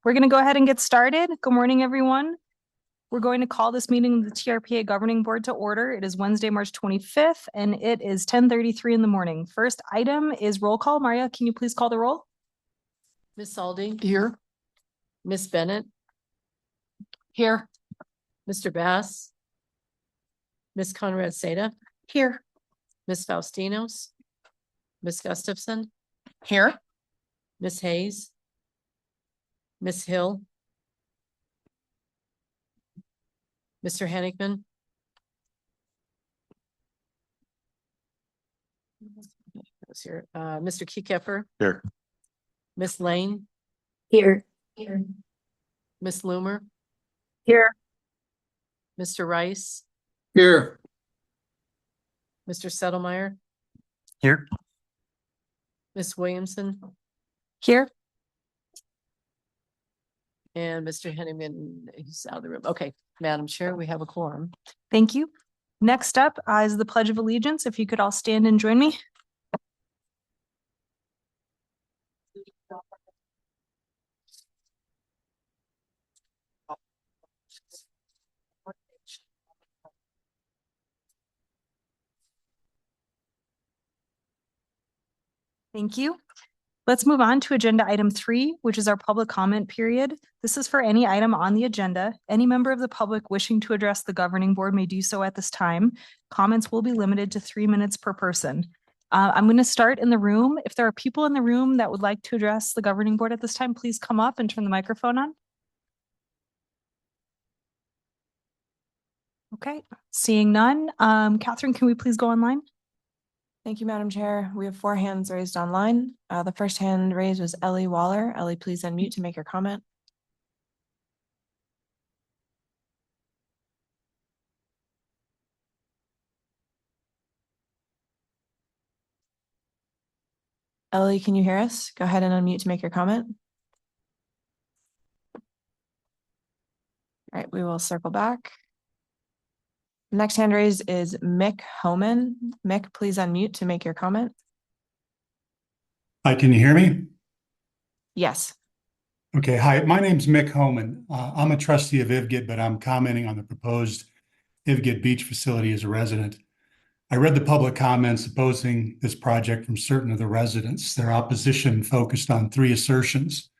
We're going to go ahead and get started. Good morning, everyone. We're going to call this meeting of the TRPA Governing Board to order. It is Wednesday, March 25th, and it is 10:33 in the morning. First item is roll call. Maria, can you please call the roll? Ms. Saldi? Here. Ms. Bennett? Here. Mr. Bass? Ms. Conrad Seda? Here. Ms. Faustinos? Ms. Gustafson? Here. Ms. Hayes? Ms. Hill? Mr. Hennigan? Here. Mr. Kekeffer? Here. Ms. Lane? Here. Ms. Loomer? Here. Mr. Rice? Here. Mr. Settlemeyer? Here. Ms. Williamson? Here. And Mr. Hennigan, he's out of the room. Okay, Madam Chair, we have a quorum. Thank you. Next up is the Pledge of Allegiance. If you could all stand and join me. Thank you. Let's move on to agenda item 3, which is our public comment period. This is for any item on the agenda. Any member of the public wishing to address the governing board may do so at this time. Comments will be limited to 3 minutes per person. I'm going to start in the room. If there are people in the room that would like to address the governing board at this time, please come up and turn the microphone on. Okay, seeing none. Catherine, can we please go online? Thank you, Madam Chair. We have 4 hands raised online. The first hand raised was Ellie Waller. Ellie, please unmute to make your comment. Ellie, can you hear us? Go ahead and unmute to make your comment. All right, we will circle back. Next hand raised is Mick Homan. Mick, please unmute to make your comment. Hi, can you hear me? Yes. Okay, hi, my name's Mick Homan. I'm a trustee of IVGID, but I'm commenting on the proposed IVGID beach facility as a resident. I read the public comments opposing this project from certain of the residents. Their opposition focused on 3 assertions: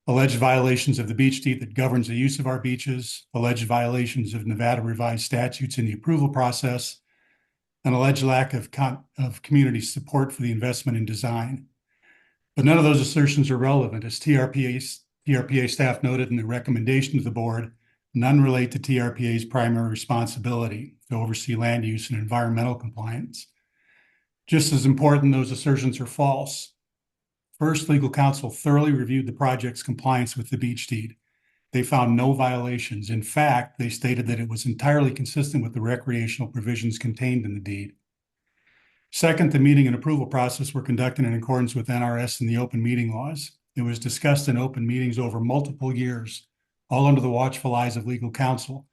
alleged violations of the beach deed that governs the use of our beaches, alleged violations of Nevada revised statutes in the approval process, and alleged lack of community support for the investment in design. But none of those assertions are relevant. As TRPA staff noted in the recommendation to the board, none relate to TRPA's primary responsibility to oversee land use and environmental compliance. Just as important, those assertions are false. First, legal counsel thoroughly reviewed the project's compliance with the beach deed. They found no violations. In fact, they stated that it was entirely consistent with the recreational provisions contained in the deed. Second, the meeting and approval process were conducted in accordance with NRS and the open meeting laws. It was discussed in open meetings over multiple years, all under the watchful eyes of legal counsel.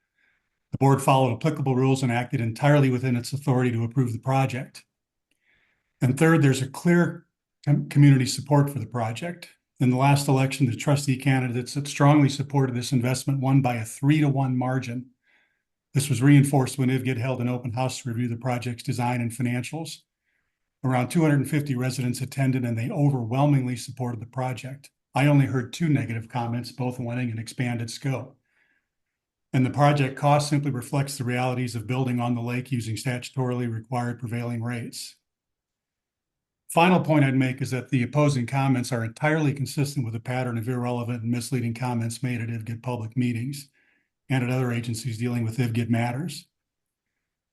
The board followed applicable rules and acted entirely within its authority to approve the project. And third, there's a clear community support for the project. In the last election, the trustee candidates that strongly supported this investment won by a 3-to-1 margin. This was reinforced when IVGID held an open house to review the project's design and financials. Around 250 residents attended, and they overwhelmingly supported the project. I only heard 2 negative comments, both wanting an expanded scope. And the project cost simply reflects the realities of building on the lake using statutorily required prevailing rates. Final point I'd make is that the opposing comments are entirely consistent with a pattern of irrelevant and misleading comments made at IVGID public meetings and at other agencies dealing with IVGID matters.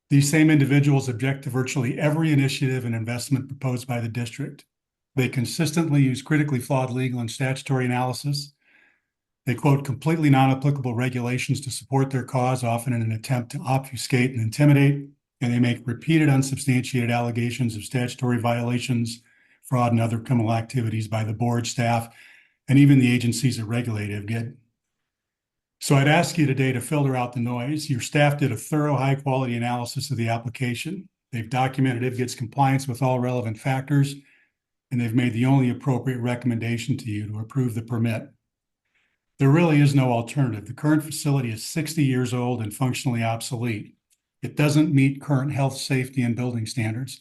These same individuals object to virtually every initiative and investment proposed by the district. They consistently use critically flawed legal and statutory analysis. They quote completely non-applicable regulations to support their cause, often in an attempt to obfuscate and intimidate. And they make repeated unsubstantiated allegations of statutory violations, fraud, and other criminal activities by the board, staff, and even the agencies that regulate IVGID. So I'd ask you today to filter out the noise. Your staff did a thorough, high-quality analysis of the application. They've documented IVGID's compliance with all relevant factors, and they've made the only appropriate recommendation to you to approve the permit. There really is no alternative. The current facility is 60 years old and functionally obsolete. It doesn't meet current health, safety, and building standards,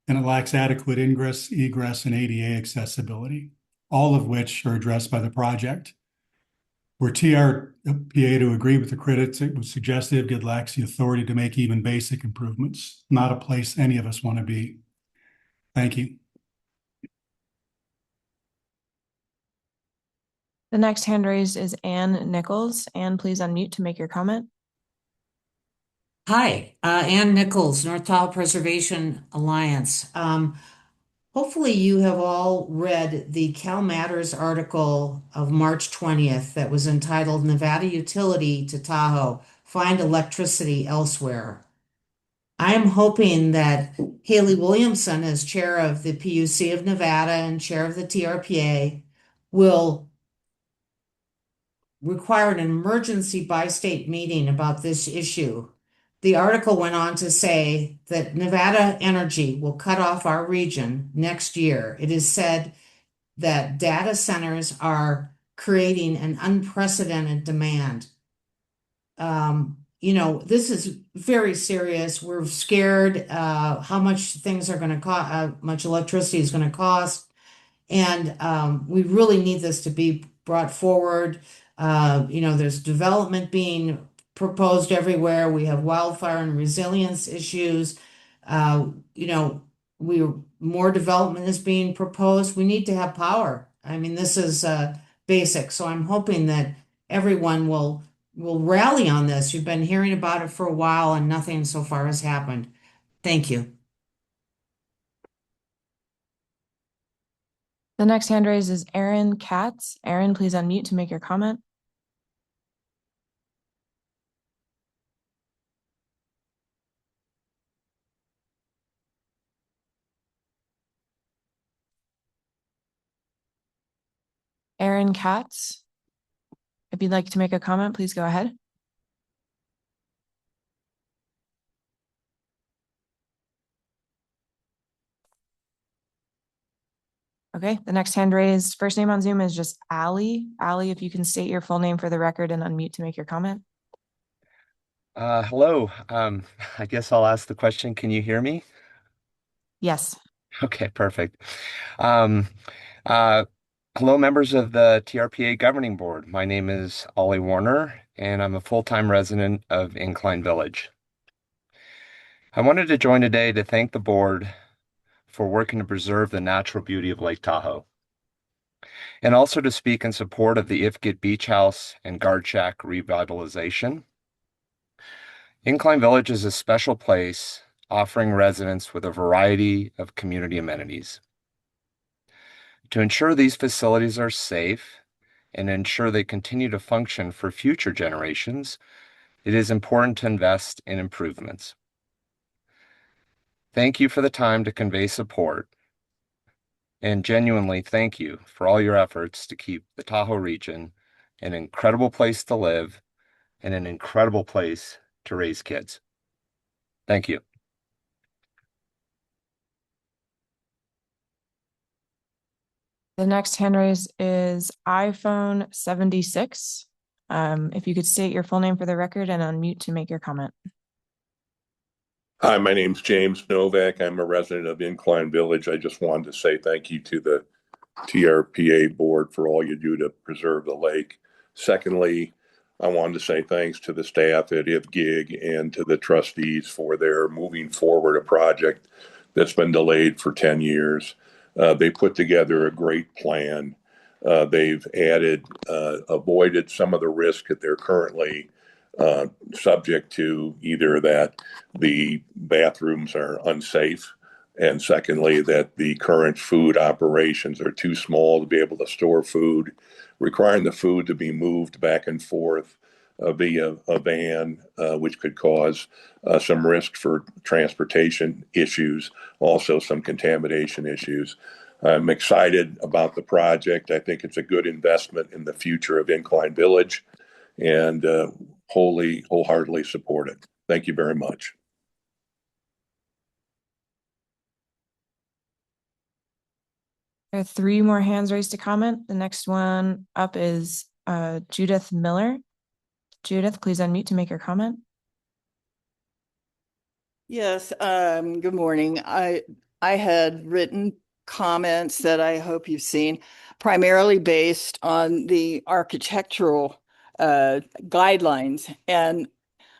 and it lacks adequate ingress, egress, and ADA accessibility, all of which are addressed by the project. Were TRPA to agree with the critics, it would suggest IVGID lacks the authority to make even basic improvements, not a place any of us want to be. Thank you. The next hand raised is Ann Nichols. Ann, please unmute to make your comment. Hi, Ann Nichols, North Tahoe Preservation Alliance. Hopefully you have all read the Cal Matters article of March 20th that was entitled Nevada Utility to Tahoe, Find Electricity Elsewhere. I am hoping that Haley Williamson, as chair of the PUC of Nevada and chair of the TRPA, will require an emergency bi-state meeting about this issue. The article went on to say that Nevada Energy will cut off our region next year. It is said that data centers are creating an unprecedented demand. This is very serious. We're scared how much things are going to cost, how much electricity is going to cost. And we really need this to be brought forward. There's development being proposed everywhere. We have wildfire and resilience issues. More development is being proposed. We need to have power. I mean, this is basic. So I'm hoping that everyone will rally on this. You've been hearing about it for a while and nothing so far has happened. Thank you. The next hand raised is Erin Katz. Erin, please unmute to make your comment. Erin Katz, if you'd like to make a comment, please go ahead. Okay, the next hand raised, first name on Zoom is just Allie. Allie, if you can state your full name for the record and unmute to make your comment. Hello. I guess I'll ask the question. Can you hear me? Yes. Okay, perfect. Um, Hello, members of the TRPA Governing Board. My name is Ollie Warner, and I'm a full-time resident of Incline Village. I wanted to join today to thank the board for working to preserve the natural beauty of Lake Tahoe, and also to speak in support of the IFGIT Beach House and Guard Shack revitalization. Incline Village is a special place offering residents with a variety of community amenities. To ensure these facilities are safe and ensure they continue to function for future generations, it is important to invest in improvements. Thank you for the time to convey support, and genuinely thank you for all your efforts to keep the Tahoe region an incredible place to live and an incredible place to raise kids. Thank you. The next hand raise is iPhone 76. If you could state your full name for the record and unmute to make your comment. Hi, my name's James Novak. I'm a resident of Incline Village. I just wanted to say thank you to the TRPA board for all you do to preserve the lake. Secondly, I wanted to say thanks to the staff at IFGIG and to the trustees for their moving forward a project that's been delayed for 10 years. They put together a great plan. They've avoided some of the risk that they're currently subject to, either that the bathrooms are unsafe, and secondly, that the current food operations are too small to be able to store food, requiring the food to be moved back and forth via a van, which could cause some risk for transportation issues, also some contamination issues. I'm excited about the project. I think it's a good investment in the future of Incline Village, and wholeheartedly support it. Thank you very much. There are 3 more hands raised to comment. The next one up is Judith Miller. Judith, please unmute to make your comment. Yes, good morning. I had written comments that I hope you've seen, primarily based on the architectural guidelines. And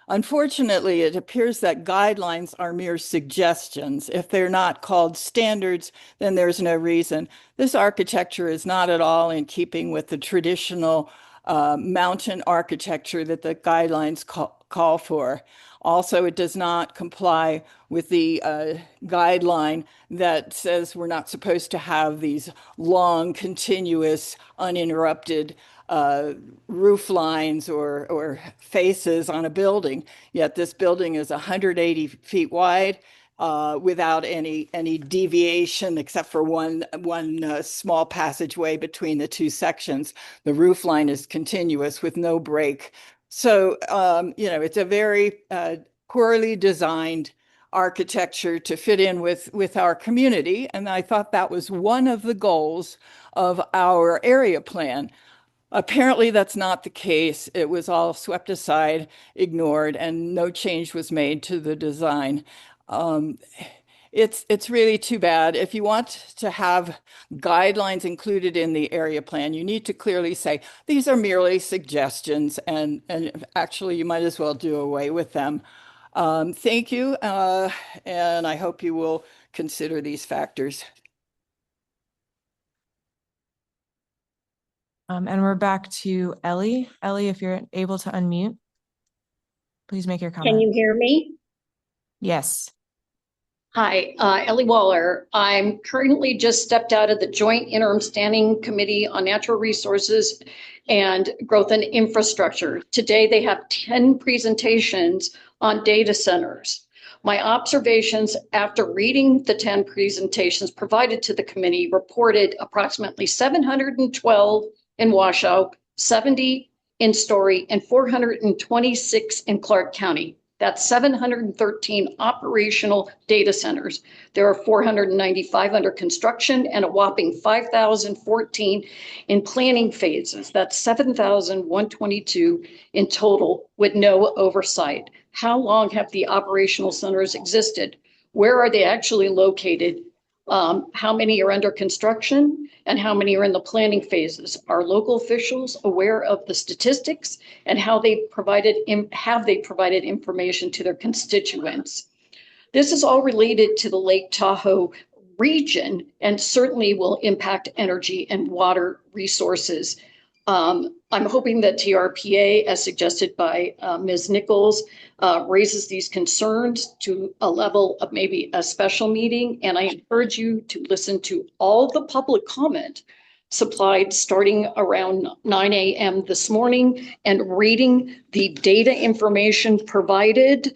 unfortunately, it appears that guidelines are mere suggestions. If they're not called standards, then there's no reason. This architecture is not at all in keeping with the traditional mountain architecture that the guidelines call for. Also, it does not comply with the guideline that says we're not supposed to have these long, continuous, uninterrupted roof lines or faces on a building. Yet this building is 180 feet wide without any deviation except for one small passageway between the two sections. The roof line is continuous with no break. So, it's a very poorly designed architecture to fit in with our community. And I thought that was one of the goals of our area plan. Apparently, that's not the case. It was all swept aside, ignored, and no change was made to the design. It's really too bad. If you want to have guidelines included in the area plan, you need to clearly say these are merely suggestions, and actually you might as well do away with them. Thank you, and I hope you will consider these factors. And we're back to Ellie. Ellie, if you're able to unmute, please make your comment. Can you hear me? Yes. Hi, Ellie Waller. I'm currently just stepped out of the Joint Interim Standing Committee on Natural Resources and Growth and Infrastructure. Today, they have 10 presentations on data centers. My observations after reading the 10 presentations provided to the committee reported approximately 712 in Washoe, 70 in Story, and 426 in Clark County. That's 713 operational data centers. There are 495 under construction and a whopping 5,014 in planning phases. That's 7,122 in total with no oversight. How long have the operational centers existed? Where are they actually located? How many are under construction and how many are in the planning phases? Are local officials aware of the statistics and how they have they provided information to their constituents? This is all related to the Lake Tahoe region and certainly will impact energy and water resources. I'm hoping that TRPA, as suggested by Ms. Nichols, raises these concerns to a level of maybe a special meeting. And I encourage you to listen to all the public comment supplied starting around 9 a.m. this morning and reading the data information provided.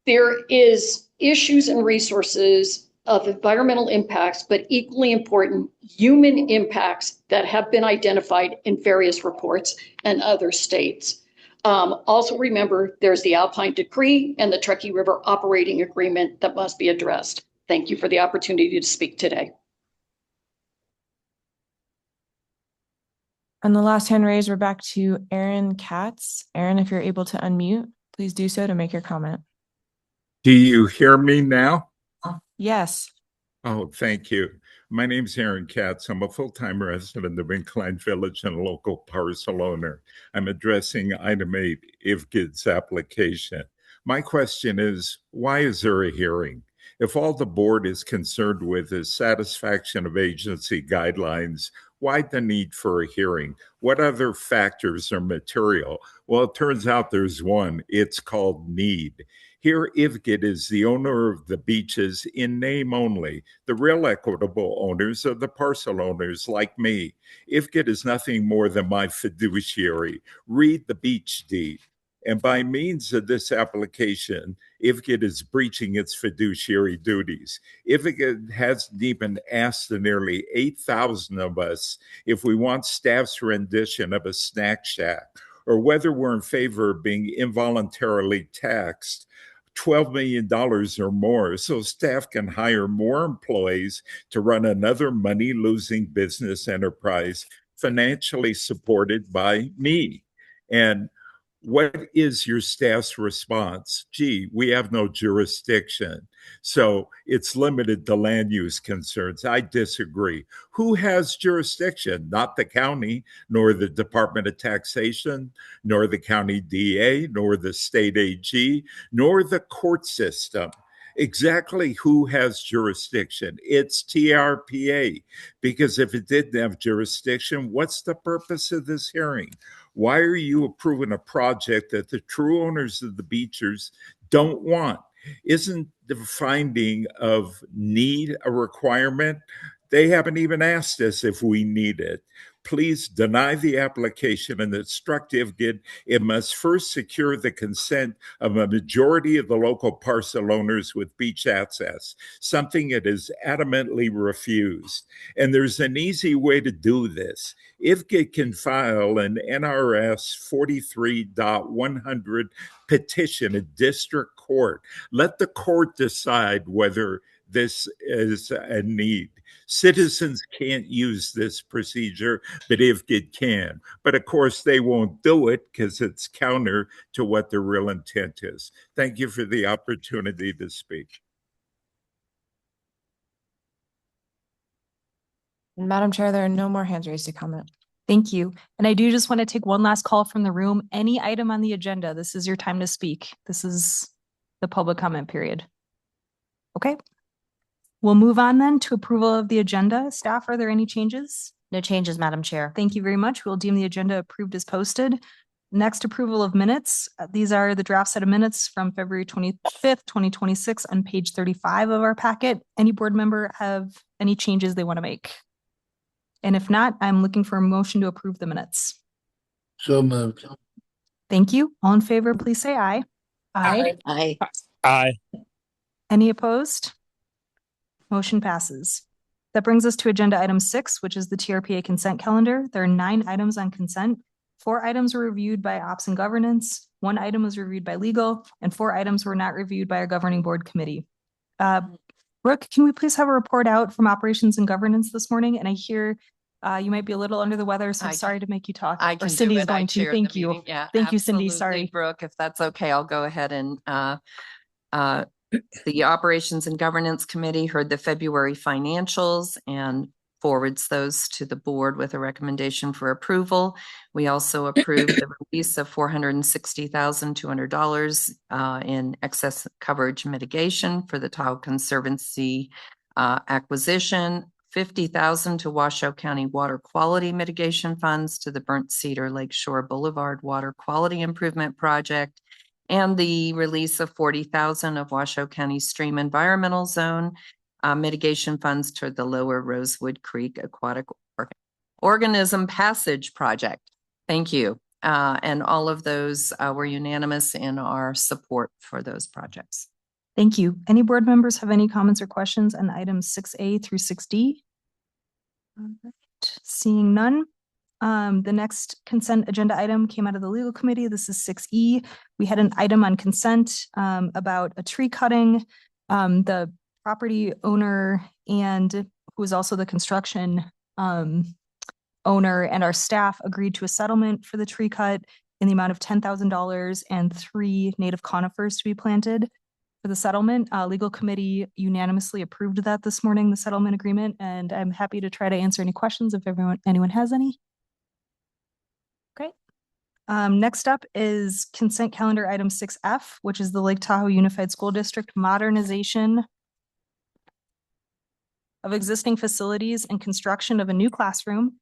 There is issues and resources of environmental impacts, but equally important, human impacts that have been identified in various reports and other states. Also remember, there's the Alpine Decree and the Truckee River Operating Agreement that must be addressed. Thank you for the opportunity to speak today. And the last hand raised, we're back to Aaron Katz. Aaron, if you're able to unmute, please do so to make your comment. Do you hear me now? Yes. Oh, thank you. My name's Aaron Katz. I'm a full-time resident of Incline Village and a local parcel owner. I'm addressing item 8, IVGID's application. My question is, why is there a hearing? If all the board is concerned with is satisfaction of agency guidelines, why the need for a hearing? What other factors are material? Well, it turns out there's one. It's called need. Here, IVGID is the owner of the beaches in name only. The real equitable owners are the parcel owners like me. IVGID is nothing more than my fiduciary. Read the beach deed. And by means of this application, IVGID is breaching its fiduciary duties. IVGID hasn't even asked the nearly 8,000 of us if we want staff's rendition of a snack shack or whether we're in favor of being involuntarily taxed $12 million or more so staff can hire more employees to run another money-losing business enterprise financially supported by me. And what is your staff's response? Gee, we have no jurisdiction. So it's limited to land use concerns. I disagree. Who has jurisdiction? Not the county, nor the Department of Taxation, nor the county DA, nor the state AG, nor the court system. Exactly who has jurisdiction? It's TRPA. Because if it didn't have jurisdiction, what's the purpose of this hearing? Why are you approving a project that the true owners of the beachers don't want? Isn't the finding of need a requirement? They haven't even asked us if we need it. Please deny the application and instruct IVGID it must first secure the consent of a majority of the local parcel owners with beach access, something it has adamantly refused. And there's an easy way to do this. IVGID can file an NRS 43.100 petition in district court. Let the court decide whether this is a need. Citizens can't use this procedure, but IVGID can. But of course, they won't do it because it's counter to what their real intent is. Thank you for the opportunity to speak. Madam Chair, there are no more hands raised to comment. Thank you. And I do just want to take one last call from the room. Any item on the agenda, this is your time to speak. This is the public comment period. Okay. We'll move on then to approval of the agenda. Staff, are there any changes? No changes, Madam Chair. Thank you very much. We'll deem the agenda approved as posted. Next, approval of minutes. These are the draft set of minutes from February 25th, 2026 on page 35 of our packet. Any board member have any changes they want to make? And if not, I'm looking for a motion to approve the minutes. So moved. Thank you. All in favor, please say aye. Aye. Aye. Any opposed? Motion passes. That brings us to agenda item 6, which is the TRPA consent calendar. There are 9 items on consent. 4 items were reviewed by Ops and Governance. 1 item was reviewed by Legal, and 4 items were not reviewed by our governing board committee. Brooke, can we please have a report out from Operations and Governance this morning? And I hear you might be a little under the weather, so I'm sorry to make you talk. I can Or Cindy's do it. I going to. chaired the Thank you. meeting. Yeah, Thank you, Cindy. absolutely, Sorry. Brooke, if that's okay, I'll go ahead and the Operations and Governance Committee heard the February financials and forwards those to the board with a recommendation for approval. We also approved the release of $460,200 in excess coverage mitigation for the Tahoe Conservancy acquisition, $50,000 to Washoe County Water Quality Mitigation Funds to the Burnt Cedar Lakeshore Boulevard Water Quality Improvement Project, and the release of $40,000 of Washoe County Stream Environmental Zone mitigation funds toward the Lower Rosewood Creek Aquatic Organism Passage Project. Thank you. And all of those were unanimous in our support for those projects. Thank you. Any board members have any comments or questions on items 6A through 6D? All right. Seeing none. The next consent agenda item came out of the legal committee. This is 6E. We had an item on consent about a tree cutting. The property owner and who was also the construction owner and our staff agreed to a settlement for the tree cut in the amount of $10,000 and 3 native conifers to be planted for the settlement. Legal committee unanimously approved that this morning, the settlement agreement, and I'm happy to try to answer any questions if anyone has any. Okay. Next up is consent calendar item 6F, which is the Lake Tahoe Unified School District modernization of existing facilities and construction of a new classroom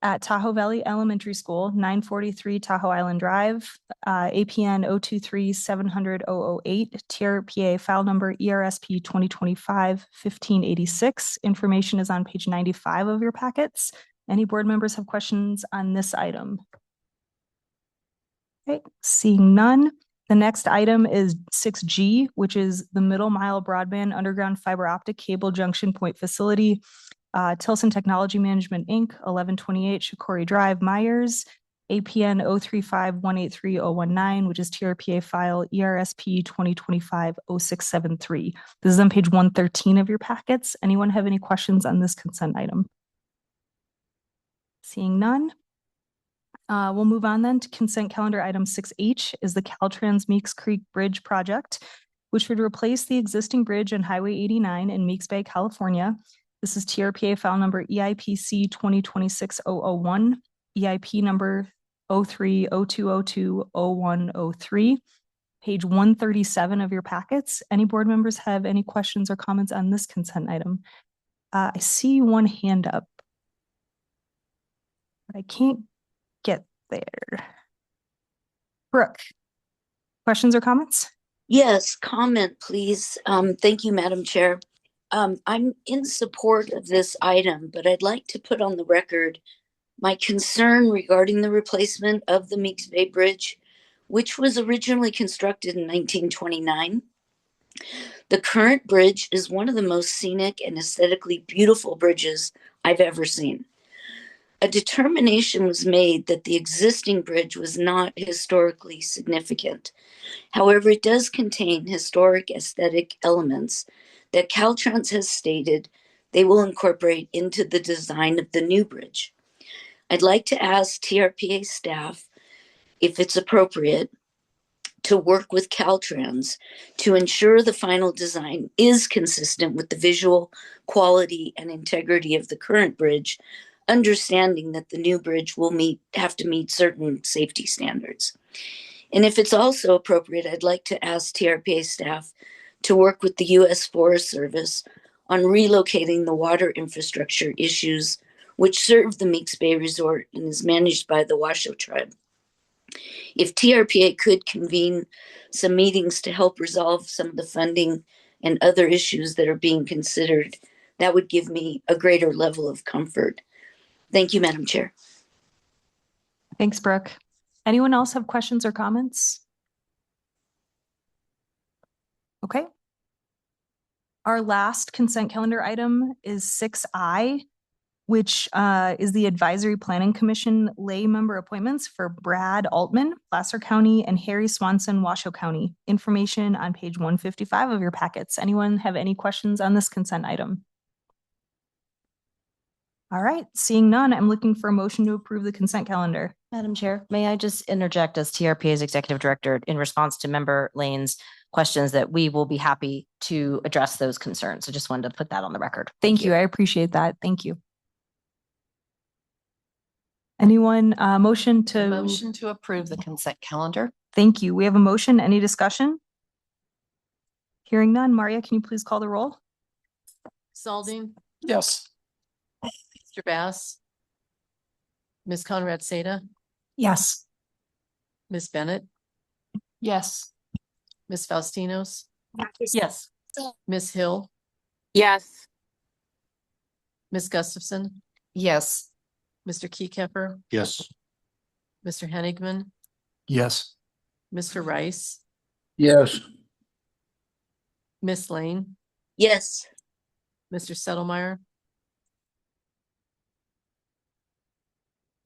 at Tahoe Valley Elementary School, 943 Tahoe Island Drive, APN 023-700-008, TRPA file number ERSP 2025-1586. Information is on page 95 of your packets. Any board members have questions on this item? Okay, seeing none. The next item is 6G, which is the Middle Mile Broadband Underground Fiber Optic Cable Junction Point Facility, Tilson Technology Management, Inc., 1128 Shikori Drive, Myers. APN 035183019, which is TRPA file ERSP 2025-0673. This is on page 113 of your packets. Anyone have any questions on this consent item? Seeing none. We'll move on then to consent calendar item 6H is the Caltrans Meeks Creek Bridge project, which would replace the existing bridge on Highway 89 in Meeks Bay, California. This is TRPA file number EIPC 2026-001, EIP number 03-0202-0103, page 137 of your packets. Any board members have any questions or comments on this consent item? I see one hand up, but I can't get there. Brooke, questions or comments? Yes, comment, please. Thank you, Madam Chair. I'm in support of this item, but I'd like to put on the record my concern regarding the replacement of the Meeks Bay Bridge, which was originally constructed in 1929. The current bridge is one of the most scenic and aesthetically beautiful bridges I've ever seen. A determination was made that the existing bridge was not historically significant. However, it does contain historic aesthetic elements that Caltrans has stated they will incorporate into the design of the new bridge. I'd like to ask TRPA staff, if it's appropriate, to work with Caltrans to ensure the final design is consistent with the visual quality and integrity of the current bridge, understanding that the new bridge will have to meet certain safety standards. And if it's also appropriate, I'd like to ask TRPA staff to work with the U.S. Forest Service on relocating the water infrastructure issues which serve the Meeks Bay Resort and is managed by the Washoe Tribe. If TRPA could convene some meetings to help resolve some of the funding and other issues that are being considered, that would give me a greater level of comfort. Thank you, Madam Chair. Thanks, Brooke. Anyone else have questions or comments? Okay. Our last consent calendar item is 6I, which is the Advisory Planning Commission lay member appointments for Brad Altman, Placer County, and Harry Swanson, Washoe County. Information on page 155 of your packets. Anyone have any questions on this consent item? All right, seeing none, I'm looking for a motion to approve the consent calendar. Madam Chair, may I just interject as TRPA's Executive Director in response to Member Lane's questions that we will be happy to address those concerns. I just wanted to put that on the record. Thank you. I appreciate that. Thank you. Anyone motion to approve the consent calendar? Thank you. We have a motion. Any discussion? Hearing none. Maria, can you please call the roll? Salding, Yes. Mr. Bass, Ms. Conrad Seda, Yes. Ms. Bennett, Yes. Ms. Faustinos, Yes. Ms. Hill, Yes. Ms. Gustafson, Yes. Mr. Keykeeper, Yes. Mr. Henigman, Yes. Mr. Rice, Yes. Ms. Lane, Yes. Mr. Settlemeyer,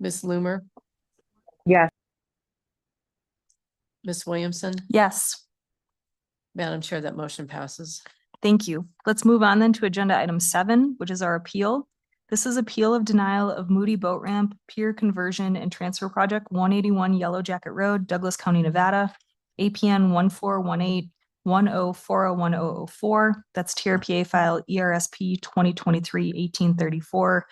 Ms. Loomer, Yes. Ms. Williamson. Yes. Madam Chair, that motion passes. Thank you. Let's move on then to agenda item 7, which is our appeal. This is appeal of denial of Moody Boat Ramp Pier Conversion and Transfer Project 181 Yellow Jacket Road, Douglas County, Nevada, APN 141810401004. That's TRPA file ERSP 2023-1834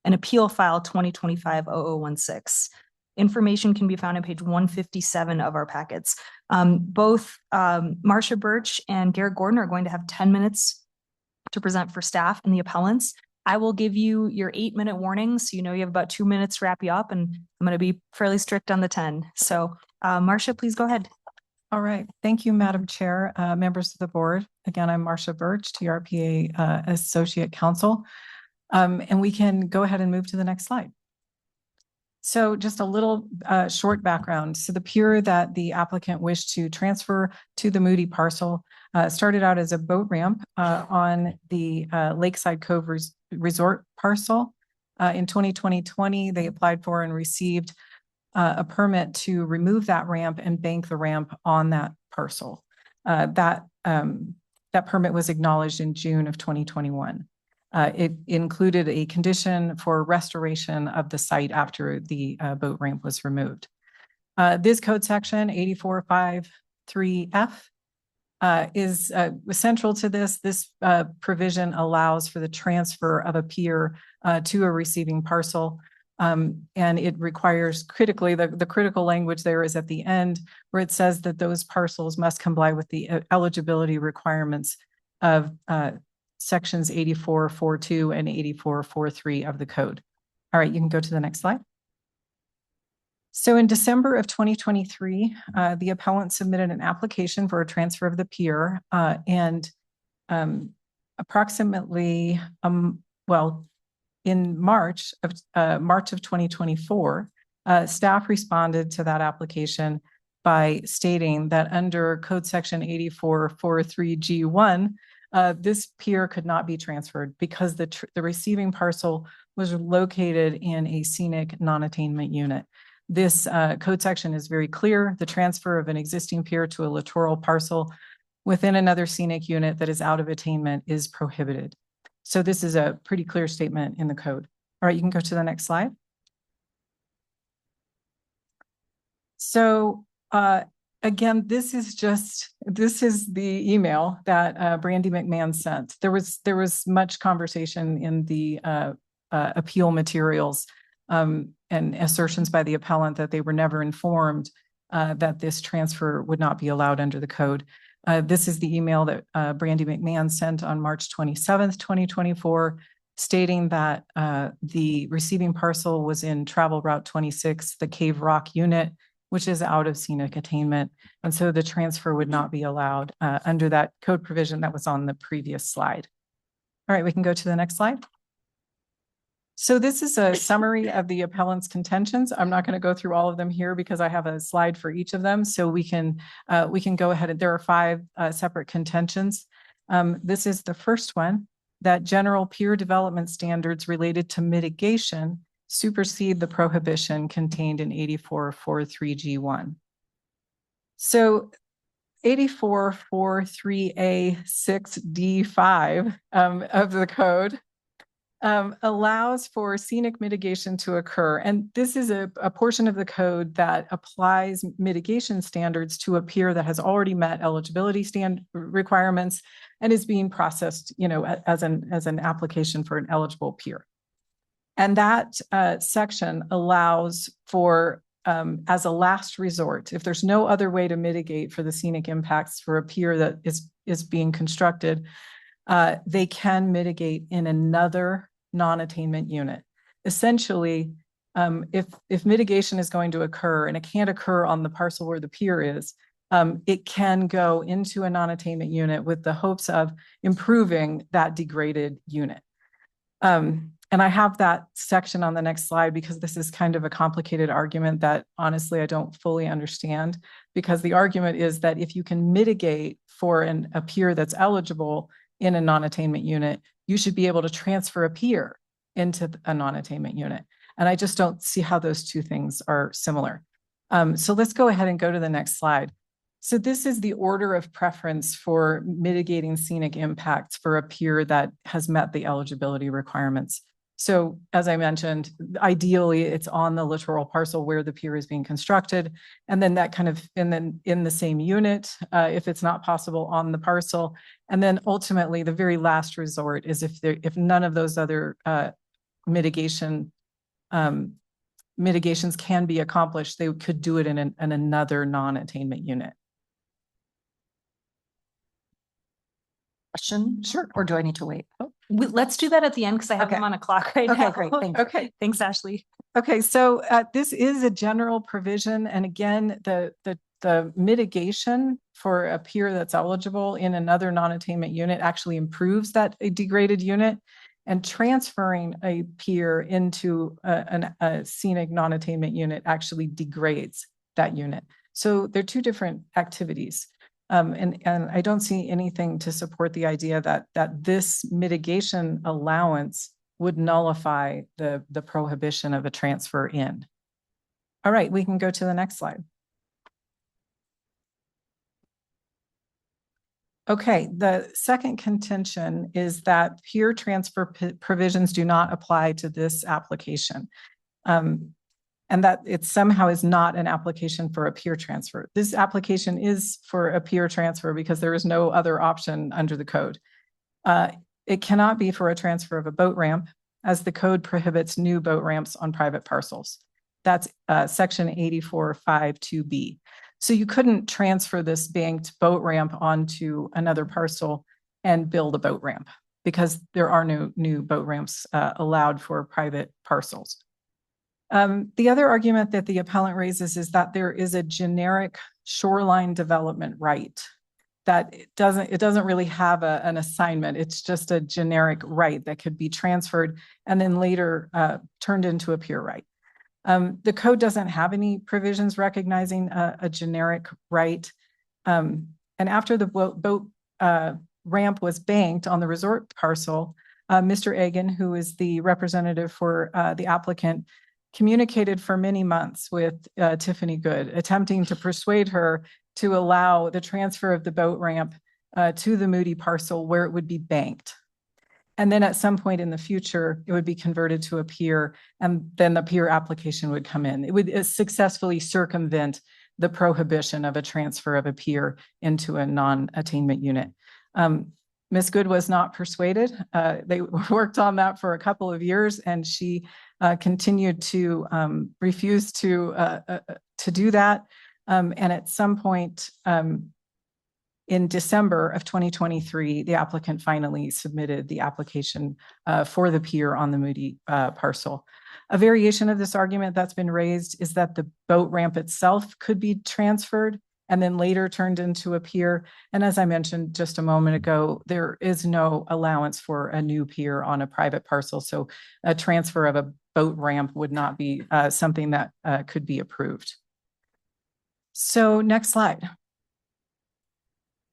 and appeal file 2025-0016. Information can be found on page 157 of our packets. Both Marcia Birch and Garrett Gordon are going to have 10 minutes to present for staff and the appellants. I will give you your 8-minute warning, so you know you have about 2 minutes to wrap you up, and I'm going to be fairly strict on the 10. So Marcia, please go ahead. All right. Thank you, Madam Chair, members of the board. Again, I'm Marcia Birch, TRPA Associate Counsel. And we can go ahead and move to the next slide. So just a little short background. So the pier that the applicant wished to transfer to the Moody parcel started out as a boat ramp on the Lakeside Cove Resort parcel. In 2020, they applied for and received a permit to remove that ramp and bank the ramp on that parcel. That permit was acknowledged in June of 2021. It included a condition for restoration of the site after the boat ramp was removed. This code section 8453F is central to this. This provision allows for the transfer of a pier to a receiving parcel. And it requires critically, the critical language there is at the end where it says that those parcels must comply with the eligibility requirements of sections 8442 and 8443 of the code. All right, you can go to the next slide. So in December of 2023, the appellant submitted an application for a transfer of the pier and approximately, in March of 2024, staff responded to that application by stating that under code section 8443G1, this pier could not be transferred because the receiving parcel was located in a scenic non-attainment unit. This code section is very clear. The transfer of an existing pier to a littoral parcel within another scenic unit that is out of attainment is prohibited. So this is a pretty clear statement in the code. All right, you can go to the next slide. So again, this is the email that Brandy McMahon sent. There was much conversation in the appeal materials and assertions by the appellant that they were never informed that this transfer would not be allowed under the code. This is the email that Brandy McMahon sent on March 27th, 2024, stating that the receiving parcel was in travel route 26, the Cave Rock unit, which is out of scenic attainment. And so the transfer would not be allowed under that code provision that was on the previous slide. All right, we can go to the next slide. So this is a summary of the appellant's contentions. I'm not going to go through all of them here because I have a slide for each of them. So we can go ahead and there are 5 separate contentions. This is the first one, that general pier development standards related to mitigation supersede the prohibition contained in 8443G1. So 8443A6D5 of the code allows for scenic mitigation to occur. And this is a portion of the code that applies mitigation standards to a pier that has already met eligibility requirements and is being processed, as an application for an eligible pier. And that section allows for, as a last resort, if there's no other way to mitigate for the scenic impacts for a pier that is being constructed, they can mitigate in another non-attainment unit. Essentially, if mitigation is going to occur and it can't occur on the parcel where the pier is, it can go into a non-attainment unit with the hopes of improving that degraded unit. And I have that section on the next slide because this is kind of a complicated argument that honestly I don't fully understand, because the argument is that if you can mitigate for a pier that's eligible in a non-attainment unit, you should be able to transfer a pier into a non-attainment unit. And I just don't see how those two things are similar. So let's go ahead and go to the next slide. So this is the order of preference for mitigating scenic impacts for a pier that has met the eligibility requirements. So as I mentioned, ideally it's on the littoral parcel where the pier is being constructed. And then that kind of, and then in the same unit, if it's not possible on the parcel. And then ultimately the very last resort is if none of those other mitigations can be accomplished, they could do it in another non-attainment unit. Question? Sure. Or do I need to wait? Oh, let's do that at the end because I have them on a clock right now. Okay, great. Thanks. Okay. Thanks, Ashley. Okay, so this is a general provision. And again, the mitigation for a pier that's eligible in another non-attainment unit actually improves that degraded unit, and transferring a pier into a scenic non-attainment unit actually degrades that unit. So they're two different activities. And I don't see anything to support the idea that this mitigation allowance would nullify the prohibition of a transfer in. All right, we can go to the next slide. Okay, the second contention is that peer transfer provisions do not apply to this application. And that it somehow is not an application for a peer transfer. This application is for a peer transfer because there is no other option under the code. It cannot be for a transfer of a boat ramp, as the code prohibits new boat ramps on private parcels. That's section 84.5.2b. So you couldn't transfer this banked boat ramp onto another parcel and build a boat ramp because there are no new boat ramps allowed for private parcels. The other argument that the appellant raises is that there is a generic shoreline development right that it doesn't really have an assignment. It's just a generic right that could be transferred and then later turned into a peer right. The code doesn't have any provisions recognizing a generic right. And after the boat ramp was banked on the resort parcel, Mr. Egan, who is the representative for the applicant, communicated for many months with Tiffany Good, attempting to persuade her to allow the transfer of the boat ramp to the Moody parcel where it would be banked. And then at some point in the future, it would be converted to a pier, and then the pier application would come in. It would successfully circumvent the prohibition of a transfer of a pier into a non-attainment unit. Ms. Good was not persuaded. They worked on that for a couple of years, and she continued to refuse to do that. And at some point in December of 2023, the applicant finally submitted the application for the pier on the Moody parcel. A variation of this argument that's been raised is that the boat ramp itself could be transferred and then later turned into a pier. And as I mentioned just a moment ago, there is no allowance for a new pier on a private parcel. So a transfer of a boat ramp would not be something that could be approved. So next slide.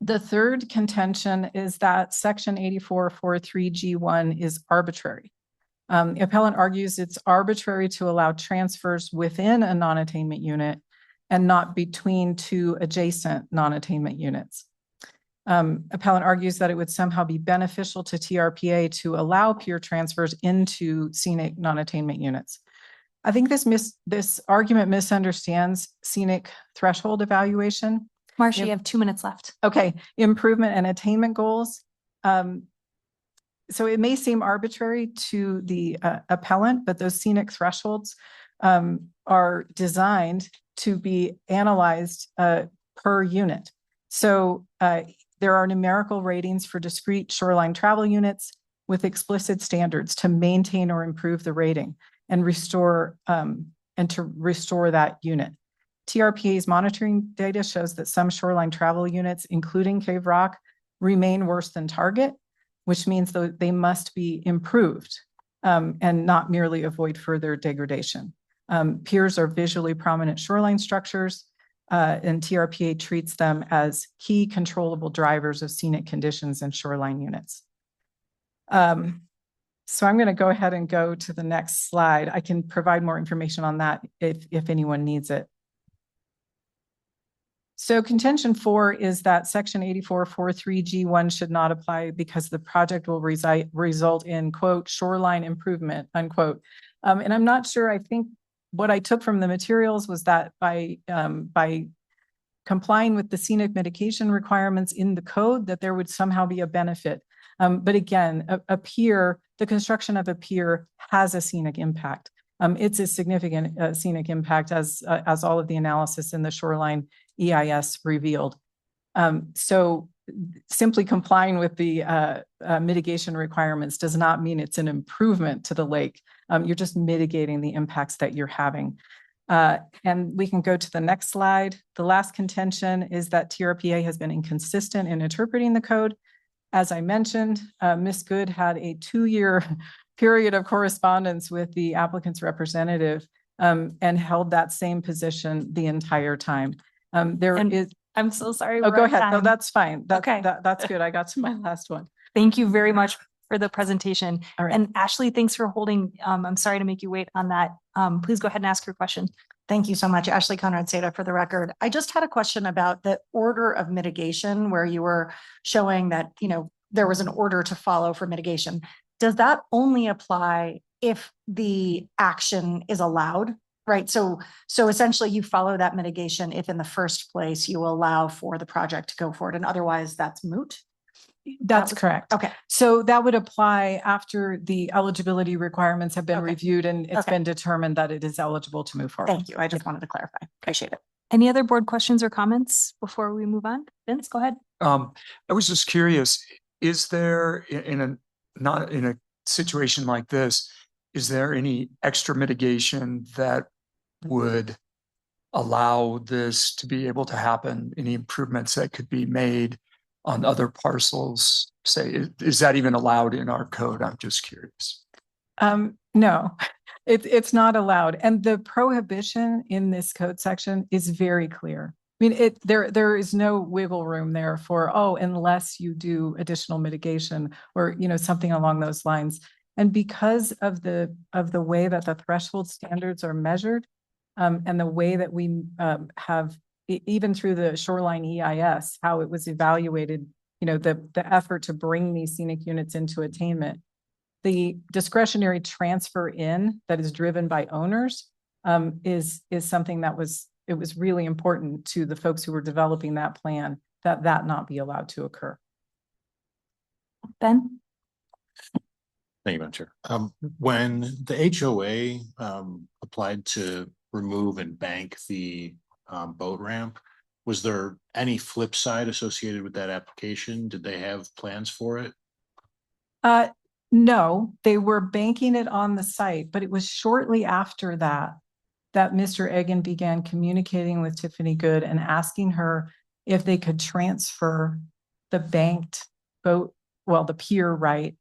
The third contention is that section 84.43G1 is arbitrary. The appellant argues it's arbitrary to allow transfers within a non-attainment unit and not between two adjacent non-attainment units. Appellant argues that it would somehow be beneficial to TRPA to allow peer transfers into scenic non-attainment units. I think this argument misunderstands scenic threshold evaluation. Marcia, you have 2 minutes left. Okay, improvement and attainment goals. So it may seem arbitrary to the appellant, but those scenic thresholds are designed to be analyzed per unit. So there are numerical ratings for discrete shoreline travel units with explicit standards to maintain or improve the rating and restore that unit. TRPA's monitoring data shows that some shoreline travel units, including Cave Rock, remain worse than target, which means that they must be improved and not merely avoid further degradation. Piers are visually prominent shoreline structures, and TRPA treats them as key controllable drivers of scenic conditions in shoreline units. So I'm going to go ahead and go to the next slide. I can provide more information on that if anyone needs it. So contention 4 is that section 84.43G1 should not apply because the project will result in, quote, shoreline improvement, unquote. And I'm not sure, I think what I took from the materials was that by complying with the scenic mitigation requirements in the code, that there would somehow be a benefit. But again, a pier, the construction of a pier has a scenic impact. It's a significant scenic impact as all of the analysis in the shoreline EIS revealed. So simply complying with the mitigation requirements does not mean it's an improvement to the lake. You're just mitigating the impacts that you're having. And we can go to the next slide. The last contention is that TRPA has been inconsistent in interpreting the code. As I mentioned, Ms. Good had a 2-year period of correspondence with the applicant's representative and held that same position the entire time. I'm so sorry. Oh, go ahead. No, that's fine. Okay. That's good. I got to my last one. Thank you very much for the presentation. All right. And Ashley, thanks for holding. I'm sorry to make you wait on that. Please go ahead and ask your question. Thank you so much. Ashley Conrad Seda for the record. I just had a question about the order of mitigation where you were showing that, there was an order to follow for mitigation. Does that only apply if the action is allowed? Right. So essentially you follow that mitigation if in the first place you allow for the project to go forward and otherwise that's moot? That's correct. Okay. So that would apply after the eligibility requirements have been reviewed and it's been determined that it is eligible to move forward. Thank you. I just wanted to clarify. Appreciate it. Any other board questions or comments before we move on? Vince, go ahead. I was just curious, is there not in a situation like this, is there any extra mitigation that would allow this to be able to happen? Any improvements that could be made on other parcels? Say, is that even allowed in our code? I'm just curious. No, it's not allowed. And the prohibition in this code section is very clear. I mean, there is no wiggle room there for, unless you do additional mitigation or, something along those lines. And because of the way that the threshold standards are measured, and the way that we have, even through the shoreline EIS, how it was evaluated, the effort to bring these scenic units into attainment, the discretionary transfer in that is driven by owners is something that was really important to the folks who were developing that plan, that not be allowed to occur. Ben? Thank you, Madam Chair. When the HOA applied to remove and bank the boat ramp, was there any flip side associated with that application? Did they have plans for it? No, they were banking it on the site, but it was shortly after that Mr. Egan began communicating with Tiffany Good and asking her if they could transfer the banked boat, the pier right,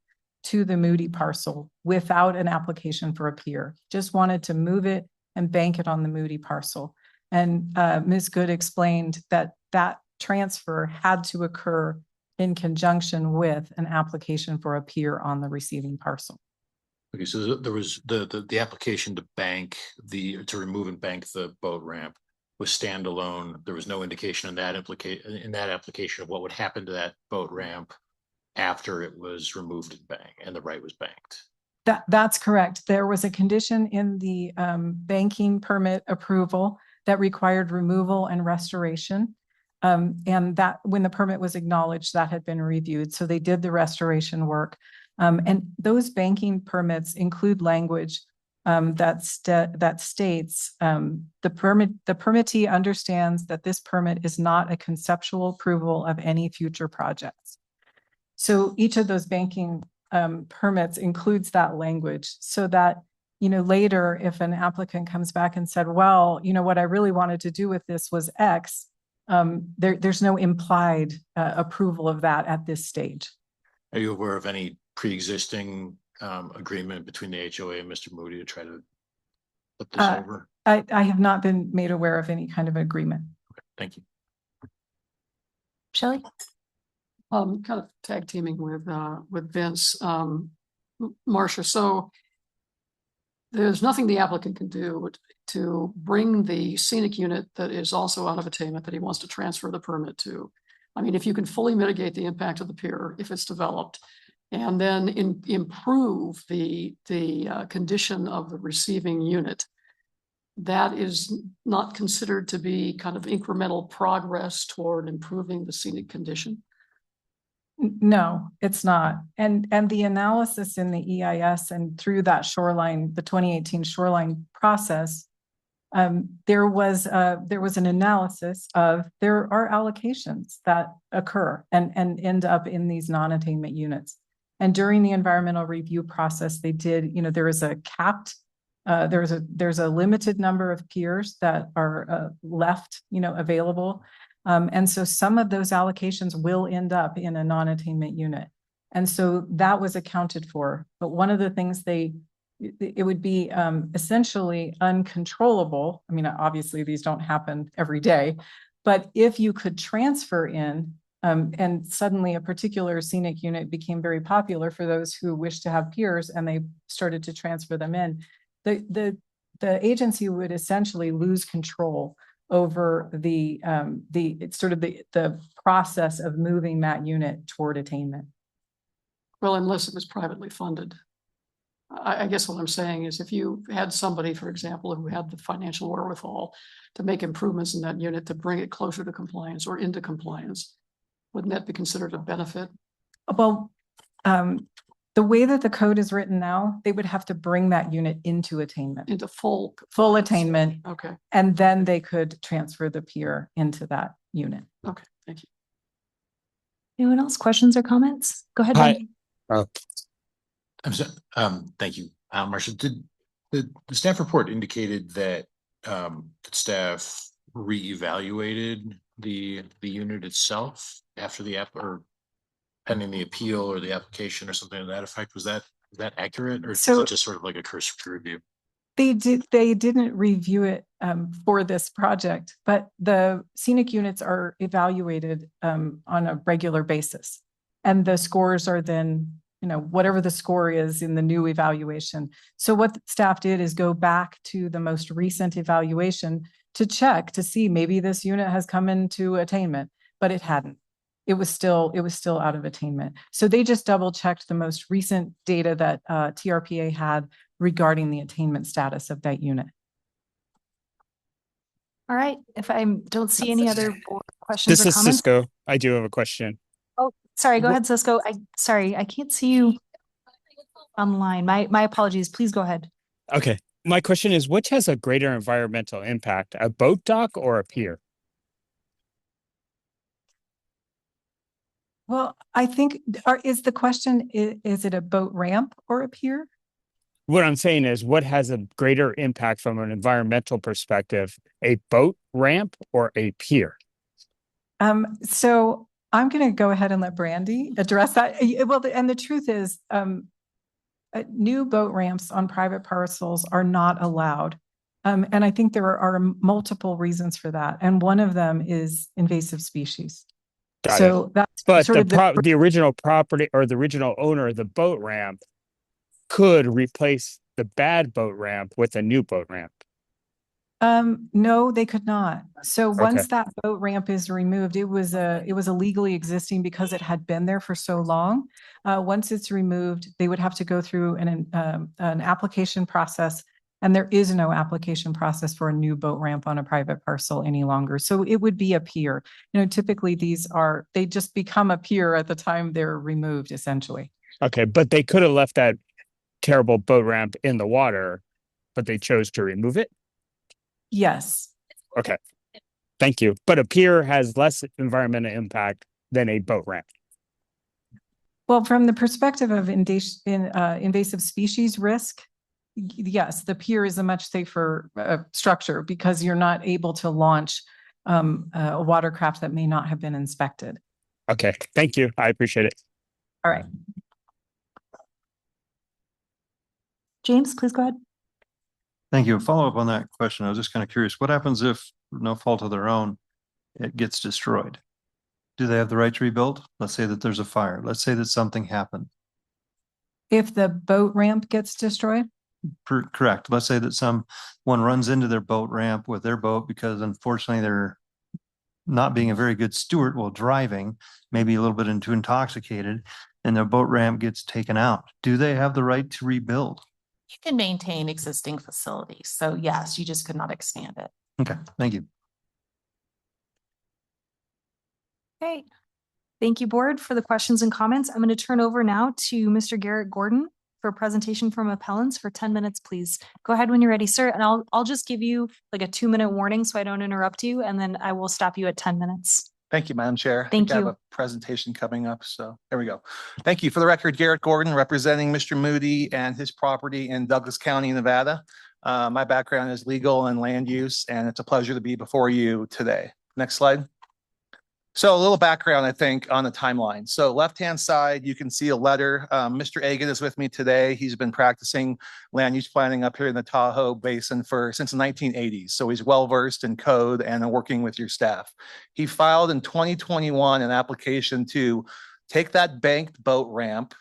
to the Moody parcel without an application for a pier. Just wanted to move it and bank it on the Moody parcel. And Ms. Good explained that transfer had to occur in conjunction with an application for a pier on the receiving parcel. Okay, so there was the application to remove and bank the boat ramp was standalone. There was no indication in that application of what would happen to that boat ramp after it was removed and the right was banked. That's correct. There was a condition in the banking permit approval that required removal and restoration. And that when the permit was acknowledged, that had been reviewed. So they did the restoration work. And those banking permits include language that states the permittee understands that this permit is not a conceptual approval of any future projects. So each of those banking permits includes that language so that, later if an applicant comes back and said, well, what I really wanted to do with this was X, there's no implied approval of that at this stage. Are you aware of any pre-existing agreement between the HOA and Mr. Moody to try to put this over? I have not been made aware of any kind of agreement. Okay, thank you. Shelley? Kind of tag teaming with Vince, Marcia. So there's nothing the applicant can do to bring the scenic unit that is also out of attainment that he wants to transfer the permit to. I mean, if you can fully mitigate the impact of the pier, if it's developed, and then improve the condition of the receiving unit, that is not considered to be kind of incremental progress toward improving the scenic condition. No, it's not. And the analysis in the EIS and through that the 2018 shoreline process, there was an analysis of there are allocations that occur and end up in these non-attainment units. And during the environmental review process, they did, there is a capped, there's a limited number of piers that are left, available. And so some of those allocations will end up in a non-attainment unit. And so that was accounted for. But one of the things it would be essentially uncontrollable. I mean, obviously these don't happen every day, but if you could transfer in And suddenly a particular scenic unit became very popular for those who wished to have piers, and they started to transfer them in. The agency would essentially lose control over the process of moving that unit toward attainment. Well, unless it was privately funded. I guess what I'm saying is if you had somebody, for example, who had the financial wherewithal to make improvements in that unit to bring it closer to compliance or into compliance, wouldn't that be considered a benefit? Well, the way that the code is written now, they would have to bring that unit into attainment. Into full attainment. Okay. And then they could transfer the pier into that unit. Okay, thank you. Anyone else? Questions or comments? Go ahead. Hi. Ben. Thank you. Marcia, did the staff report indicated that staff reevaluated the unit itself after the app or pending the appeal or the application or something to that effect? Was that accurate, or is it just sort of like a cursory review? They didn't review it for this project, but the scenic units are evaluated on a regular basis. And the scores are then, whatever the score is in the new evaluation. So what staff did is go back to the most recent evaluation to check to see maybe this unit has come into attainment, but it hadn't. It was still out of attainment. So they just double checked the most recent data that TRPA had regarding the attainment status of that unit. All right. If I don't see any other board questions or This is comments. Cisco. I do have a question. Oh, sorry. Go ahead, Cisco. I can't see you online. My apologies. Please go ahead. Okay. My question is, which has a greater environmental impact, a boat dock or a pier? Well, I think, is the question, is it a boat ramp or a pier? What I'm saying is, what has a greater impact from an environmental perspective, a boat ramp or a pier? So I'm going to go ahead and let Brandy address that. Well, and the truth is, new boat ramps on private parcels are not allowed. And I think there are multiple reasons for that. And one of them is invasive species. Got so it. that's But sort of the original property or the original owner of the boat ramp could replace the bad boat ramp with a new boat ramp. No, they could not. So once Okay. that boat ramp is removed, it was illegally existing because it had been there for so long. Once it's removed, they would have to go through an application process, and there is no application process for a new boat ramp on a private parcel any longer. So it would be a pier. Typically they just become a pier at the time they're removed, essentially. Okay, but they could have left that terrible boat ramp in the water, but they chose to remove it? Yes. Okay. Thank you. But a pier has less environmental impact than a boat ramp. Well, from the perspective of invasive species risk, yes, the pier is a much safer structure because you're not able to launch a watercraft that may not have been inspected. Okay. Thank you. I appreciate it. All right. James, please go ahead. Thank you. Follow up on that question. I was just kind of curious, what happens if, no fault of their own, it gets destroyed? Do they have the right to rebuild? Let's say that there's a fire. Let's say that something happened. If the boat ramp gets destroyed? Correct. Let's say that someone runs into their boat ramp with their boat because unfortunately they're not being a very good steward while driving, maybe a little bit too intoxicated, and their boat ramp gets taken out. Do they have the right to rebuild? You can maintain existing facilities. So yes, you just could not expand it. Okay, thank you. Okay. Thank you, board, for the questions and comments. I'm going to turn over now to Mr. Garrett Gordon for a presentation from appellants for 10 minutes, please. Go ahead when you're ready, sir. And I'll just give you like a 2-minute warning so I don't interrupt you, and then I will stop you at 10 minutes. Thank you, Madam Chair. Thank I you. have a presentation coming up, so there we go. Thank you. For the record, Garrett Gordon, representing Mr. Moody and his property in Douglas County, Nevada. My background is legal and land use, and it's a pleasure to be before you today. Next slide. So a little background, I think, on the timeline. So left-hand side, you can see a letter. Mr. Agan is with me today. He's been practicing land use planning up here in the Tahoe Basin since the 1980s. So he's well-versed in code and working with your staff. He filed in 2021 an application to take that banked boat ramp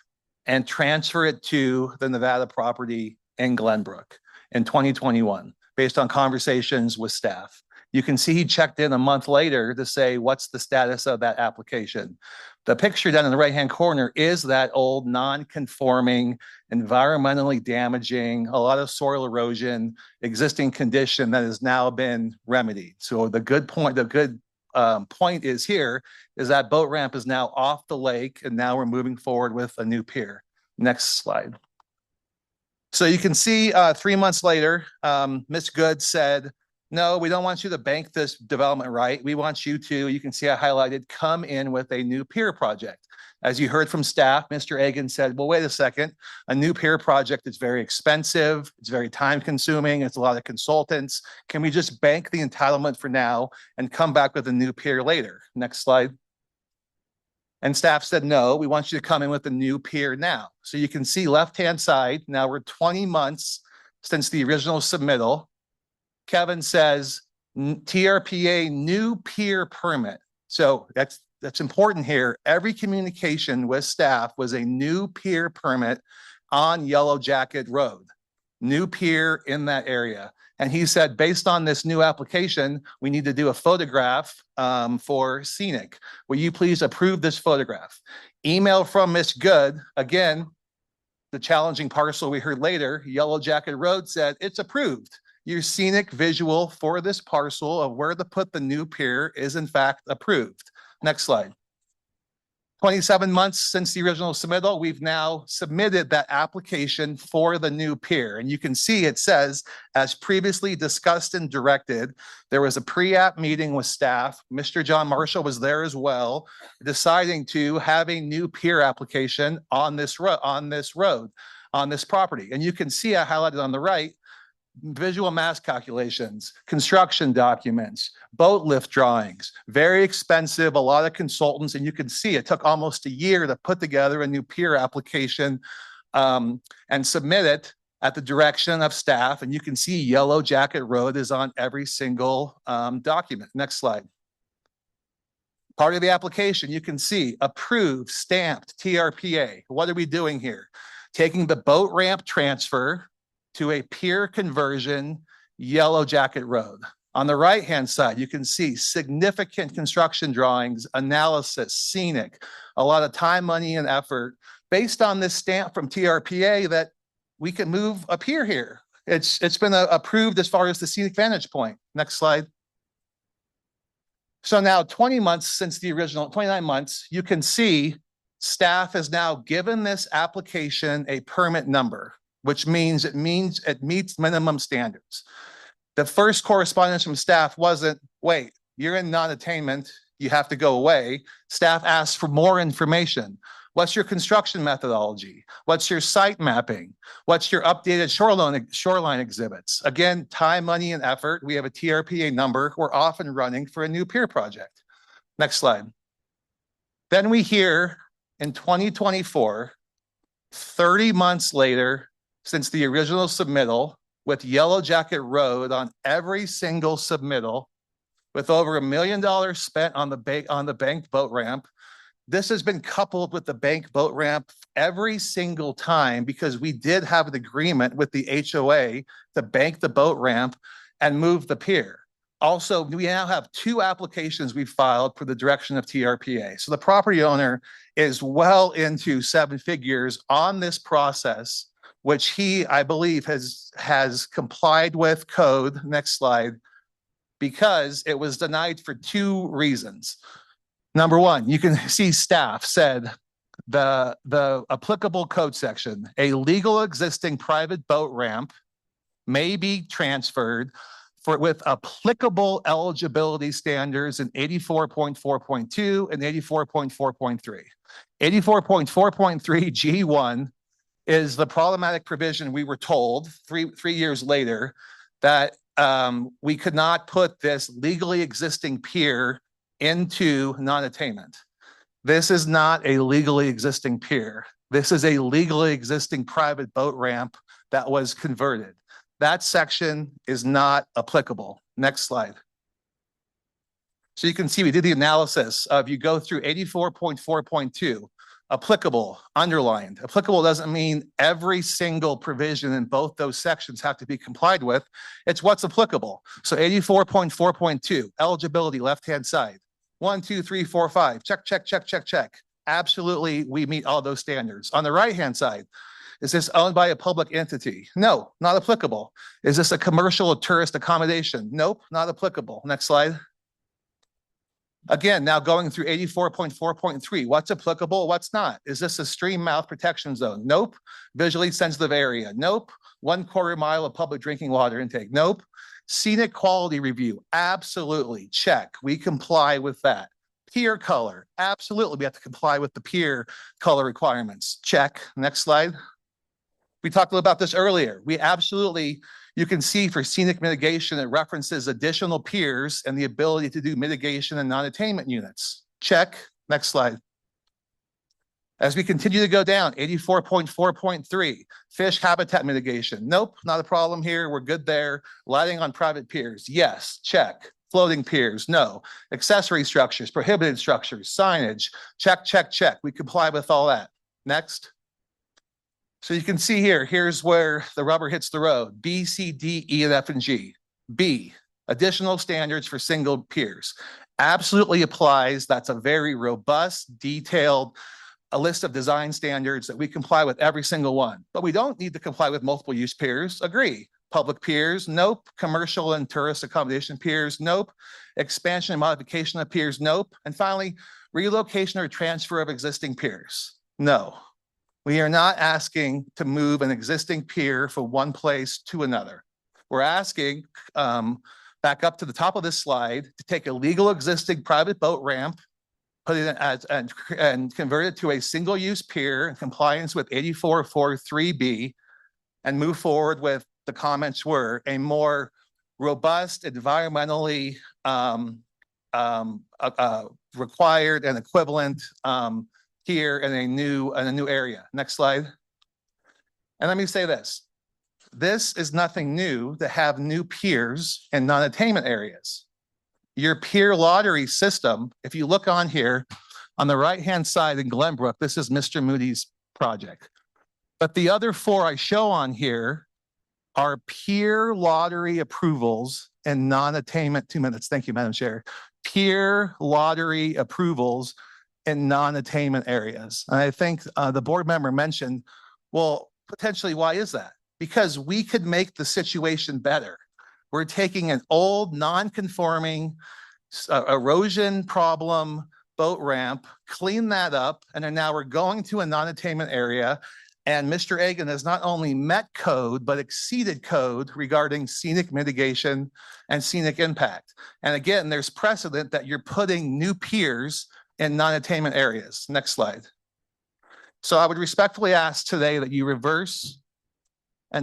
and transfer it to the Nevada property in Glenbrook in 2021, based on conversations with staff. You can see he checked in a month later to say, what's the status of that application? The picture down in the right-hand corner is that old non-conforming, environmentally damaging, a lot of soil erosion, existing condition that has now been remedied. So the good point is here is that boat ramp is now off the lake, and now we're moving forward with a new pier. Next slide. So you can see 3 months later, Ms. Good said, no, we don't want you to bank this development right. We want you to, you can see I highlighted, come in with a new pier project. As you heard from staff, Mr. Agan said, well, wait a second, a new pier project is very expensive. It's very time consuming. It's a lot of consultants. Can we just bank the entitlement for now and come back with a new pier later? Next slide. And staff said, no, we want you to come in with a new pier now. So you can see left-hand side, now we're 20 months since the original submittal. Kevin says TRPA new pier permit. So that's important here. Every communication with staff was a new pier permit on Yellow Jacket Road, new pier in that area. And he said, based on this new application, we need to do a photograph for scenic. Will you please approve this photograph? Email from Miss Good. Again, the challenging parcel we heard later, Yellow Jacket Road said it's approved. Your scenic visual for this parcel of where to put the new pier is in fact approved. Next slide. 27 months since the original submittal, we've now submitted that application for the new pier. And you can see it says, as previously discussed and directed, there was a pre-app meeting with staff. Mr. John Marshall was there as well, deciding to have a new pier application on this road, on this property. And you can see I highlighted on the right, visual mass calculations, construction documents, boat lift drawings, very expensive, a lot of consultants, and you can see it took almost a year to put together a new pier application and submit it at the direction of staff. And you can see Yellow Jacket Road is on every single document. Next slide. Part of the application, you can see approved, stamped, TRPA. What are we doing here? Taking the boat ramp transfer to a pier conversion, Yellow Jacket Road. On the right-hand side, you can see significant construction drawings, analysis, scenic, a lot of time, money, and effort based on this stamp from TRPA that we can move a pier here. It's been approved as far as the scenic vantage point. Next slide. So now 20 months since the original, 29 months, you can see staff has now given this application a permit number, which means it meets minimum standards. The first correspondence from staff wasn't, wait, you're in non-attainment, you have to go away. Staff asked for more information. What's your construction methodology? What's your site mapping? What's your updated shoreline exhibits? Again, time, money, and effort. We have a TRPA number we're often running for a new pier project. Next slide. Then we hear in 2024, 30 months later, since the original submittal, with Yellow Jacket Road on every single submittal, with over $1 million spent on the banked boat ramp. This has been coupled with the bank boat ramp every single time because we did have an agreement with the HOA to bank the boat ramp and move the pier. Also, we now have 2 applications we filed for the direction of TRPA. So the property owner is well into 7 figures on this process, which he, I believe, has complied with code. Next slide. Because it was denied for 2 reasons. Number one, you can see staff said the applicable code section, a legal existing private boat ramp may be transferred with applicable eligibility standards in 84.4.2 and 84.4.3. 84.4.3 G1 is the problematic provision we were told three years later that we could not put this legally existing pier into non-attainment. This is not a legally existing pier. This is a legally existing private boat ramp that was converted. That section is not applicable. Next slide. So you can see we did the analysis of you go through 84.4.2, applicable, underlined. Applicable doesn't mean every single provision in both those sections have to be complied with. It's what's applicable. So 84.4.2, eligibility, left-hand side. 1, 2, 3, 4, 5, check, check, check, check, check. Absolutely, we meet all those standards. On the right-hand side, is this owned by a public entity? No, not applicable. Is this a commercial or tourist accommodation? Nope, not applicable. Next slide. Again, now going through 84.4.3, what's applicable, what's not? Is this a stream mouth protection zone? Nope. Visually sensitive area? Nope. 1/4 mile of public drinking water intake? Nope. Scenic quality review? Absolutely. Check. We comply with that. Pier color? Absolutely. We have to comply with the pier color requirements. Check. Next slide. We talked about this earlier. We absolutely, you can see for scenic mitigation, it references additional piers and the ability to do mitigation and non-attainment units. Check. Next slide. As we continue to go down, 84.4.3, fish habitat mitigation. Nope, not a problem here. We're good there. Lighting on private piers. Yes, check. Floating piers. No. Accessory structures, prohibited structures, signage. Check, check, check. We comply with all that. Next. So you can see here, here's where the rubber hits the road. B, C, D, E, and F, and G. B, additional standards for single piers. Absolutely applies. That's a very robust, detailed a list of design standards that we comply with every single one. But we don't need to comply with multiple use piers. Agree. Public piers? Nope. Commercial and tourist accommodation piers? Nope. Expansion and modification of piers? Nope. And finally, relocation or transfer of existing piers? No. We are not asking to move an existing pier from one place to another. We're asking, back up to the top of this slide, to take a legal existing private boat ramp, put it as and convert it to a single-use pier in compliance with 84.4.3b, and move forward with the comments were a more robust, environmentally required and equivalent here in a new area. Next slide. And let me say this. This is nothing new to have new piers in non-attainment areas. Your pier lottery system, if you look on here, on the right-hand side in Glenbrook, this is Mr. Moody's project. But the other 4 I show on here are pier lottery approvals and non-attainment, 2 minutes. Thank you, Madam Chair. Pier lottery approvals in non-attainment areas. And I think the board member mentioned, well, potentially, why is that? Because we could make the situation better. We're taking an old, non-conforming, erosion problem boat ramp, clean that up, and then now we're going to a non-attainment area. And Mr. Egan has not only met code, but exceeded code regarding scenic mitigation and scenic impact. And again, there's precedent that you're putting new piers in non-attainment areas. Next slide. So I would respectfully ask today that you reverse the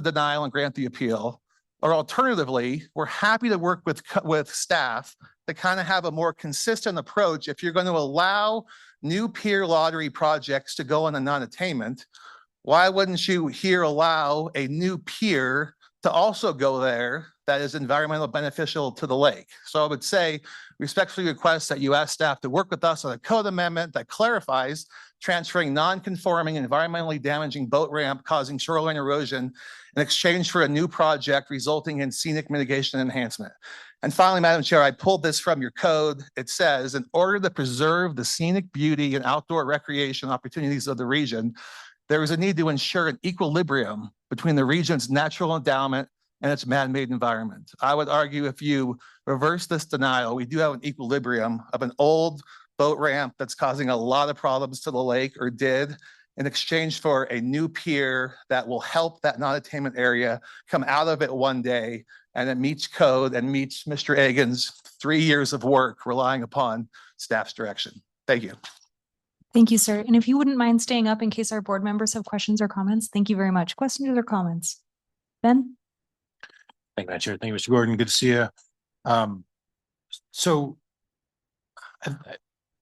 denial and grant the appeal. Or alternatively, we're happy to work with staff to kind of have a more consistent approach. If you're going to allow new pier lottery projects to go on a non-attainment, why wouldn't you here allow a new pier to also go there that is environmentally beneficial to the lake? So I would say, respectfully request that you ask staff to work with us on a code amendment that clarifies transferring non-conforming, environmentally damaging boat ramp causing shoreline erosion in exchange for a new project resulting in scenic mitigation enhancement. And finally, Madam Chair, I pulled this from your code. It says, in order to preserve the scenic beauty and outdoor recreation opportunities of the region, there is a need to ensure an equilibrium between the region's natural endowment and its man-made environment. I would argue if you reverse this denial, we do have an equilibrium of an old boat ramp that's causing a lot of problems to the lake, or did, in exchange for a new pier that will help that non-attainment area come out of it one day, and it meets code and meets Mr. Egan's 3 years of work relying upon staff's direction. Thank you. Thank you, sir. And if you wouldn't mind staying up in case our board members have questions or comments, thank you very much. Questions or comments? Ben? Thank you, Madam Chair. Thank you, Mr. Gordon. Good to see you. So I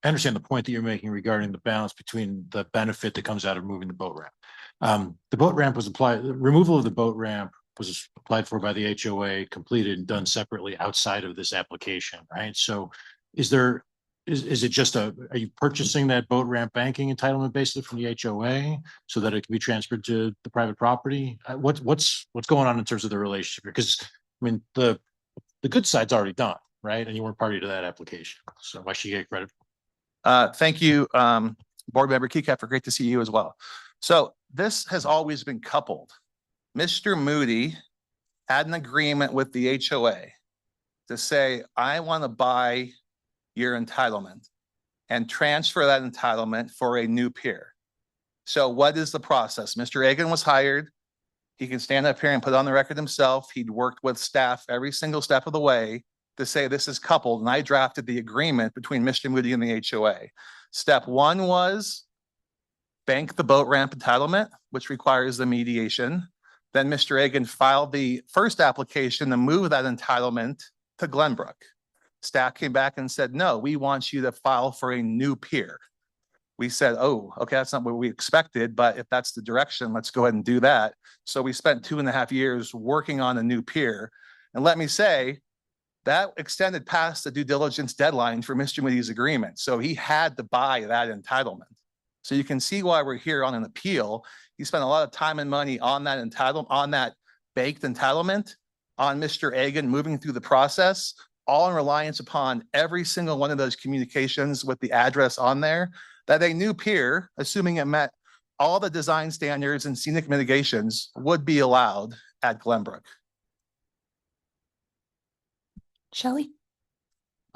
understand the point that you're making regarding the balance between the benefit that comes out of moving the boat ramp. The boat ramp was applied, the removal of the boat ramp was applied for by the HOA, completed and done separately outside of this application, right? So is it just are you purchasing that boat ramp banking entitlement basically from the HOA so that it can be transferred to the private property? What's going on in terms of the relationship here? Because I mean, the good side's already done, right? And you weren't party to that application. So why should you get credit? Thank you, Board Member Keycapper. Great to see you as well. So this has always been coupled. Mr. Moody had an agreement with the HOA to say, I want to buy your entitlement and transfer that entitlement for a new pier. So what is the process? Mr. Egan was hired. He can stand up here and put on the record himself. He'd worked with staff every single step of the way to say this is coupled, and I drafted the agreement between Mr. Moody and the HOA. Step one was bank the boat ramp entitlement, which requires the mediation. Then Mr. Egan filed the first application to move that entitlement to Glenbrook. Staff came back and said, no, we want you to file for a new pier. We said, oh, okay, that's not what we expected, but if that's the direction, let's go ahead and do that. So we spent 2.5 years working on a new pier. And let me say, that extended past the due diligence deadline for Mr. Moody's agreement. So he had to buy that entitlement. So you can see why we're here on an appeal. He spent a lot of time and money on that entitlement, on that baked entitlement, on Mr. Egan moving through the process, all in reliance upon every single one of those communications with the address on there, that a new pier, assuming it met all the design standards and scenic mitigations, would be allowed at Glenbrook. Shelley?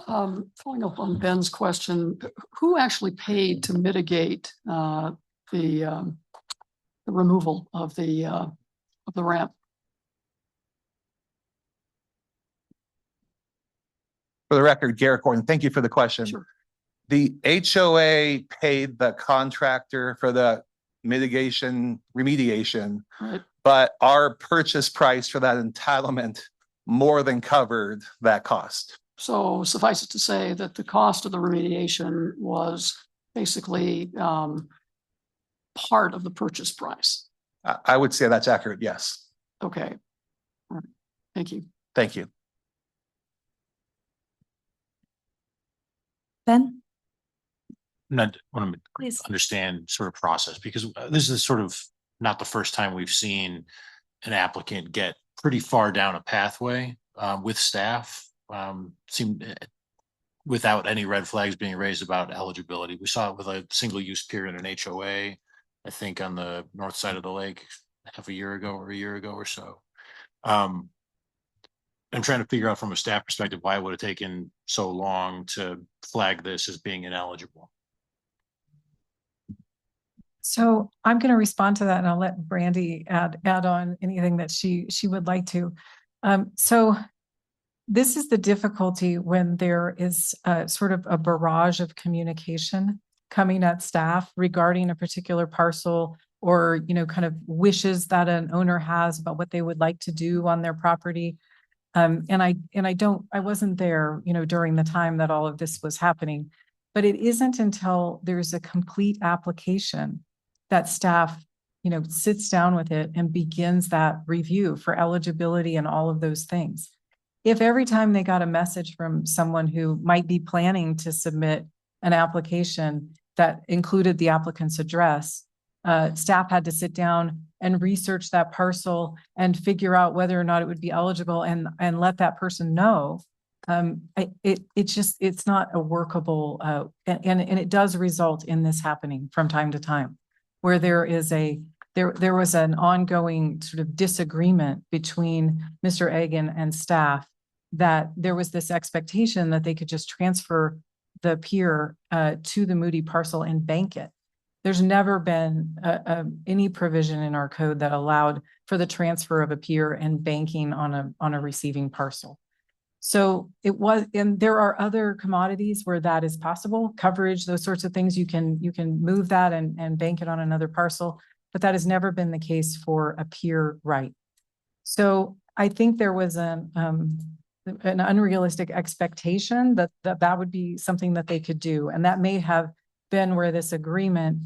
Following up on Ben's question, who actually paid to mitigate the removal of the ramp? For the record, Garrett Gordon, thank you for the question. Sure. The HOA paid the contractor for the remediation, Right. but our purchase price for that entitlement more than covered that cost. So suffice it to say that the cost of the remediation was basically part of the purchase price. I would say that's accurate, yes. Okay. All right. Thank you. Thank you. Ben? I want to Please. understand sort of process, because this is sort of not the first time we've seen an applicant get pretty far down a pathway with staff, without any red flags being raised about eligibility. We saw it with a single use pier in an HOA, I think on the north side of the lake half a year ago or a year ago or so. I'm trying to figure out from a staff perspective why it would have taken so long to flag this as being ineligible. So I'm going to respond to that, and I'll let Brandy add on anything that she would like to. So this is the difficulty when there is sort of a barrage of communication coming at staff regarding a particular parcel, or, you know, kind of wishes that an owner has about what they would like to do on their property. And I wasn't there, you know, during the time that all of this was happening, but it isn't until there's a complete application that staff, you know, sits down with it and begins that review for eligibility and all of those things. If every time they got a message from someone who might be planning to submit an application that included the applicant's address, staff had to sit down and research that parcel and figure out whether or not it would be eligible and let that person know, it's not a workable, and it does result in this happening from time to time, where there was an ongoing sort of disagreement between Mr. Egan and staff, that there was this expectation that they could just transfer the pier to the Moody parcel and bank it. There's never been any provision in our code that allowed for the transfer of a pier and banking on a receiving parcel. So it was, and there are other commodities where that is possible, coverage, those sorts of things. You can move that and bank it on another parcel, but that has never been the case for a pier right. So I think there was an unrealistic expectation that would be something that they could do. And that may have been where this agreement,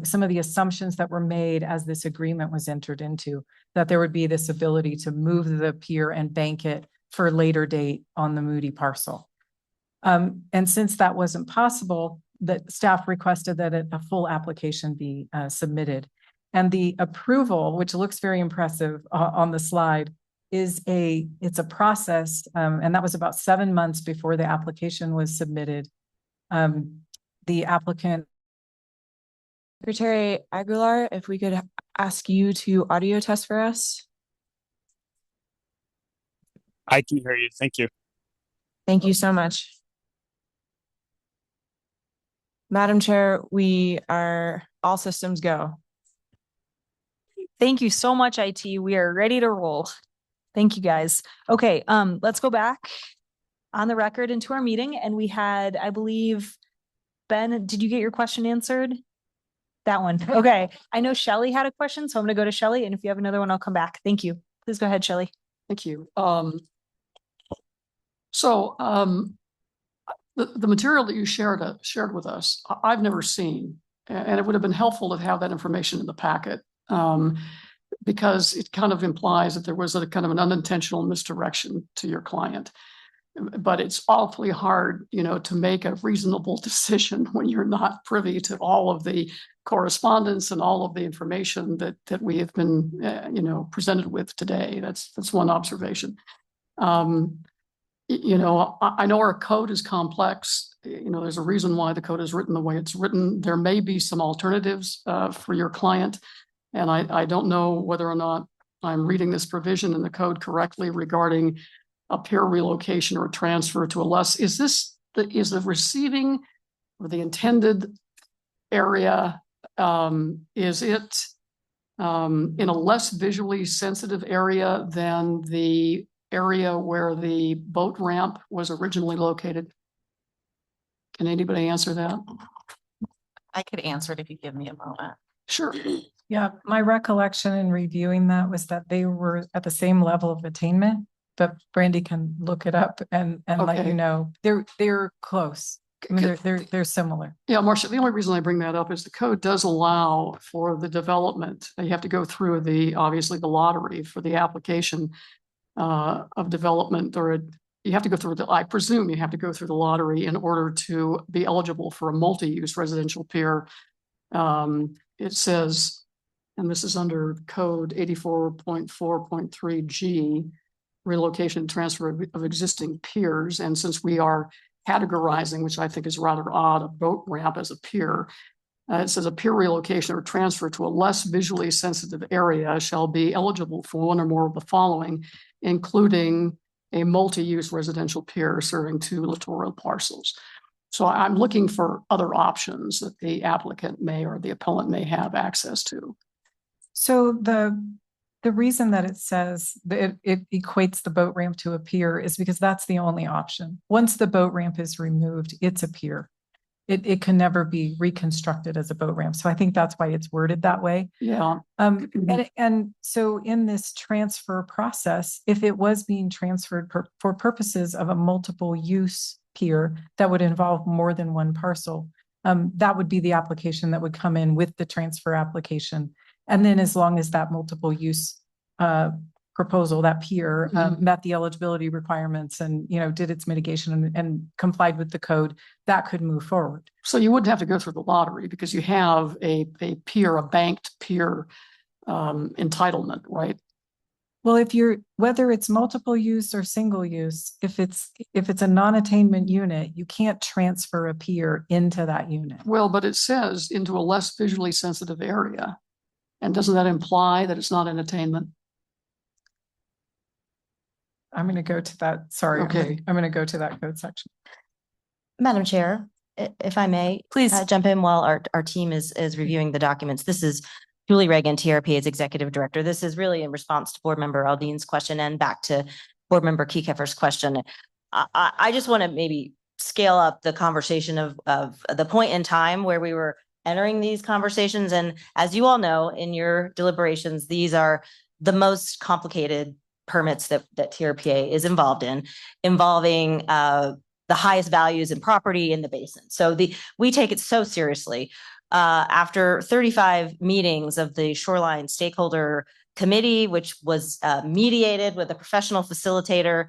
some of the assumptions that were made as this agreement was entered into, that there would be this ability to move the pier and bank it for a later date on the Moody parcel. And since that wasn't possible, that staff requested that a full application be submitted. And the approval, which looks very impressive on the slide, it's a process, and that was about 7 months before the application was submitted. The applicant. Secretary Aguilar, if we could ask you to audio test for us. I can hear you. Thank you. Thank you so much. Madam Chair, we are all systems go. Thank you so much, IT. We are ready to roll. Thank you, guys. Okay, let's go back on the record into our meeting. And we had, I believe, Ben, did you get your question answered? That one. Okay. I know Shelley had a question, so I'm going to go to Shelley. And if you have another one, I'll come back. Thank you. Please go ahead, Shelley. Thank you. The material that you shared with us, I've never seen, and it would have been helpful to have that information in the packet, because it kind of implies that there was a kind of an unintentional misdirection to your client. But it's awfully hard, to make a reasonable decision when you're not privy to all of the correspondence and all of the information that we have been, presented with today. That's one observation. I know our code is complex. There's a reason why the code is written the way it's written. There may be some alternatives for your client, and I don't know whether or not I'm reading this provision in the code correctly regarding a pier relocation or transfer to a less. Is the receiving or the intended area? Is it in a less visually sensitive area than the area where the boat ramp was originally located? Can anybody answer that? I could answer it if you give me a moment. Sure. Yeah, my recollection in reviewing that was that they were at the same level of attainment, but Brandy can look it up and let Okay. you know. They're close. I mean, they're similar. Yeah, Marcia, the only reason I bring that up is the code does allow for the development. You have to go through obviously the lottery for the application of development, or you have to go through I presume you have to go through the lottery in order to be eligible for a multi-use residential pier. It says, and this is under code 84.4.3G, relocation and transfer of existing piers. And since we are categorizing, which I think is rather odd, a boat ramp as a pier, it says a pier relocation or transfer to a less visually sensitive area shall be eligible for one or more of the following, including a multi-use residential pier serving 2 littoral parcels. So I'm looking for other options that the applicant may or the appellant may have access to. So the reason that it says that it equates the boat ramp to a pier is because that's the only option. Once the boat ramp is removed, it's a pier. It can never be reconstructed as a boat ramp. So I think that's why it's worded that way. Yeah. And so in this transfer process, if it was being transferred for purposes of a multiple use pier that would involve more than one parcel, that would be the application that would come in with the transfer application. And then as long as that multiple use proposal, that pier met the eligibility requirements and, did its mitigation and complied with the code, that could move forward. So you wouldn't have to go through the lottery because you have a pier, a banked pier entitlement, right? Well, whether it's multiple use or single use, if it's a non-attainment unit, you can't transfer a pier into that unit. Well, but it says into a less visually sensitive area. And doesn't that imply that it's not an attainment? I'm going to go to that. Sorry. Okay. I'm going to go to that code section. Madam Chair, if I may, please jump in while our team is reviewing the documents. This is Julie Reagan, TRPA's Executive Director. This is really in response to Board Member Aldine's question and back to Board Member Kiekefer's question. I just want to maybe scale up the conversation of the point in time where we were entering these conversations. And as you all know, in your deliberations, these are the most complicated permits that TRPA is involved in, involving the highest values in property in the basin. So we take it so seriously. After 35 meetings of the Shoreline Stakeholder Committee, which was mediated with a professional facilitator,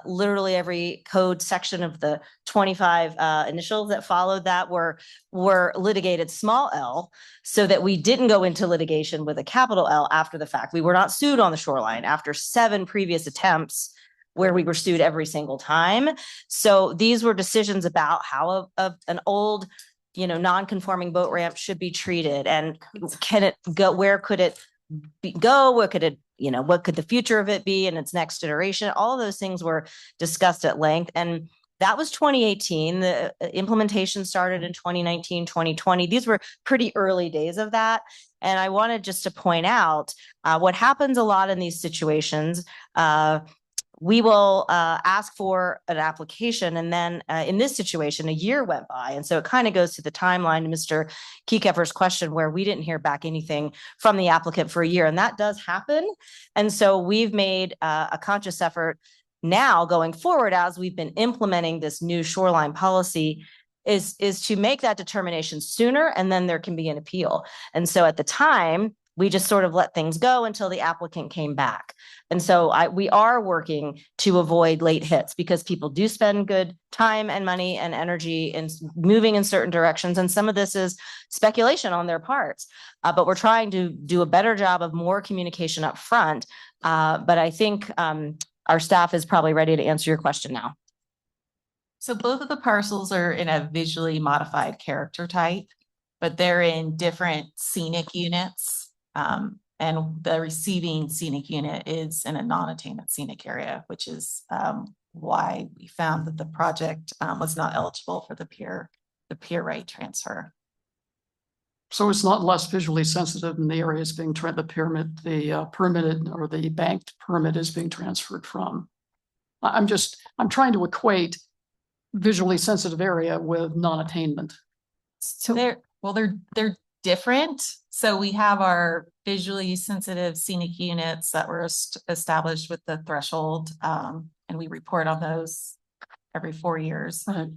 literally every code section of the 25 initials that followed that were litigated small l, so that we didn't go into litigation with a capital L after the fact. We were not sued on the shoreline after 7 previous attempts where we were sued every single time. So these were decisions about how an old, non-conforming boat ramp should be treated, and can it go, where could it go, what could it, what could the future of it be in its next iteration? All of those things were discussed at length, and that was 2018. The implementation started in 2019, 2020. These were pretty early days of that. And I wanted just to point out what happens a lot in these situations. We will ask for an application, and then in this situation, a year went by. And so it kind of goes to the timeline to Mr. Kekeffer's question, where we didn't hear back anything from the applicant for a year, and that does happen. And so we've made a conscious effort now going forward, as we've been implementing this new shoreline policy, is to make that determination sooner, and then there can be an appeal. And so at the time, we just sort of let things go until the applicant came back. And so we are working to avoid late hits, because people do spend good time and money and energy in moving in certain directions. And some of this is speculation on their parts. But we're trying to do a better job of more communication up front. But I think our staff is probably ready to answer your question now. So both of the parcels are in a visually modified character type, but they're in different scenic units. And the receiving scenic unit is in a non-attainment scenic area, which is why we found that the project was not eligible for the pier right transfer. So it's not less visually sensitive in the areas being the permitted or the banked permit is being transferred from. I'm trying to equate visually sensitive area with non-attainment. So they're different. So we have our visually sensitive scenic units that were established with the threshold, and we report on those every 4 years. Right.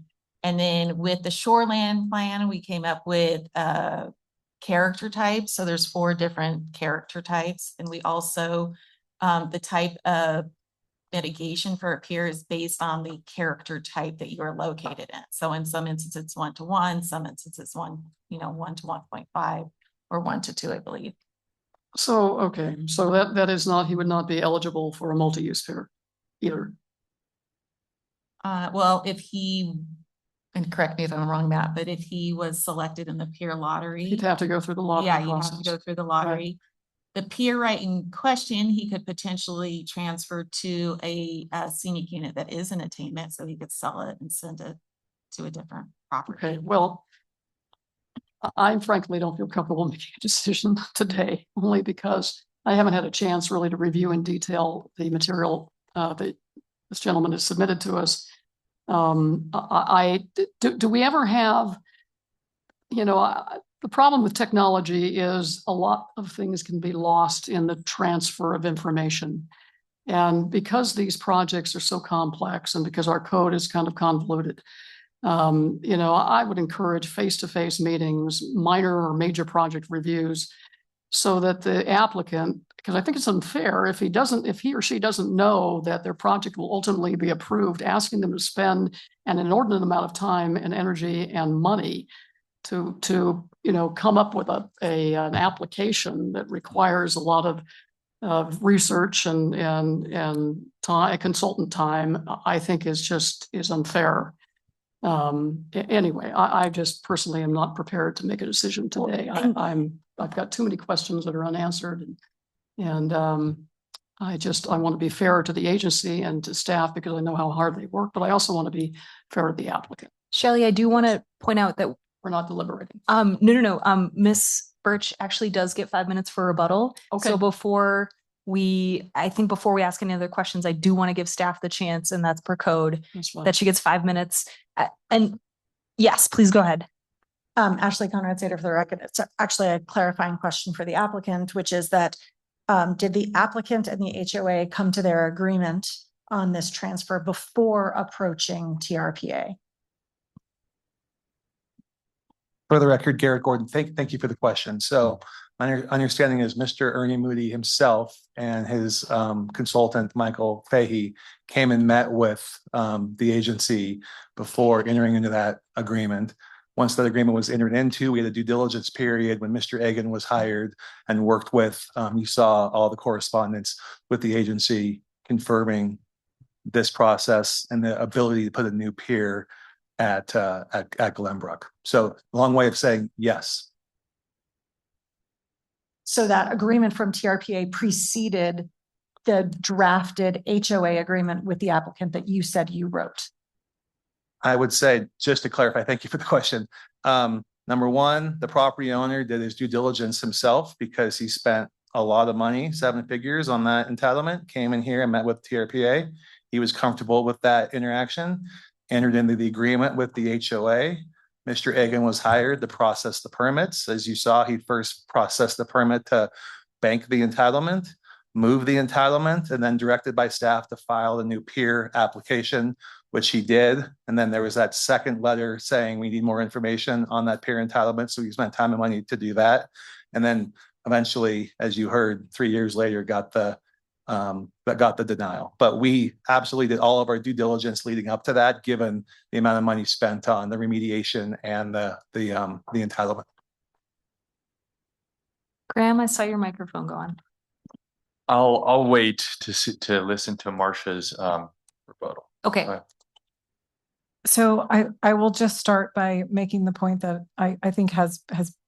And then with the shoreland plan, we came up with character types. So there's 4 different character types. And we also, the type of mitigation for a pier is based on the character type that you are located in. So in some instances, it's 1-to-1, some instances 1 to 1.5, or 1 to 2, I believe. So, okay, so that is not, he would not be eligible for a multi-use pier either. Well, if he, and correct me if I'm wrong, Matt, but if he was selected in the pier lottery, He'd have to go through the lottery yeah, you process. have to go through the lottery. Right. The pier right in question, he could potentially transfer to a scenic unit that is an attainment, so he could sell it and send it to a different property. Okay, well, I frankly don't feel comfortable making a decision today, only because I haven't had a chance really to review in detail the material that this gentleman has submitted to us. Do we ever have, the problem with technology is a lot of things can be lost in the transfer of information. And because these projects are so complex, and because our code is kind of convoluted, I would encourage face-to-face meetings, minor or major project reviews, so that the applicant, because I think it's unfair if he or she doesn't know that their project will ultimately be approved, asking them to spend an inordinate amount of time and energy and money to come up with an application that requires a lot of research and time, consultant time, I think is unfair. Anyway, I just personally am not prepared to make a decision today. I've got too many questions that are unanswered, and I want to be fair to the agency and to staff, because I know how hard they work, but I also want to be fair to the applicant. Shelley, I do want to point out that we're not deliberating. No. Miss Birch actually does get 5 minutes for rebuttal. Okay. So before we ask any other questions, I do want to give staff the chance, and that's per code, that she gets 5 minutes. And yes, please go ahead. Ashley Conrad Sater for the record. It's actually a clarifying question for the applicant, which is that did the applicant and the HOA come to their agreement on this transfer before approaching TRPA? For the record, Garrett Gordon, thank you for the question. So my understanding is Mr. Ernie Moody himself and his consultant, Michael Fahey, came and met with the agency before entering into that agreement. Once that agreement was entered into, we had a due diligence period when Mr. Egan was hired and worked with, you saw all the correspondence with the agency confirming this process and the ability to put a new pier at Glenbrook. So long way of saying yes. So that agreement from TRPA preceded the drafted HOA agreement with the applicant that you said you wrote? I would say, just to clarify, thank you for the question. Number one, the property owner did his due diligence himself because he spent a lot of money, 7 figures on that entitlement, came in here and met with TRPA. He was comfortable with that interaction, entered into the agreement with the HOA. Mr. Egan was hired to process the permits. As you saw, he first processed the permit to bank the entitlement, move the entitlement, and then directed by staff to file a new pier application, which he did. And then there was that second letter saying we need more information on that pier entitlement. So he spent time and money to do that. And then eventually, as you heard, 3 years later, got the denial. But we absolutely did all of our due diligence leading up to that, given the amount of money spent on the remediation and the entitlement. Graham, I saw your microphone go on. I'll wait to listen to Marcia's rebuttal. Okay. So I will just start by making the point that I think has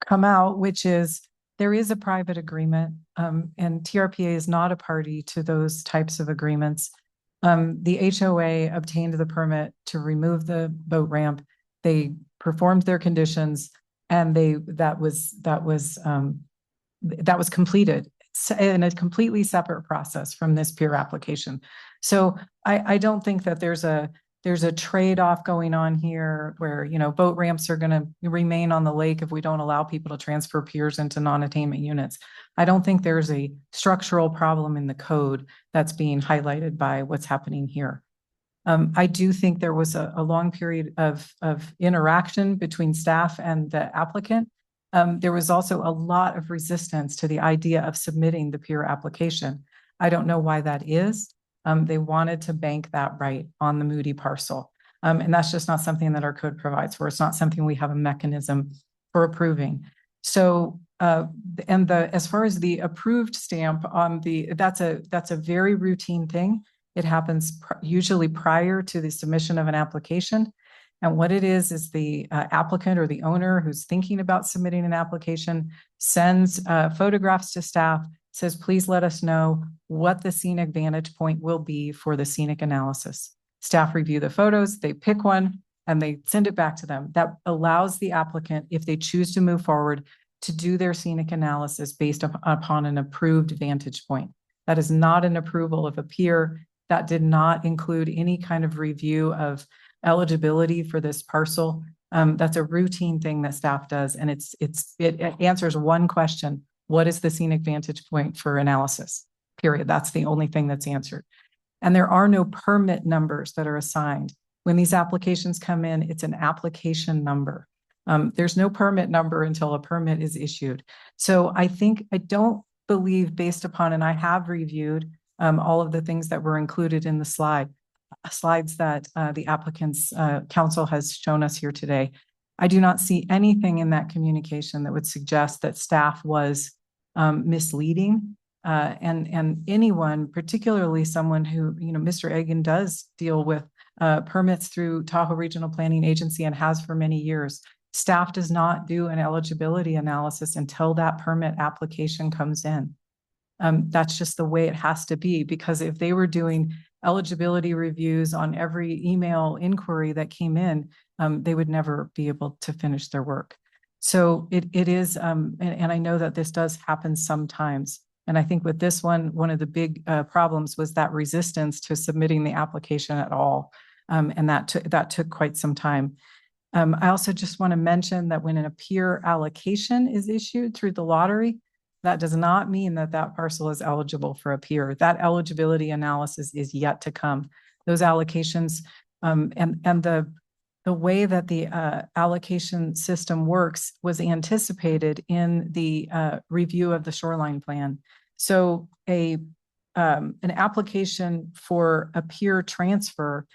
come out, which is there is a private agreement, and TRPA is not a party to those types of agreements. The HOA obtained the permit to remove the boat ramp. They performed their conditions, and that was completed in a completely separate process from this pier application. So I don't think that there's a trade-off going on here where, boat ramps are going to remain on the lake if we don't allow people to transfer piers into non-attainment units. I don't think there's a structural problem in the code that's being highlighted by what's happening here. I do think there was a long period of interaction between staff and the applicant. There was also a lot of resistance to the idea of submitting the pier application. I don't know why that is. They wanted to bank that right on the Moody parcel. And that's just not something that our code provides for. It's not something we have a mechanism for approving. So, as far as the approved stamp on that's a very routine thing. It happens usually prior to the submission of an application. And what it is the applicant or the owner who's thinking about submitting an application sends photographs to staff, says, please let us know what the scenic vantage point will be for the scenic analysis. Staff review the photos, they pick one, and they send it back to them. That allows the applicant, if they choose to move forward, to do their scenic analysis based upon an approved vantage point. That is not an approval of a pier. That did not include any kind of review of eligibility for this parcel. That's a routine thing that staff does, and it answers one question. What is the scenic vantage point for analysis? Period. That's the only thing that's answered. And there are no permit numbers that are assigned. When these applications come in, it's an application number. There's no permit number until a permit is issued. So I don't believe, based upon, and I have reviewed all of the things that were included in the slides that the applicant's counsel has shown us here today. I do not see anything in that communication that would suggest that staff was misleading, and anyone, particularly someone who, Mr. Egan does deal with permits through Tahoe Regional Planning Agency and has for many years. Staff does not do an eligibility analysis until that permit application comes in. That's just the way it has to be, because if they were doing eligibility reviews on every email inquiry that came in, they would never be able to finish their work. So it is, and I know that this does happen sometimes. And I think with this one of the big problems was that resistance to submitting the application at all. And that took quite some time. I also just want to mention that when a pier allocation is issued through the lottery, That does not mean that that parcel is eligible for a pier. That eligibility analysis is yet to come. Those allocations, and the way that the allocation system works was anticipated in the review of the shoreline plan. So an application for a pier transfer,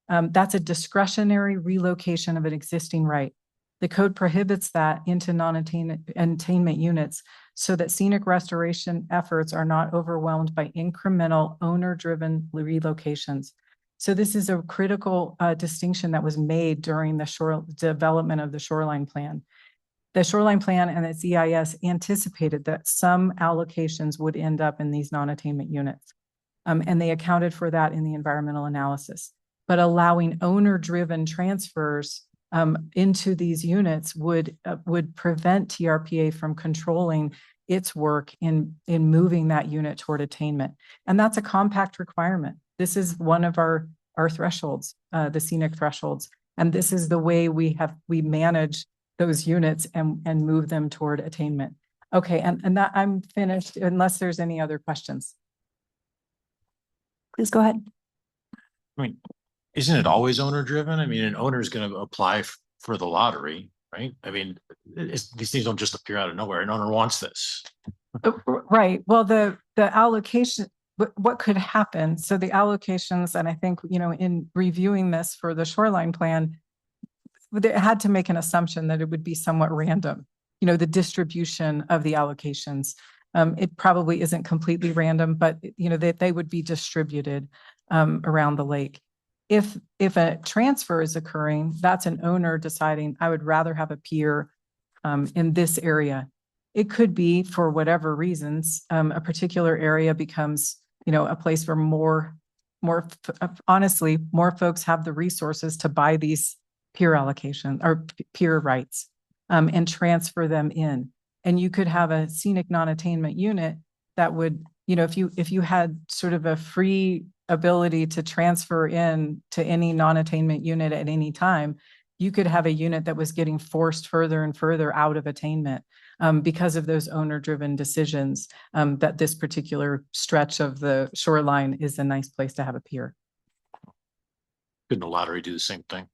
that's a discretionary relocation of an existing right. The code prohibits that into non-attainment units so that scenic restoration efforts are not overwhelmed by incremental owner-driven relocations. So this is a critical distinction that was made during the development of the shoreline plan. The shoreline plan and its EIS anticipated that some allocations would end up in these non-attainment units. And they accounted for that in the environmental analysis. But allowing owner-driven transfers into these units would prevent TRPA from controlling its work in moving that unit toward attainment. And that's a compact requirement. This is one of our thresholds, the scenic thresholds. And this is the way we manage those units and move them toward attainment. Okay, and that I'm finished unless there's any other questions. Please go ahead. I mean, isn't it always owner driven? I mean, an owner is going to apply for the lottery, right? I mean, these things don't just appear out of nowhere. An owner wants this. Right. Well, the allocation, what could happen? So the allocations, and I think, in reviewing this for the shoreline plan, they had to make an assumption that it would be somewhat random, the distribution of the allocations. It probably isn't completely random, but they would be distributed around the lake. If a transfer is occurring, that's an owner deciding, I would rather have a pier in this area. It could be for whatever reasons, a particular area becomes, a place where honestly, more folks have the resources to buy these pier allocation or pier rights and transfer them in. And you could have a scenic non-attainment unit that would, if you had sort of a free ability to transfer in to any non-attainment unit at any time, you could have a unit that was getting forced further and further out of attainment because of those owner-driven decisions that this particular stretch of the shoreline is a nice place to have a pier. Couldn't the lottery do the same thing?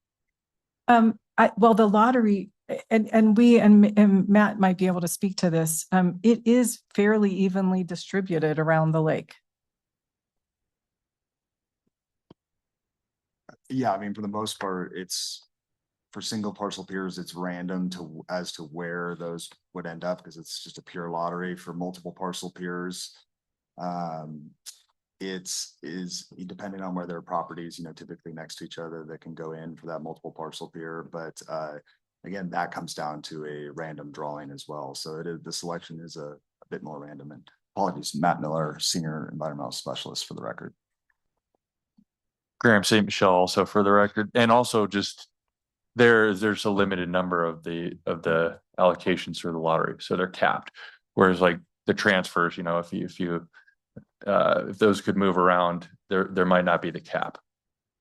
Well, the lottery, and Matt might be able to speak to this, it is fairly evenly distributed around the lake. Yeah, I mean, for the most part, it's for single parcel piers, it's random as to where those would end up because it's just a pure lottery. For multiple parcel piers, is depending on where their properties, typically next to each other that can go in for that multiple parcel pier. But again, that comes down to a random drawing as well. So the selection is a bit more random. And apologies, Matt Miller, Senior Environmental Specialist for the record. Graham St. Michelle also for the record, and also just there's a limited number of the allocations through the lottery, so they're capped. Whereas like the transfers, if those could move around, there might not be the cap.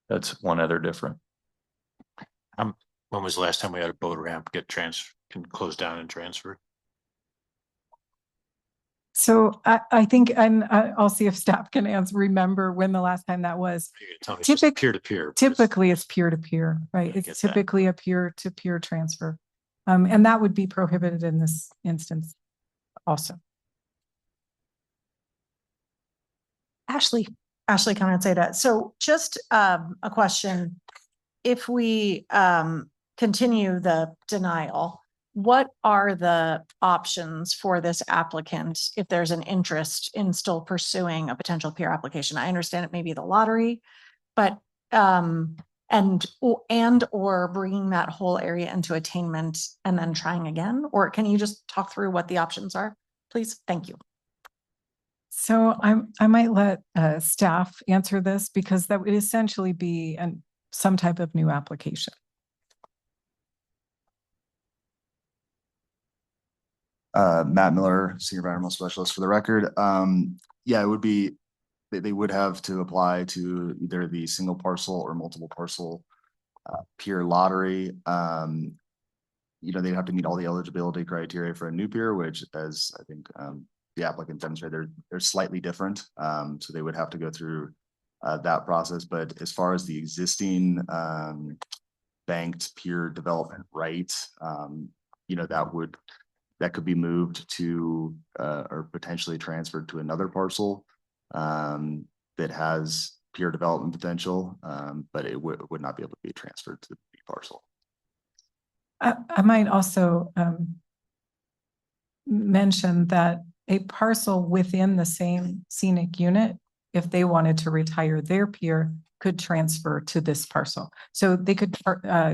That's one other different. When was the last time we had a boat ramp can close down and transfer? So I think I'll see if staff can remember when the last time that was. Peer to peer. Typically, it's peer to peer, right? It's typically a peer to peer transfer, and that would be prohibited in this instance, also. Ashley Conrad Seda. So just a question: if we continue the denial, what are the options for this applicant if there's an interest in still pursuing a potential pier application? I understand it may be the lottery, but or bringing that whole area into attainment and then trying again? Or can you just talk through what the options are, please? Thank you. So I might let staff answer this because that would essentially be some type of new application. Matt Miller, Senior Environmental Specialist for the record. Yeah, it would be, they would have to apply to either the single parcel or multiple parcel pier lottery. They'd have to meet all the eligibility criteria for a new pier, which, as I think the applicant demonstrated, they're slightly different. So they would have to go through that process. But as far as the existing banked pier development right, you know, that could be moved to or potentially transferred to another parcel that has pier development potential, but it would not be able to be transferred to the B parcel. I might also mention that a parcel within the same scenic unit, if they wanted to retire their pier, could transfer to this parcel. So they could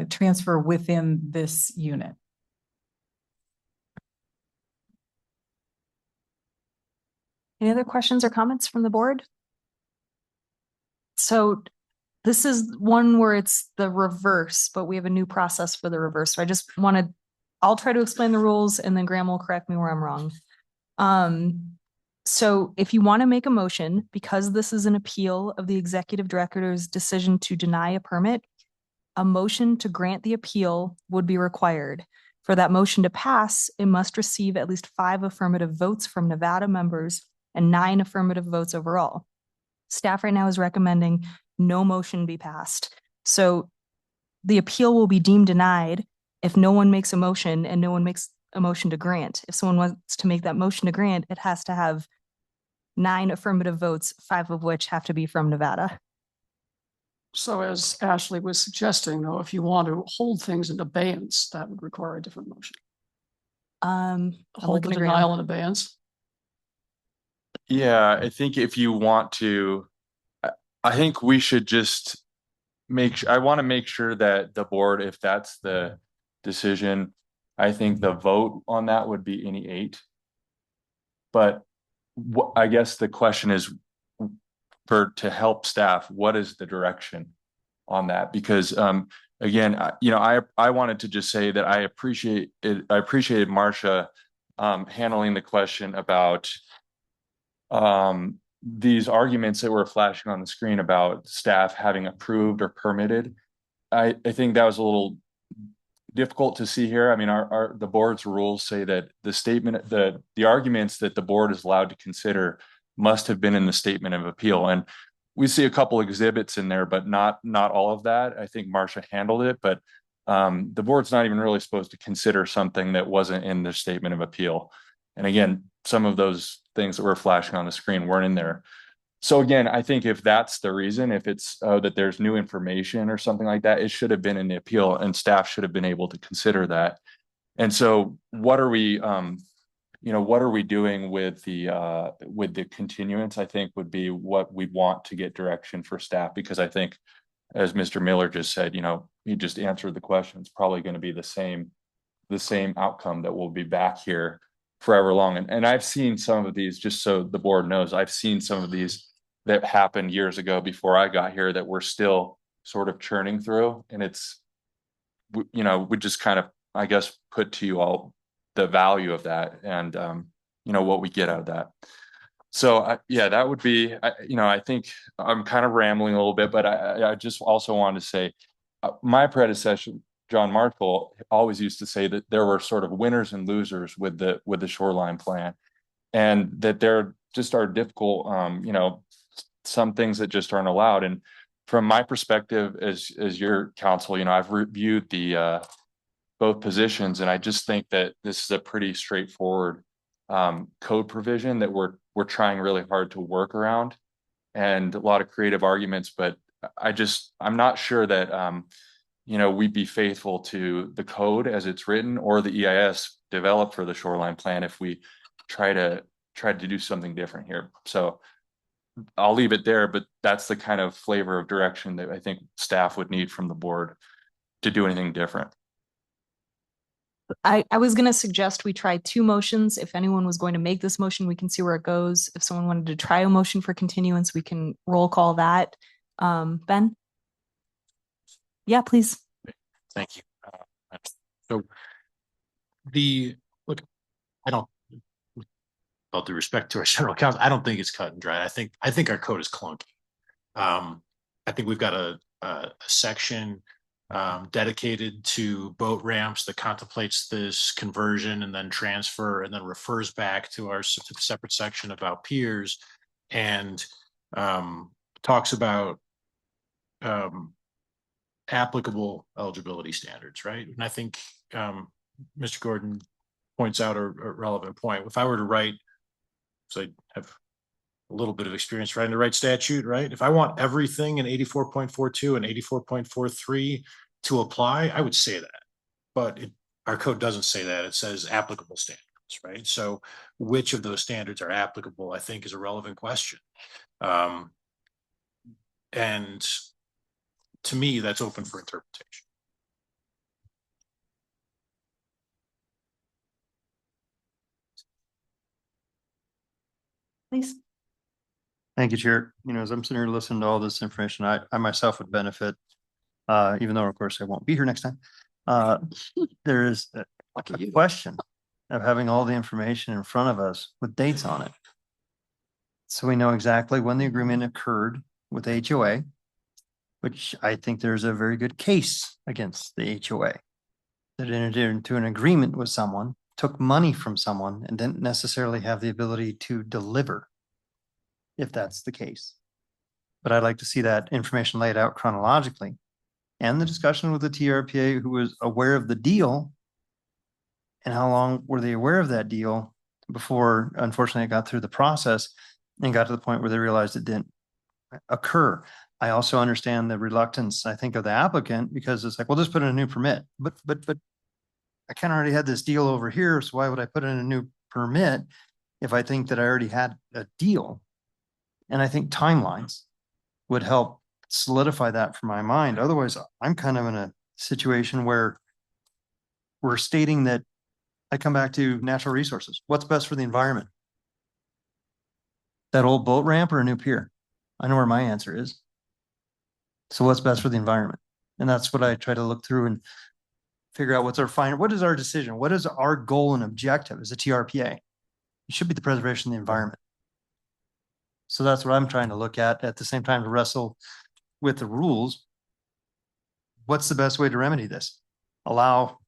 transfer within this unit. Any other questions or comments from the board? So this is one where it's the reverse, but we have a new process for the reverse. So I just wanted, I'll try to explain the rules and then Graham will correct me where I'm wrong. So if you want to make a motion, because this is an appeal of the executive director's decision to deny a permit, a motion to grant the appeal would be required. For that motion to pass, it must receive at least 5 affirmative votes from Nevada members and 9 affirmative votes overall. Staff right now is recommending no motion be passed. So the appeal will be deemed denied if no one makes a motion and no one makes a motion to grant. If someone wants to make that motion to grant, it has to have 9 affirmative votes, 5 of which have to be from Nevada. So as Ashley was suggesting, though, if you want to hold things in abeyance, that would require a different motion. Hold the denial in abeyance. Yeah, I think if you want to, I think we should just I want to make sure that the board, if that's the decision, I think the vote on that would be any 8. But I guess the question is to help staff, what is the direction on that? Because again, I wanted to just say that I appreciated Marcia handling the question about these arguments that were flashing on the screen about staff having approved or permitted. I think that was a little difficult to see here. I mean, the board's rules say that the arguments that the board is allowed to consider must have been in the statement of appeal. And we see a couple exhibits in there, but not all of that. I think Marcia handled it, but the board's not even really supposed to consider something that wasn't in the statement of appeal. And again, some of those things that were flashing on the screen weren't in there. So again, I think if that's the reason, if it's that there's new information or something like that, it should have been in the appeal and staff should have been able to consider that. And so what are we, what are we doing with the continuance? I think would be what we want to get direction for staff, because I think, as Mr. Miller just said, he just answered the question. It's probably going to be the same outcome, that we'll be back here forever long. And I've seen some of these, just so the board knows, I've seen some of these that happened years ago before I got here that we're still sort of churning through. And it's, we just kind of, I guess, put to you all the value of that and, what we get out of that. So that would be, I think I'm kind of rambling a little bit, but I just also wanted to say my predecessor, John Marshall, always used to say that there were sort of winners and losers with the shoreline plan, and that there just are difficult, some things that just aren't allowed. And from my perspective as your counsel, I've reviewed the both positions, and I just think that this is a pretty straightforward code provision that we're trying really hard to work around, and a lot of creative arguments. But I'm not sure that we'd be faithful to the code as it's written or the EIS developed for the shoreline plan if we try to do something different here. So I'll leave it there, but that's the kind of flavor of direction that I think staff would need from the board to do anything different. I was going to suggest we try 2 motions. If anyone was going to make this motion, we can see where it goes. If someone wanted to try a motion for continuance, we can roll call that. Ben? Yeah, please. Thank you. So I don't, with all due respect to our general counsel, I don't think it's cut and dry. I think our code is clunky. I think we've got a section dedicated to boat ramps that contemplates this conversion and then transfer and then refers back to our separate section about piers and talks about applicable eligibility standards, right? And I think Mr. Gordon points out a relevant point. If I were to write, so I have a little bit of experience writing the right statute, right? If I want everything in 84.42 and 84.43 to apply, I would say that. But our code doesn't say that. It says applicable standards, right? So which of those standards are applicable, I think, is a relevant question. And to me, that's open for interpretation. Please. Thank you, Chair. You know, as I'm sitting here listening to all this information, I myself would benefit, even though of course I won't be here next time. There is a question of having all the information in front of us with dates on it. So we know exactly when the agreement occurred with the HOA, which I think there's a very good case against the HOA that entered into an agreement with someone, took money from someone, and didn't necessarily have the ability to deliver, if that's the case. But I'd like to see that information laid out chronologically and the discussion with the TRPA, who was aware of the deal, and how long were they aware of that deal before, unfortunately, it got through the process and got to the point where they realized it didn't occur. I also understand the reluctance, I think, of the applicant, because it's like, well, just put in a new permit. But I kind of already had this deal over here, so why would I put in a new permit if I think that I already had a deal? And I think timelines would help solidify that for my mind. Otherwise, I'm kind of in a situation where we're stating that I come back to natural resources. What's best for the environment? That old boat ramp or a new pier? I know where my answer is. So what's best for the environment? And that's what I try to look through and figure out what is our decision? What is our goal and objective as a TRPA? It should be the preservation of the environment. So that's what I'm trying to look at the same time to wrestle with the rules. What's the best way to remedy this? Allow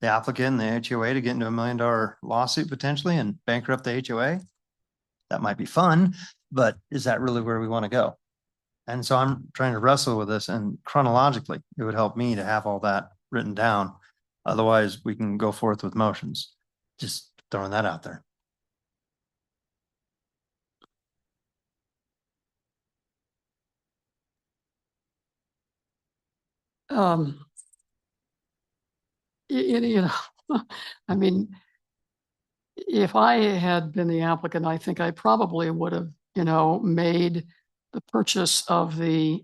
the applicant and the HOA to get into $1 million lawsuit potentially and bankrupt the HOA? That might be fun, but is that really where we want to go? And so I'm trying to wrestle with this, and chronologically, it would help me to have all that written down. Otherwise, we can go forth with motions. Just throwing that out there. You know, I mean, if I had been the applicant, I think I probably would have, made the purchase of the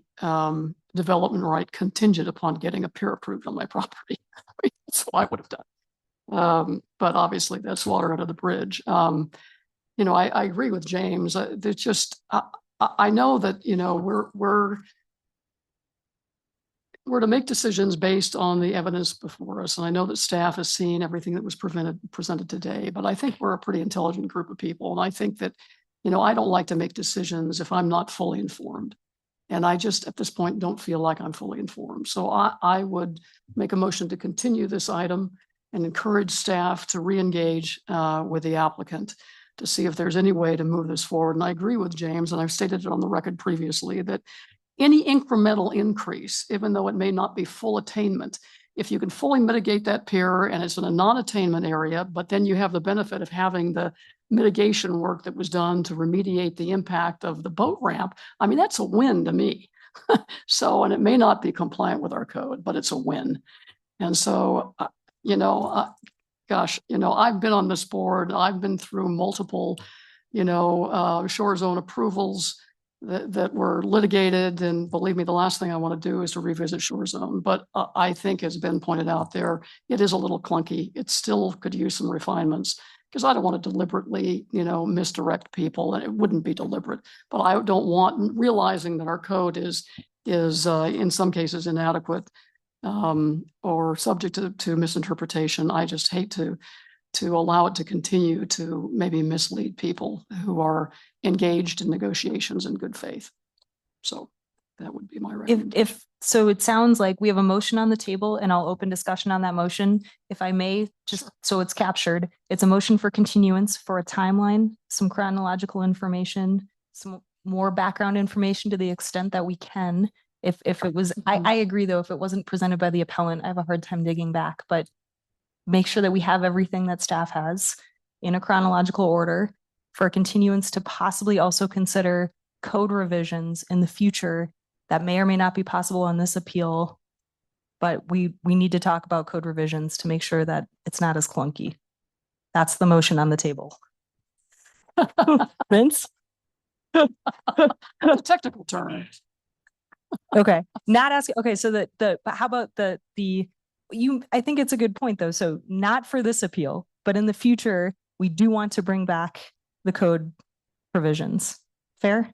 development right contingent upon getting a pier approved on my property. That's what I would have done. But obviously that's water under the bridge. I agree with James. There's just, I know that, we're to make decisions based on the evidence before us. And I know that staff has seen everything that was presented today, but I think we're a pretty intelligent group of people. And I think that, I don't like to make decisions if I'm not fully informed. And I just, at this point, don't feel like I'm fully informed. So I would make a motion to continue this item and encourage staff to re-engage with the applicant to see if there's any way to move this forward. And I agree with James, and I've stated it on the record previously, that any incremental increase, even though it may not be full attainment, if you can fully mitigate that pier and it's in a non-attainment area, but then you have the benefit of having the mitigation work that was done to remediate the impact of the boat ramp, I mean, that's a win to me. So, and it may not be compliant with our code, but it's a win. And so, gosh, I've been on this board, I've been through multiple, shore zone approvals that were litigated. And believe me, the last thing I want to do is to revisit shore zone. But I think, as been pointed out there, it is a little clunky. It still could use some refinements, because I don't want to deliberately, misdirect people, and it wouldn't be deliberate. But I don't want, realizing that our code is in some cases inadequate or subject to misinterpretation. I just hate to allow it to continue to maybe mislead people who are engaged in negotiations in good faith. So That would be my If, recommendation. so it sounds like we have a motion on the table and I'll open discussion on that motion. If I may, just so it's captured, it's a motion for continuance for a timeline, some chronological information, some more background information to the extent that we can. If it was, I agree though, if it wasn't presented by the appellant, I have a hard time digging back, but make sure that we have everything that staff has in a chronological order for a continuance to possibly also consider code revisions in the future that may or may not be possible on this appeal. But we need to talk about code revisions to make sure that it's not as clunky. That's the motion on the table. Vince? The technical term. Okay, not asking, okay, so but how about I think it's a good point though. So not for this appeal, but in the future, we do want to bring back the code provisions. Fair?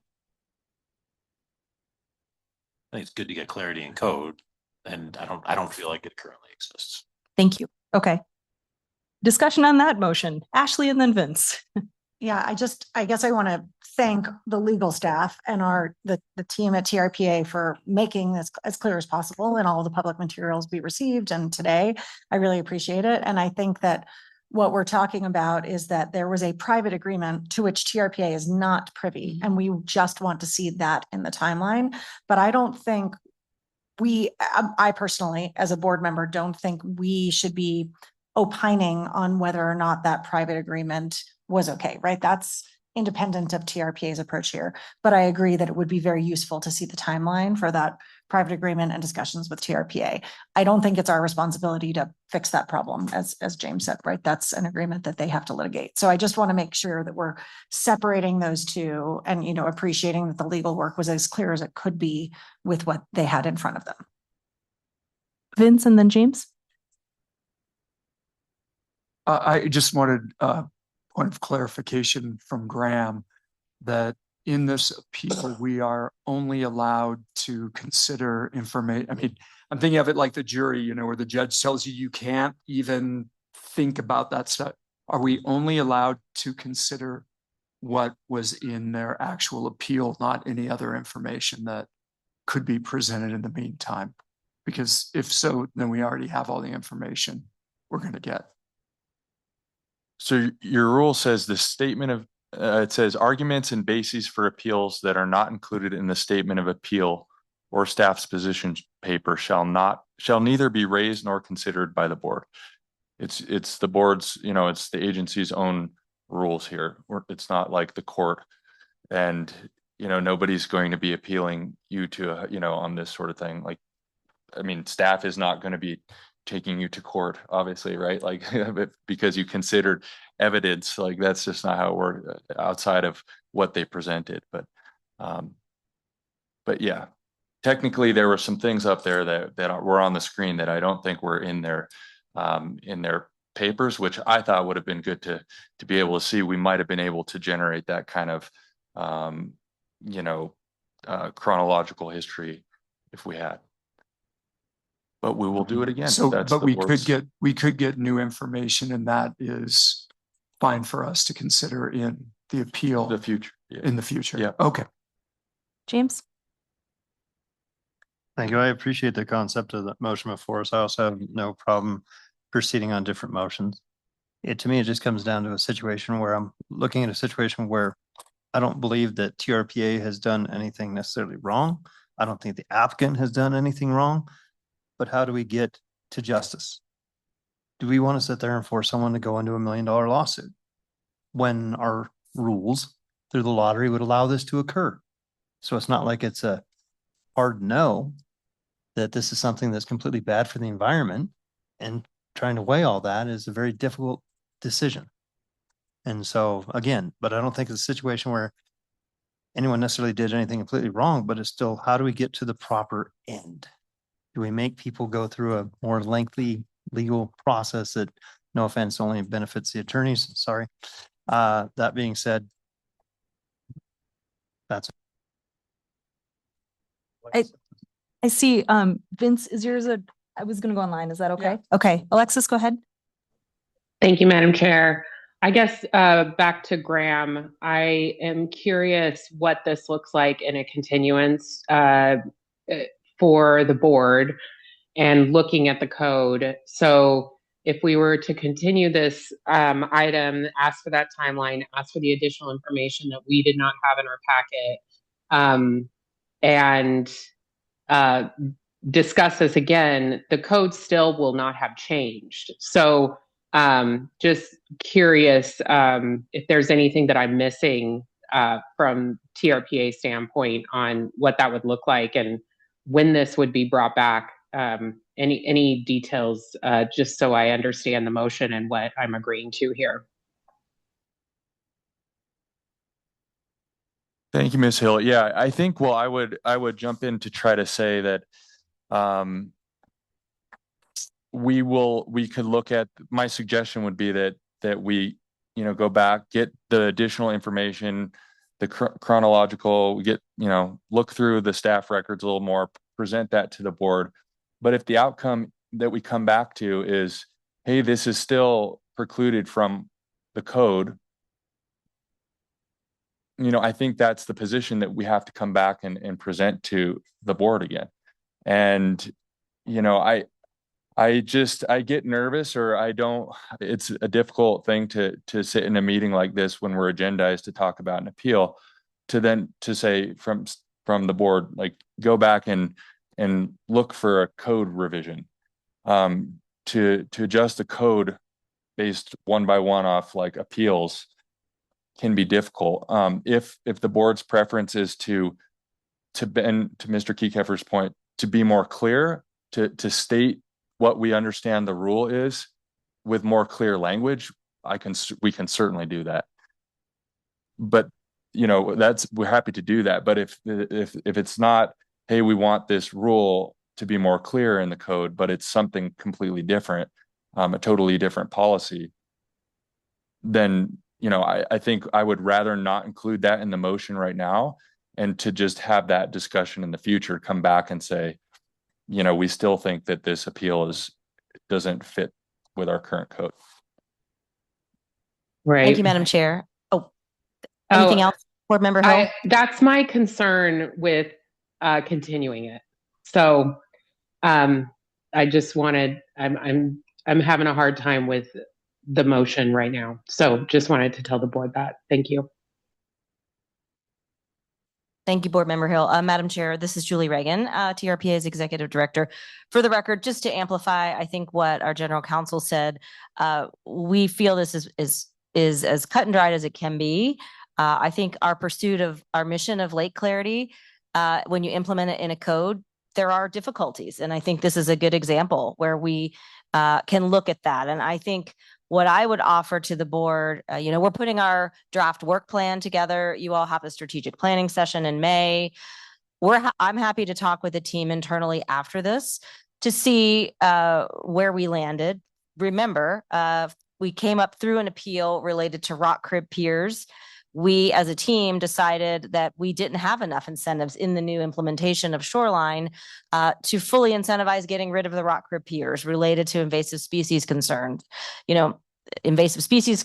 I think it's good to get clarity in code, and I don't feel like it currently exists. Thank you. Okay. Discussion on that motion. Ashley and then Vince. Yeah, I guess I want to thank the legal staff and the team at TRPA for making this as clear as possible and all the public materials we received. And today, I really appreciate it. And I think that what we're talking about is that there was a private agreement to which TRPA is not privy, and we just want to see that in the timeline. But I don't think I personally, as a board member, don't think we should be opining on whether or not that private agreement was okay, right? That's independent of TRPA's approach here. But I agree that it would be very useful to see the timeline for that private agreement and discussions with TRPA. I don't think it's our responsibility to fix that problem, as James said, right? That's an agreement that they have to litigate. So I just want to make sure that we're separating those two and, appreciating that the legal work was as clear as it could be with what they had in front of them. Vince and then James. I just wanted a point of clarification from Graham that in this appeal, we are only allowed to consider information. I mean, I'm thinking of it like the jury, where the judge tells you can't even think about that stuff. Are we only allowed to consider what was in their actual appeal, not any other information that could be presented in the meantime? Because if so, then we already have all the information we're going to get. So your rule says the statement of, it says arguments and bases for appeals that are not included in the statement of appeal or staff's position paper shall neither be raised nor considered by the board. It's the board's, it's the agency's own rules here. It's not like the court, and nobody's going to be appealing you to on this sort of thing. Like, I mean, staff is not going to be taking you to court, obviously, right? Like, because you considered evidence, like that's just not how it worked outside of what they presented. But yeah, technically there were some things up there that were on the screen that I don't think were in their papers, which I thought would have been good to be able to see. We might have been able to generate that kind of chronological history if we had. But we will do it again. So, but we could get new information, and that is fine for us to consider in the appeal. The future. In the future. Yeah. Okay. James. Thank you. I appreciate the concept of the motion before us. I also have no problem proceeding on different motions. To me, it just comes down to a situation where I'm looking at a situation where I don't believe that TRPA has done anything necessarily wrong. I don't think the applicant has done anything wrong. But how do we get to justice? Do we want to sit there and force someone to go into $1 million lawsuit when our rules through the lottery would allow this to occur? So it's not like it's a hard no that this is something that's completely bad for the environment, and trying to weigh all that is a very difficult decision. And so again, but I don't think it's a situation where anyone necessarily did anything completely wrong, but it's still, how do we get to the proper end? Do we make people go through a more lengthy legal process that, no offense, only benefits the attorneys? Sorry. That being said, that's. I see. Vince, is yours I was going to go online. Is that okay? Yeah. Okay. Alexis, go ahead. Thank you, Madam Chair. I guess back to Graham, I am curious what this looks like in a continuance for the board and looking at the code. So if we were to continue this item, ask for that timeline, ask for the additional information that we did not have in our packet, and discuss this again, the code still will not have changed. So just curious if there's anything that I'm missing from TRPA standpoint on what that would look like and when this would be brought back. Any details, just so I understand the motion and what I'm agreeing to here. Thank you, Ms. Hill. Yeah, I think, well, I would jump in to try to say that we could look at, my suggestion would be that we, go back, get the additional information, the chronological, get, look through the staff records a little more, present that to the board. But if the outcome that we come back to is, hey, this is still precluded from the code, I think that's the position that we have to come back and present to the board again. And, I get nervous, or it's a difficult thing to sit in a meeting like this when we're agendized to talk about an appeal, to say from the board, like, go back and look for a code revision, to adjust the code based one by one off like appeals can be difficult. If the board's preference is to Mr. Kekeffer's point, to be more clear, to state what we understand the rule is with more clear language, we can certainly do that. But we're happy to do that. But if it's not, hey, we want this rule to be more clear in the code, but it's something completely different, a totally different policy, then I think I would rather not include that in the motion right now, and to just have that discussion in the future, come back and say, we still think that this appeal doesn't fit with our current code. Right. Thank you, Madam Chair. Anything else, Board Member Hill? That's my concern with continuing it. So I just wanted, I'm having a hard time with the motion right now. So just wanted to tell the board that. Thank you. Thank you, Board Member Hill. Madam Chair, this is Julie Reagan, TRPA's Executive Director. For the record, just to amplify, I think what our General Counsel said, we feel this is as cut and dried as it can be. I think our pursuit of our mission of lake clarity, when you implement it in a code, there are difficulties. And I think this is a good example where we can look at that. And I think what I would offer to the board, we're putting our draft work plan together. You all have a strategic planning session in May. I'm happy to talk with the team internally after this to see where we landed. Remember, we came up through an appeal related to rock crib piers. We, as a team, decided that we didn't have enough incentives in the new implementation of shoreline to fully incentivize getting rid of the rock crib piers related to invasive species concerns. Invasive species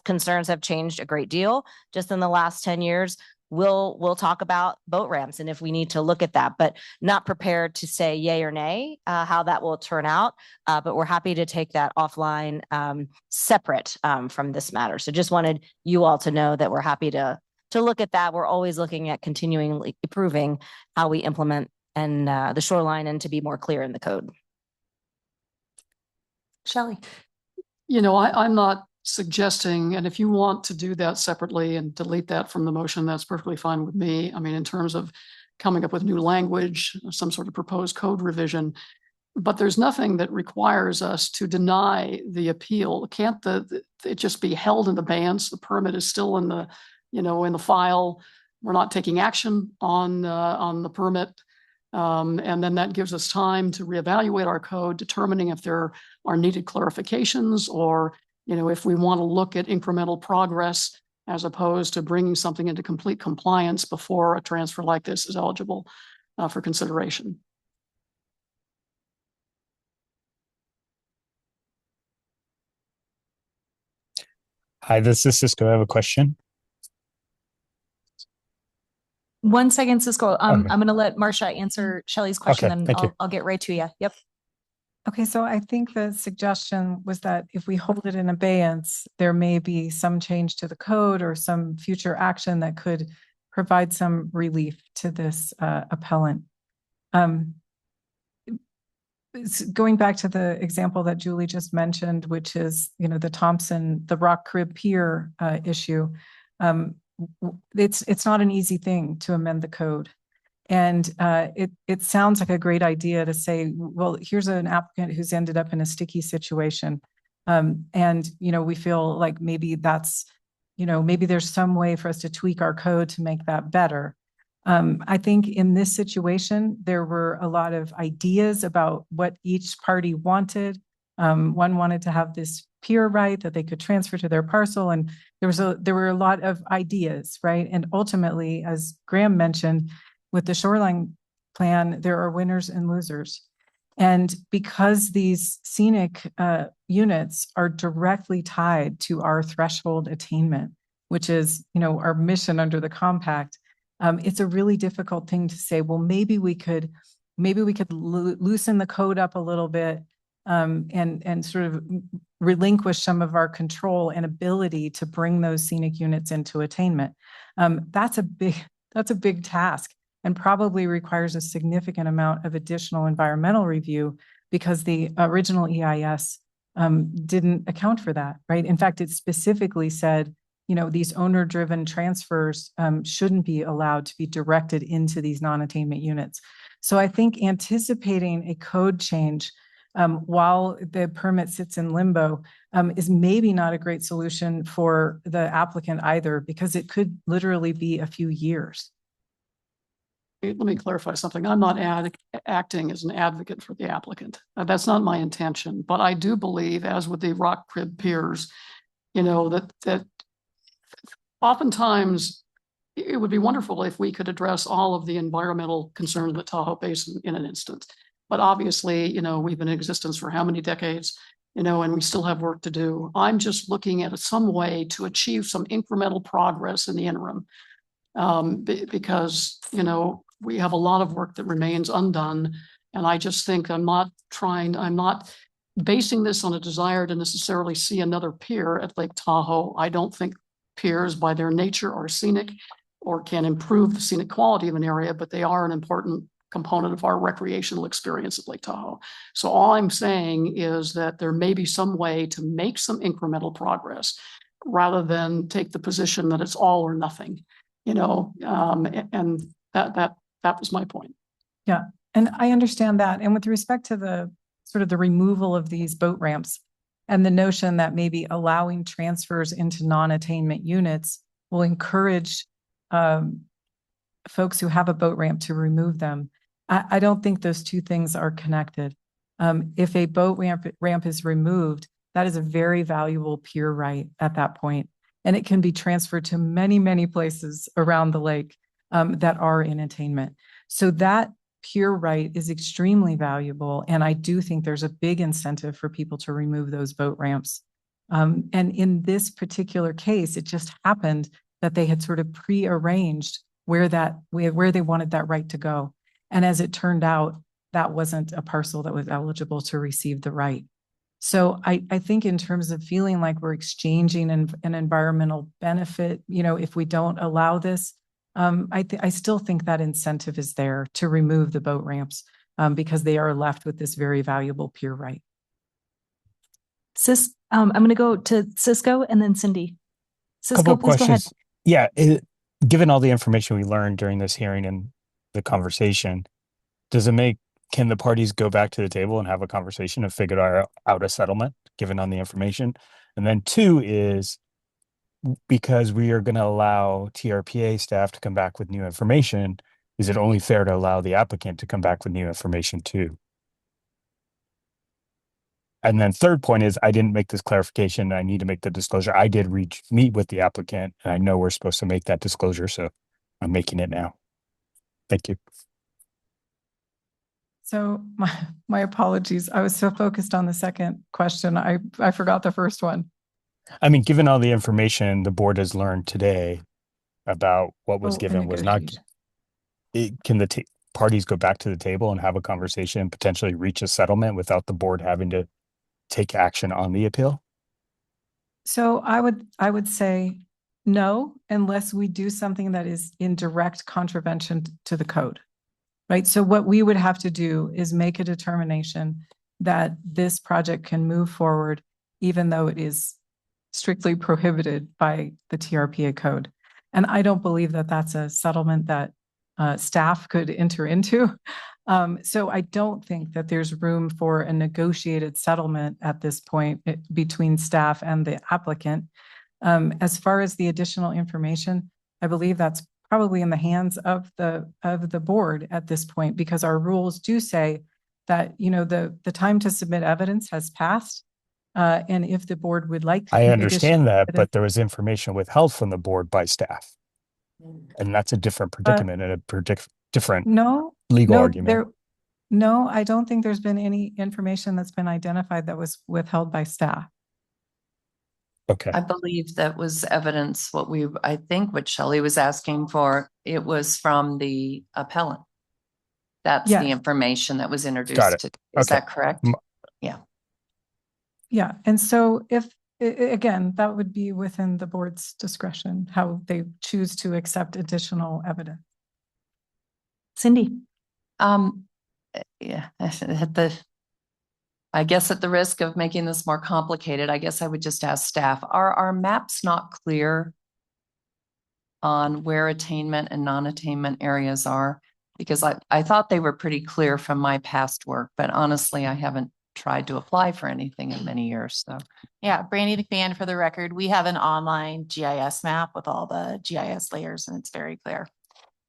concerns have changed a great deal just in the last 10 years. We'll talk about boat ramps and if we need to look at that, but not prepared to say yay or nay how that will turn out. But we're happy to take that offline separate from this matter. So just wanted you all to know that we're happy to look at that. We're always looking at continually improving how we implement and the shoreline and to be more clear in the code. Shelley. I'm not suggesting, and if you want to do that separately and delete that from the motion, that's perfectly fine with me. I mean, in terms of coming up with new language, some sort of proposed code revision, but there's nothing that requires us to deny the appeal. Can't it just be held in abeyance? The permit is still in the, in the file. We're not taking action on the permit. And then that gives us time to reevaluate our code, determining if there are needed clarifications or if we want to look at incremental progress as opposed to bringing something into complete compliance before a transfer like this is eligible for consideration. Hi, this is Cisco. I have a question. 1 second, Cisco. Okay. I'm gonna let Marcia answer Shelley's question, Okay, then thank you. I'll get right to you. Yep. Okay, so I think the suggestion was that if we hold it in abeyance, there may be some change to the code or some future action that could provide some relief to this appellant. Going back to the example that Julie just mentioned, which is, the Rock Crib Pier issue. It's not an easy thing to amend the code. And it sounds like a great idea to say, well, here's an applicant who's ended up in a sticky situation. And we feel like maybe maybe there's some way for us to tweak our code to make that better. I think in this situation, there were a lot of ideas about what each party wanted. One wanted to have this pier right that they could transfer to their parcel. And there were a lot of ideas, right? And ultimately, as Graham mentioned, with the shoreline plan, there are winners and losers. And because these scenic units are directly tied to our threshold attainment, which is, our mission under the compact, it's a really difficult thing to say, well, maybe we could loosen the code up a little bit and sort of relinquish some of our control and ability to bring those scenic units into attainment. That's a big task, and probably requires a significant amount of additional environmental review because the original EIS didn't account for that, right? In fact, it specifically said, these owner-driven transfers shouldn't be allowed to be directed into these non-attainment units. So I think anticipating a code change while the permit sits in limbo is maybe not a great solution for the applicant either, because it could literally be a few years. Let me clarify something. I'm not acting as an advocate for the applicant. That's not my intention, but I do believe, as with the Rock Crib Piers, that oftentimes it would be wonderful if we could address all of the environmental concerns of the Tahoe Basin in an instant. But obviously, we've been in existence for how many decades, and we still have work to do. I'm just looking at some way to achieve some incremental progress in the interim. Because, we have a lot of work that remains undone. And I just think I'm not basing this on a desire to necessarily see another pier at Lake Tahoe. I don't think piers by their nature are scenic or can improve the scenic quality of an area, but they are an important component of our recreational experience at Lake Tahoe. So all I'm saying is that there may be some way to make some incremental progress rather than take the position that it's all or nothing, and that was my point. Yeah, and I understand that. And with respect to the sort of the removal of these boat ramps and the notion that maybe allowing transfers into non-attainment units will encourage folks who have a boat ramp to remove them, I don't think those two things are connected. If a boat ramp is removed, that is a very valuable pier right at that point, and it can be transferred to many, many places around the lake that are in attainment. So that pier right is extremely valuable, and I do think there's a big incentive for people to remove those boat ramps. And in this particular case, it just happened that they had sort of pre-arranged where they wanted that right to go. And as it turned out, that wasn't a parcel that was eligible to receive the right. So I think in terms of feeling like we're exchanging an environmental benefit, if we don't allow this, I still think that incentive is there to remove the boat ramps because they are left with this very valuable pier right. I'm going to go to Cisco and then Cindy. Cisco, please go ahead. Yeah, given all the information we learned during this hearing and the conversation, can the parties go back to the table and have a conversation and figure out a settlement given on the information? And then 2 is, because we are going to allow TRPA staff to come back with new information, is it only fair to allow the applicant to come back with new information too? And then 3rd point is, I didn't make this clarification. I need to make the disclosure. I did meet with the applicant, and I know we're supposed to make that disclosure, so I'm making it now. Thank you. So my apologies. I was so focused on the second question. I forgot the first one. I mean, given all the information the board has learned today about what was Oh, given, was not, can the parties go back to the table and have a conversation and potentially reach a settlement without the board having to take action on the appeal? So I would say no, unless we do something that is in direct contravention to the code. Right? So what we would have to do is make a determination that this project can move forward, even though it is strictly prohibited by the TRPA code. And I don't believe that that's a settlement that staff could enter into. So I don't think that there's room for a negotiated settlement at this point between staff and the applicant. As far as the additional information, I believe that's probably in the hands of the board at this point, because our rules do say that, you know, the time to submit evidence has passed. And if the board would like. I additional understand that, evidence- but there was information withheld from the board by staff. And that's a different predicament and a different No, legal no, argument. no, I don't think there's been any information that's been identified that was withheld by staff. Okay. I believe that was evidence I think what Shelley was asking for, it was from the appellant. That's Yes. the information that was introduced. Got it. Is Okay. that correct? Yeah. Yeah, and so if, again, that would be within the board's discretion, how they choose to accept additional evidence. Cindy. Yeah, I guess at the risk of making this more complicated, I guess I would just ask staff, are our maps not clear on where attainment and non-attainment areas are? Because I thought they were pretty clear from my past work, but honestly, I haven't tried to apply for anything in many years, so. Yeah, Brandy McMahon for the record. We have an online GIS map with all the GIS layers and it's very clear.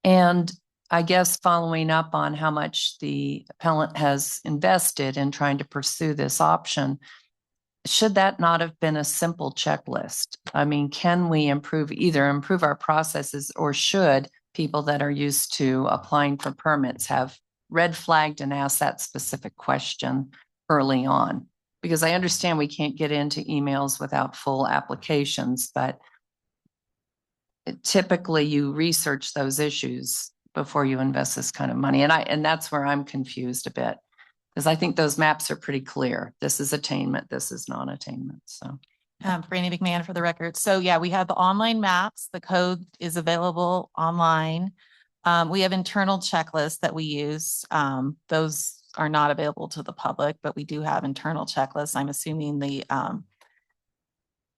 And I guess following up on how much the appellant has invested in trying to pursue this option, should that not have been a simple checklist? I mean, can we either improve our processes, or should people that are used to applying for permits have red flagged and asked that specific question early on? Because I understand we can't get into emails without full applications, but typically you research those issues before you invest this kind of money. And that's where I'm confused a bit, because I think those maps are pretty clear. This is attainment, this is non-attainment. So Brandy McMahon for the record. So yeah, we have the online maps. The code is available online. We have internal checklists that we use. Those are not available to the public, but we do have internal checklists. I'm assuming the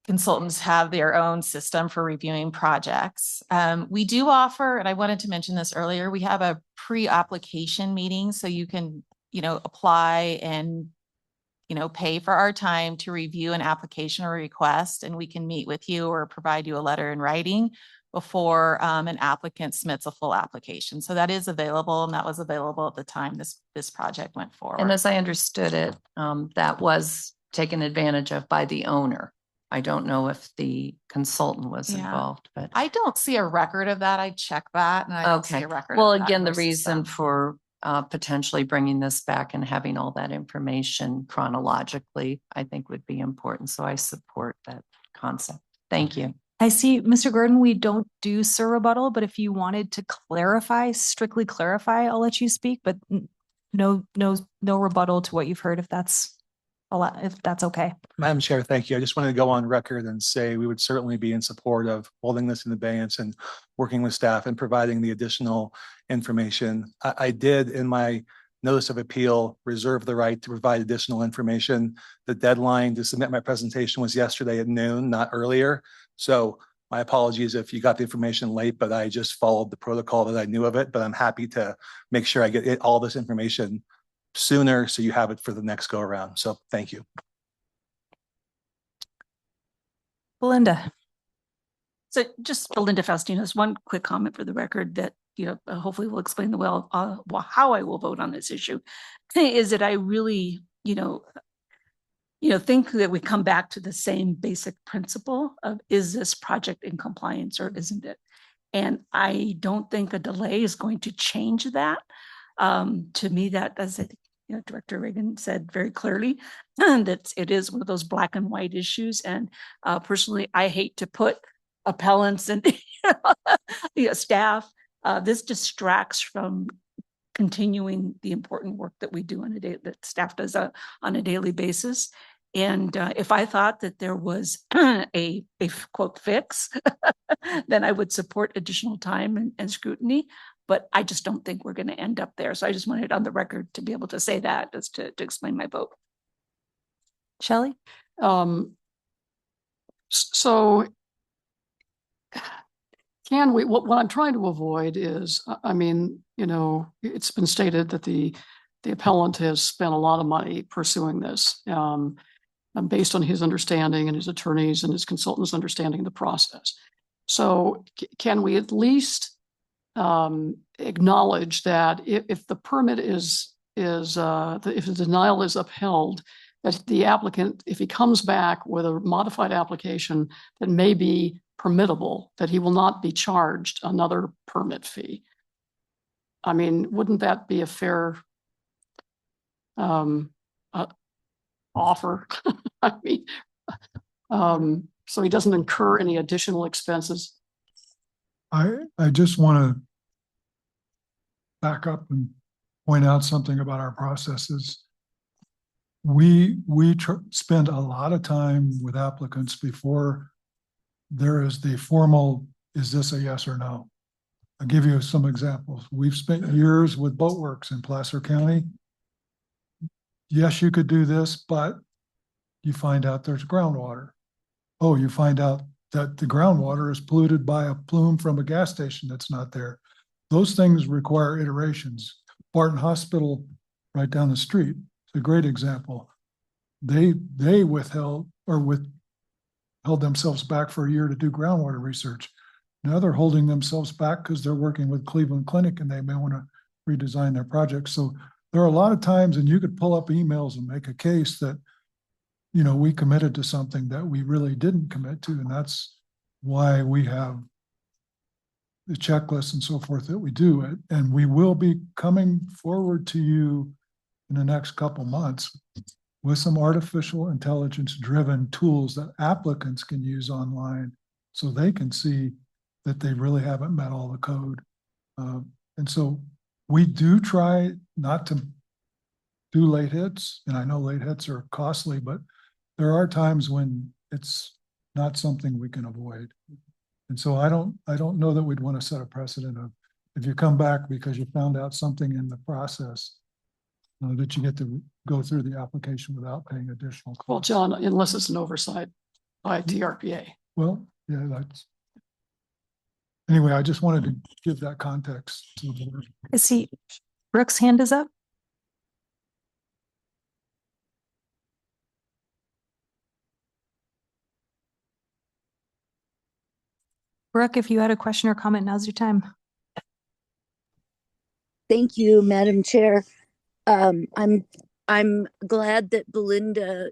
consultants have their own system for reviewing projects. We do offer, and I wanted to mention this earlier, we have a pre-application meeting, so you can, apply and, pay for our time to review an application or request, and we can meet with you or provide you a letter in writing before an applicant submits a full application. So that is available, and that was available at the time this project went forward. And as I understood it, that was taken advantage of by the owner. I don't know if the consultant was involved, but I don't see a record of that. I check that and I don't see a record. Well, of that again, the versus reason them. for potentially bringing this back and having all that information chronologically, I think would be important. So I support that concept. Thank you. I see, Mr. Gordon, we don't do Sir rebuttal, but if you wanted to strictly clarify, I'll let you speak, but no rebuttal to what you've heard, if that's okay. Madam Chair, thank you. I just wanted to go on record and say we would certainly be in support of holding this in abeyance and working with staff and providing the additional information. I did, in my notice of appeal, reserve the right to provide additional information. The deadline to submit my presentation was yesterday at noon, not earlier. So my apologies if you got the information late, but I just followed the protocol that I knew of it. But I'm happy to make sure I get all this information sooner, so you have it for the next go around. So thank you. Belinda. So just Belinda Faustino's one quick comment for the record that, hopefully will explain how I will vote on this issue, is that I really, think that we come back to the same basic principle of, is this project in compliance or isn't it? And I don't think a delay is going to change that. To me, that doesn't, Director Reagan said very clearly that it is one of those black and white issues. And personally, I hate to put appellants and staff. This distracts from continuing the important work that we do on a day that staff does on a daily basis. And if I thought that there was a quote fix, then I would support additional time and scrutiny. But I just don't think we're going to end up there. So I just wanted on the record to be able to say that, just to explain my vote. Shelley? So can we, what I'm trying to avoid is, I mean, it's been stated that the appellant has spent a lot of money pursuing this, based on his understanding and his attorneys and his consultants' understanding of the process. So can we at least acknowledge that if the permit if the denial is upheld, that the applicant, if he comes back with a modified application that may be permittable, that he will not be charged another permit fee? I mean, wouldn't that be a fair offer? I mean, so he doesn't incur any additional expenses. I just want to back up and point out something about our processes. We spend a lot of time with applicants before there is the formal, is this a yes or no? I'll give you some examples. We've spent years with Boatworks in Placer County. Yes, you could do this, but you find out there's groundwater. Oh, you find out that the groundwater is polluted by a plume from a gas station that's not there. Those things require iterations. Barton Hospital, right down the street, is a great example. They withheld themselves back for a year to do groundwater research. Now they're holding themselves back because they're working with Cleveland Clinic and they may want to redesign their project. So there are a lot of times, and you could pull up emails and make a case that, we committed to something that we really didn't commit to. And that's why we have the checklist and so forth that we do. And we will be coming forward to you in the next couple months with some artificial intelligence driven tools that applicants can use online so they can see that they really haven't met all the code. And so we do try not to do late hits. And I know late hits are costly, but there are times when it's not something we can avoid. And so I don't know that we'd want to set a precedent of, if you come back because you found out something in the process, that you get to go through the application without paying additional costs. Well, John, unless it's an oversight by TRPA. Well, yeah, that's. Anyway, I just wanted to give that context to the board. I see Brooke's hand is up. Brooke, if you had a question or comment, now's your time. Thank you, Madam Chair. I'm glad that Belinda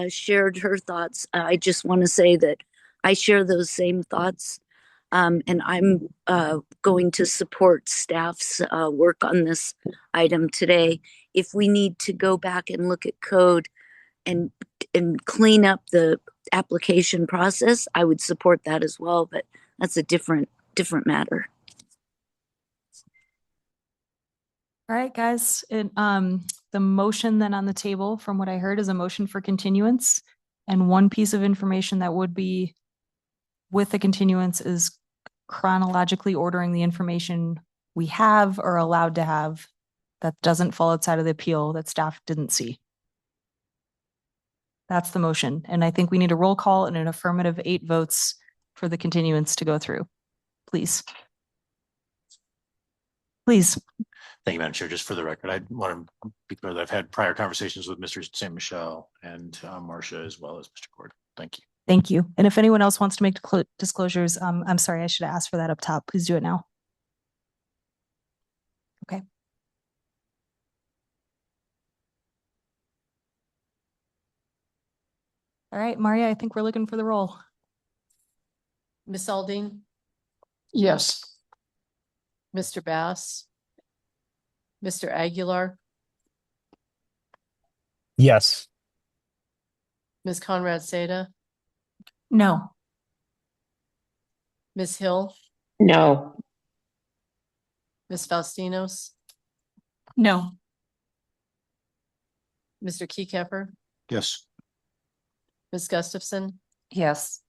shared her thoughts. I just want to say that I share those same thoughts, and I'm going to support staff's work on this item today. If we need to go back and look at code and clean up the application process, I would support that as well. But that's a different matter. All right, guys. The motion then on the table, from what I heard, is a motion for continuance. And one piece of information that would be with the continuance is chronologically ordering the information we have or allowed to have that doesn't fall outside of the appeal that staff didn't see. That's the motion. And I think we need a roll call and an affirmative 8 votes for the continuance to go through. Please. Please. Thank you, Madam Chair. Just for the record, I want to be clear that I've had prior conversations with Mr. St. Michel and Marcia, as well as Mr. Gordon. Thank you. Thank you. And if anyone else wants to make disclosures, I'm sorry, I should have asked for that up top. Please do it now. Okay. All right, Maria, I think we're looking for the roll. Ms. Aldine, Yes. Mr. Bass, Mr. Aguilar, Yes. Ms. Conrad Seda, No. Ms. Hill, No. Ms. Faustinos, No. Mr. Keycapper, Yes. Ms. Gustafson, Yes.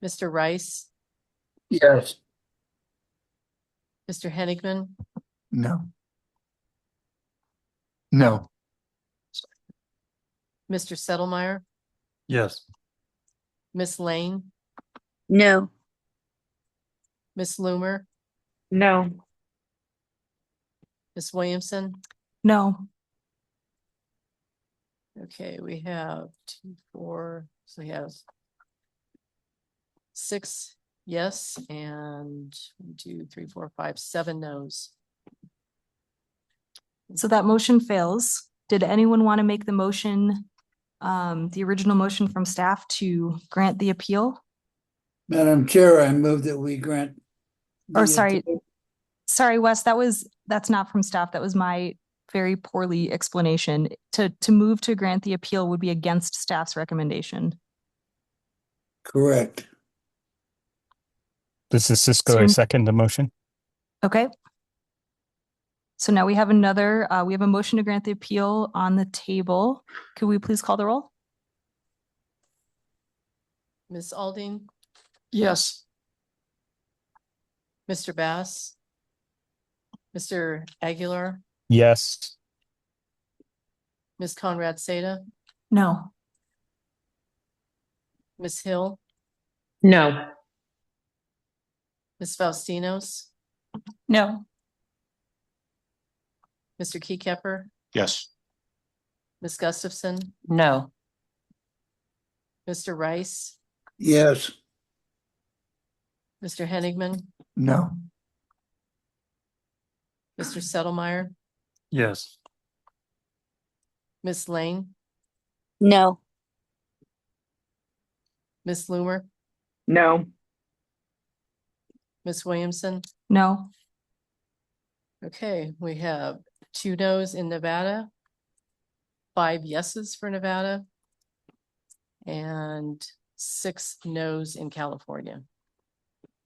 Mr. Rice, Yes. Mr. Henigman, No. No. Mr. Settlemyre, Yes. Ms. Lane, No. Ms. Loomer, No. Ms. Williamson. No. Okay, we have 2, 4, so we have 6 yes and 1, 2, 3, 4, 5, 7 no's. So that motion fails. Did anyone want to make the motion, the original motion from staff to grant the appeal? Madam Chair, I move that we grant. Or sorry, Wes, that's not from staff. That was my very poorly explanation. To move to grant the appeal would be against staff's recommendation. Correct. This is Cisco. I second the motion. Okay. So now we have another, we have a motion to grant the appeal on the table. Could we please call the roll? Ms. Alding, Yes. Mr. Bass, Mr. Aguilar, Yes. Ms. Conrad Seda, No. Ms. Hill, No. Ms. Faustinos, No. Mr. Keycapper, Yes. Ms. Gustafson, No. Mr. Rice, Yes. Mr. Henigman, No. Mr. Settlemyre, Yes. Ms. Lane, No. Ms. Loomer, No. Ms. Williamson. No. Okay, we have 2 no's in Nevada, 5 yeses for Nevada, and 6 no's in California.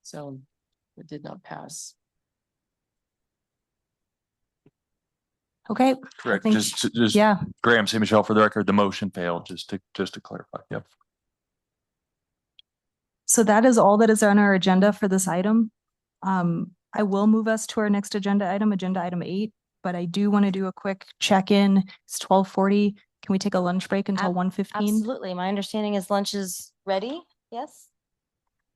So it did not pass. Okay. I Correct. think- Just yeah. Graham, say Michelle, for the record, the motion failed, just to clarify. Yep. So that is all that is on our agenda for this item. I will move us to our next agenda item 8, but I do want to do a quick check-in. It's 12:40. Can we take a lunch break until 1:15? Absolutely. My understanding is lunch is ready. Yes?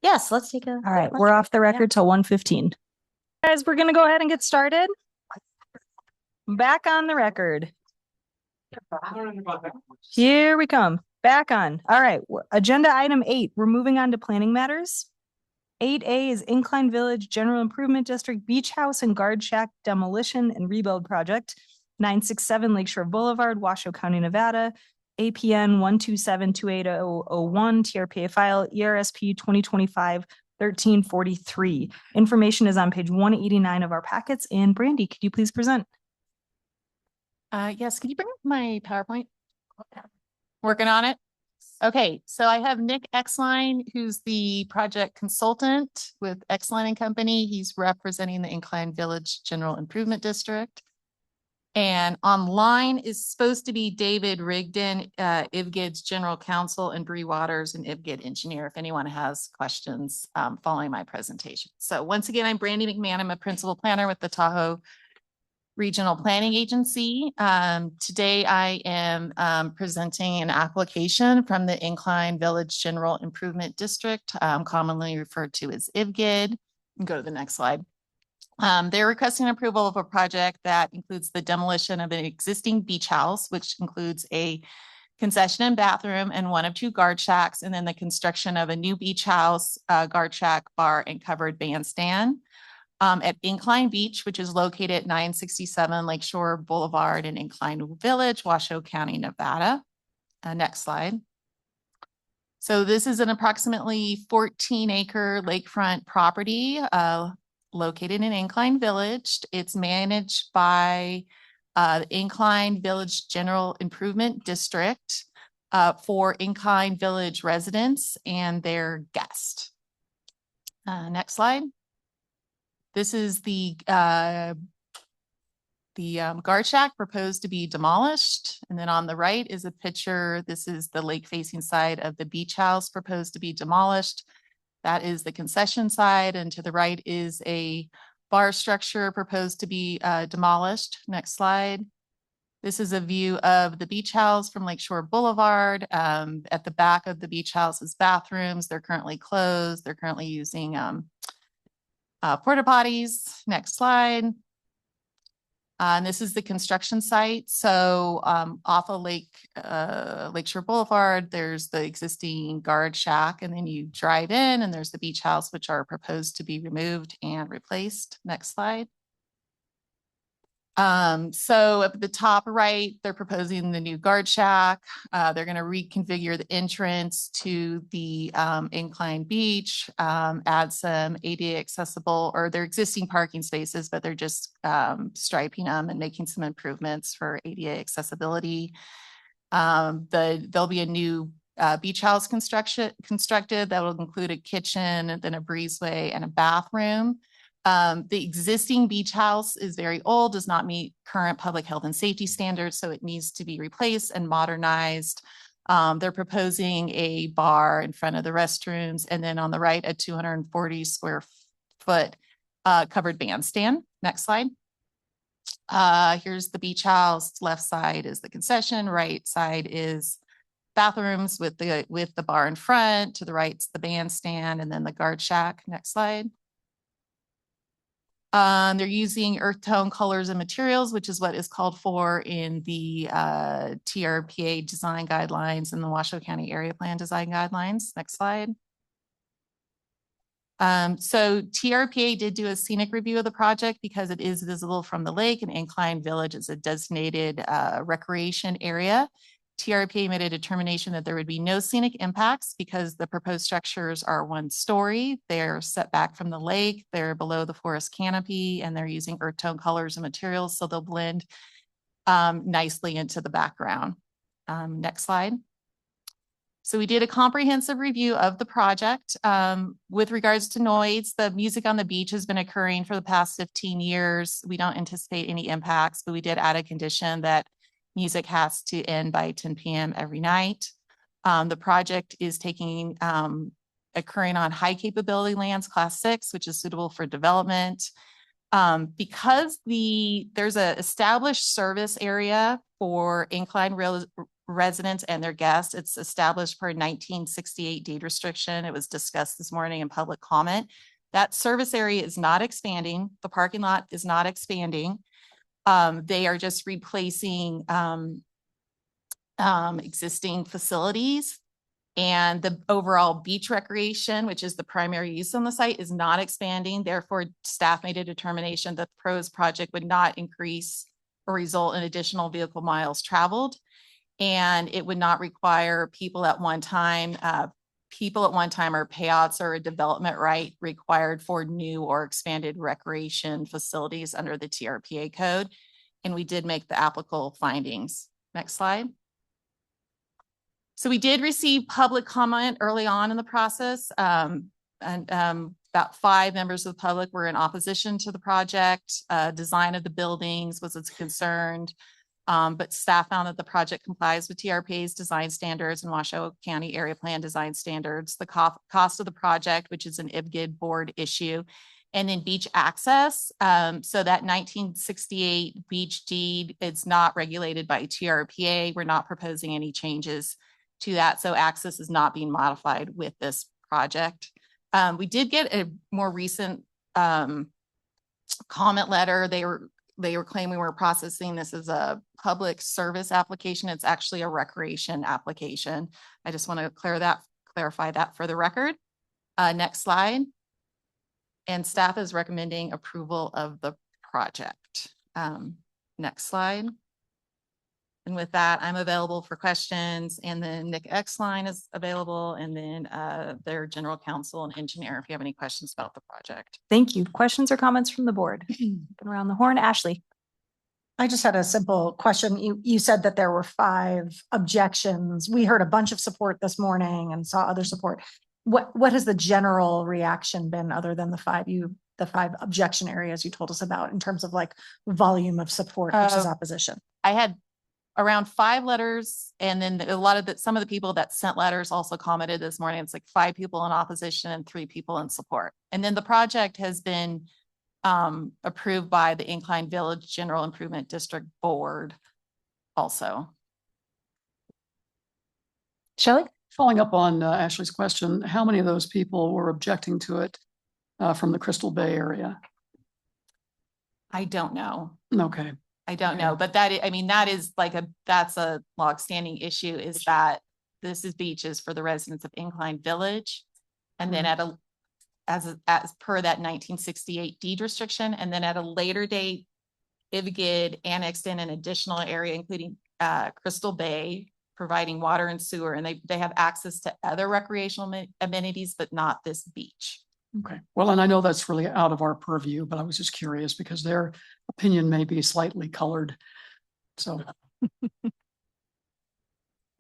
Yes, let's take a. All right, we're off the record till 1:15. Guys, we're gonna go ahead and get started. Back on the record. Here we come. Back on. All right, agenda item 8, we're moving on to planning matters. 8A is Incline Village General Improvement District Beach House and Guard Shack Demolition and Rebuild Project, 967 Lakeshore Boulevard, Washoe County, Nevada, APN 1272801, TRPA file, ERSP 2025-1343. Information is on page 189 of our packets. And Brandy, could you please present? Yes, could you bring up my PowerPoint? Working on it. Okay, so I have Nick Exline, who's the project consultant with Exline and Company. He's representing the Incline Village General Improvement District. And online is supposed to be David Rigdon, IVGID's General Counsel, and Bree Waters, an IVGID engineer, if anyone has questions following my presentation. So once again, I'm Brandy McMahon. I'm a principal planner with the Tahoe Regional Planning Agency. Today I am presenting an application from the Incline Village General Improvement District, commonly referred to as IVGID. Go to the next slide. They're requesting approval of a project that includes the demolition of an existing beach house, which includes a concession and bathroom and 1 of 2 guard shacks, and then the construction of a new beach house, guard shack, bar, and covered bandstand. At Incline Beach, which is located at 967 Lakeshore Boulevard in Incline Village, Washoe County, Nevada. Next slide. So this is an approximately 14-acre lakefront property located in Incline Village. It's managed by Incline Village General Improvement District for Incline Village residents and their guests. Next slide. This is the guard shack proposed to be demolished. And then on the right is a picture. This is the lake facing side of the beach house proposed to be demolished. That is the concession side. And to the right is a bar structure proposed to be demolished. Next slide. This is a view of the beach house from Lakeshore Boulevard. At the back of the beach house is bathrooms. They're currently closed. They're currently using porta potties. Next slide. And this is the construction site. So off of Lakeshore Boulevard, there's the existing guard shack, and then you drive in and there's the beach house, which are proposed to be removed and replaced. Next slide. So at the top right, they're proposing the new guard shack. They're going to reconfigure the entrance to the incline beach, add some ADA accessible or their existing parking spaces, but they're just striping them and making some improvements for ADA accessibility. There'll be a new beach house constructed that will include a kitchen and then a breezeway and a bathroom. The existing beach house is very old, does not meet current public health and safety standards, so it needs to be replaced and modernized. They're proposing a bar in front of the restrooms, and then on the right, a 240 square foot covered bandstand. Next slide. Here's the beach house. Left side is the concession, right side is bathrooms with the bar in front. To the right's the bandstand, and then the guard shack. Next slide. They're using earth tone colors and materials, which is what is called for in the TRPA design guidelines and the Washoe County Area Plan design guidelines. Next slide. So TRPA did do a scenic review of the project because it is visible from the lake, and Incline Village is a designated recreation area. TRPA made a determination that there would be no scenic impacts because the proposed structures are 1 story. They're set back from the lake. They're below the forest canopy, and they're using earth tone colors and materials, so they'll blend nicely into the background. Next slide. So we did a comprehensive review of the project. With regards to noise, the music on the beach has been occurring for the past 15 years. We don't anticipate any impacts, but we did add a condition that music has to end by 10 p.m. every night. The project is occurring on high capability lands, class 6, which is suitable for development. Because there's an established service area for Incline residents and their guests. It's established per 1968 deed restriction. It was discussed this morning in public comment. That service area is not expanding. The parking lot is not expanding. They are just replacing existing facilities, and the overall beach recreation, which is the primary use on the site, is not expanding. Therefore, staff made a determination that the proposed project would not increase or result in additional vehicle miles traveled, and it would not require people at one time or payouts or a development right required for new or expanded recreation facilities under the TRPA code. And we did make the applicable findings. Next slide. So we did receive public comment early on in the process. About 5 members of the public were in opposition to the project. Design of the buildings was as concerned. But staff found that the project complies with TRPA's design standards and Washoe County Area Plan design standards. The cost of the project, which is an IBGID board issue, and then beach access. So that 1968 beach deed, it's not regulated by TRPA. We're not proposing any changes to that. So access is not being modified with this project. We did get a more recent comment letter. They were claiming we're processing this as a public service application. It's actually a recreation application. I just want to clarify that for the record. Next slide. And staff is recommending approval of the project. Next slide. And with that, I'm available for questions, and then Nick Exline is available, and then their general counsel and engineer if you have any questions about the project. Thank you. Questions or comments from the board? Around the horn, Ashley. I just had a simple question. You said that there were 5 objections. We heard a bunch of support this morning and saw other support. What has the general reaction been other than the 5 objection areas you told us about in terms of like volume of support versus opposition? I had around 5 letters, and then some of the people that sent letters also commented this morning. It's like 5 people in opposition and 3 people in support. And then the project has been approved by the Incline Village General Improvement District Board also. Shelley? Following up on Ashley's question, how many of those people were objecting to it from the Crystal Bay area? I don't know. Okay. I don't know, but that's a longstanding issue, is that this is beaches for the residents of Incline Village. And then as per that 1968 deed restriction, and then at a later date, IVGID annexed in an additional area, including Crystal Bay, providing water and sewer, and they have access to other recreational amenities, but not this beach. Okay. Well, and I know that's really out of our purview, but I was just curious because their opinion may be slightly colored. So.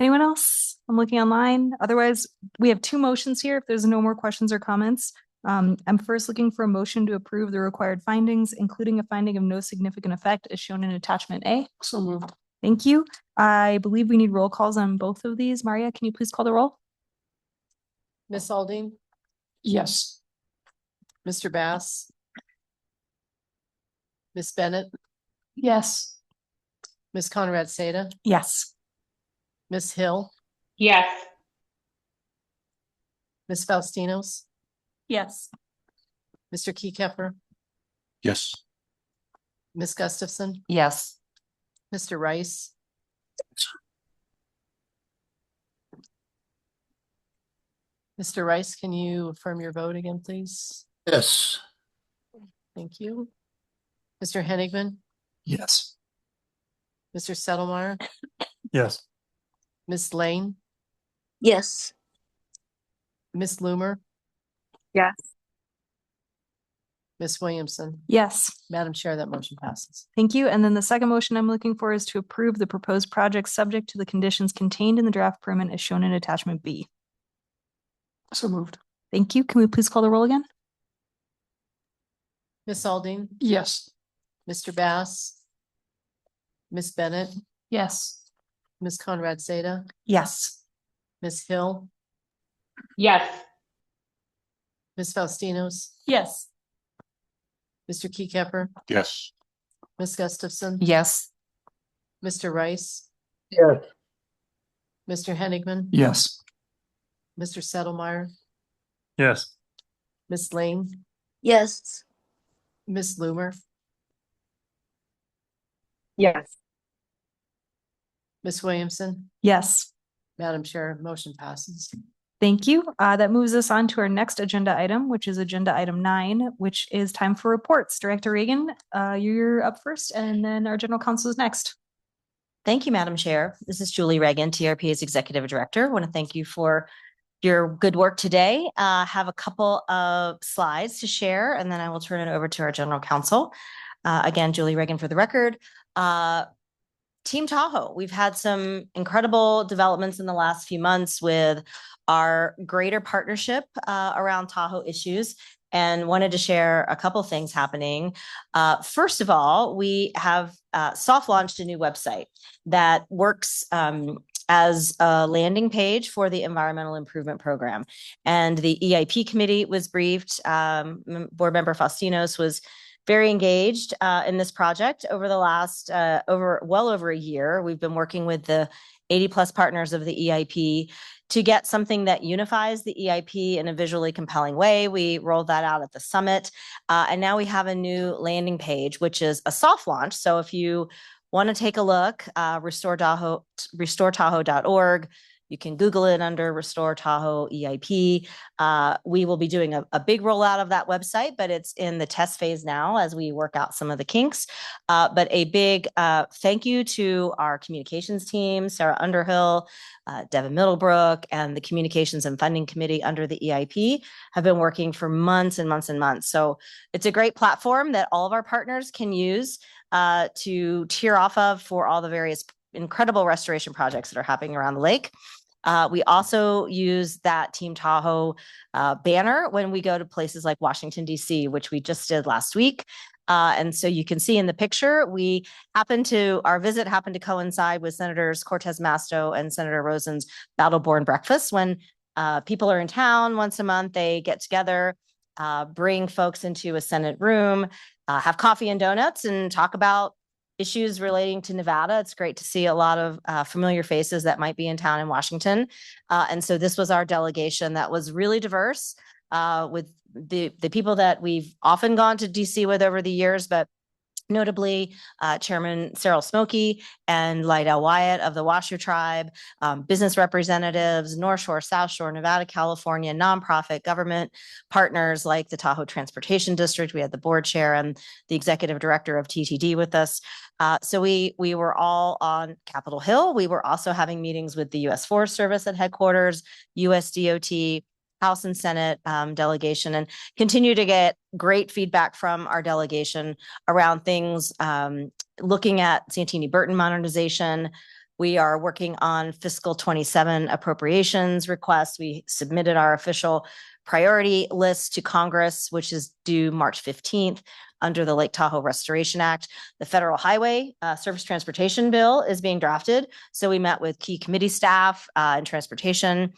Anyone else? I'm looking online. Otherwise, we have 2 motions here. If there's no more questions or comments, I'm first looking for a motion to approve the required findings, including a finding of no significant effect as shown in attachment A. So moved. Thank you. I believe we need roll calls on both of these. Maria, can you please call the roll? Ms. Aldine, Yes. Mr. Bass, Ms. Bennett, Yes. Ms. Conrad Seda, Yes. Ms. Hill, Yes. Ms. Faustinos, Yes. Mr. Keykefer, Yes. Ms. Gustafson, Yes. Mr. Rice, Mr. Rice, can you affirm your vote again, please? Yes. Thank you. Mr. Henigman, Yes. Mr. Settlemeyer, Yes. Ms. Lane, Yes. Ms. Loomer, Yes. Ms. Williamson. Yes. Madam Chair, that motion passes. Thank you. And then the second motion I'm looking for is to approve the proposed project subject to the conditions contained in the draft permit as shown in attachment B. So moved. Thank you. Can we please call the roll again? Ms. Aldine, Yes. Mr. Bass, Ms. Bennett, Yes. Ms. Conrad Seda, Yes. Ms. Hill, Yes. Ms. Faustinos, Yes. Mr. Keykefer, Yes. Ms. Gustafson, Yes. Mr. Rice, Yes. Mr. Henigman, Yes. Mr. Settlemeyer, Yes. Ms. Lane, Yes. Ms. Loomer, Yes. Ms. Williamson. Yes. Madam Chair, motion passes. Thank you. That moves us on to our next agenda item, which is agenda item 9, which is time for reports. Director Reagan, you're up first, and then our general counsel is next. Thank you, Madam Chair. This is Julie Reagan, TRPA's Executive Director. I want to thank you for your good work today. Have a couple of slides to share, and then I will turn it over to our general counsel. Again, Julie Reagan for the record. Team Tahoe, we've had some incredible developments in the last few months with our greater partnership around Tahoe issues, and wanted to share a couple things happening. First of all, we have soft launched a new website that works as a landing page for the Environmental Improvement Program. And the EIP committee was briefed. Board Member Faustinos was very engaged in this project over the last well over a year. We've been working with the 80+ partners of the EIP to get something that unifies the EIP in a visually compelling way. We rolled that out at the summit. And now we have a new landing page, which is a soft launch. So if you want to take a look, restoreTahoe.org. You can Google it under Restore Tahoe EIP. We will be doing a big rollout of that website, but it's in the test phase now as we work out some of the kinks. But a big thank you to our communications team, Sarah Underhill, Devin Middlebrook, and the Communications and Funding Committee under the EIP have been working for months and months and months. So it's a great platform that all of our partners can use to tear off of for all the various incredible restoration projects that are happening around the lake. We also use that Team Tahoe banner when we go to places like Washington, D.C., which we just did last week. And so you can see in the picture, our visit happened to coincide with Senators Cortez Masto and Senator Rosen's Battleborn breakfast. When people are in town once a month, they get together, bring folks into a Senate room, have coffee and donuts, and talk about issues relating to Nevada. It's great to see a lot of familiar faces that might be in town in Washington. And so this was our delegation that was really diverse, with the people that we've often gone to DC with over the years, but notably Chairman Cyril Smokey and Lydell Wyatt of the Washoe Tribe, business representatives, North Shore, South Shore, Nevada, California, nonprofit, government partners like the Tahoe Transportation District. We had the board chair and the executive director of TTD with us. So we were all on Capitol Hill. We were also having meetings with the U.S. Forest Service at headquarters, US DOT, House and Senate delegation, and continue to get great feedback from our delegation around things looking at Santini Burton modernization. We are working on fiscal 27 appropriations requests. We submitted our official priority list to Congress, which is due March 15th under the Lake Tahoe Restoration Act. The Federal Highway Surface Transportation Bill is being drafted. So we met with key committee staff and transportation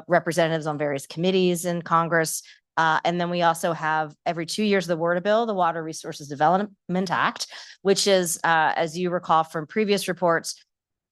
representatives on various committees in Congress. And then we also have every 2 years the WRDA bill, the Water Resources Development Act, which is, as you recall from previous reports,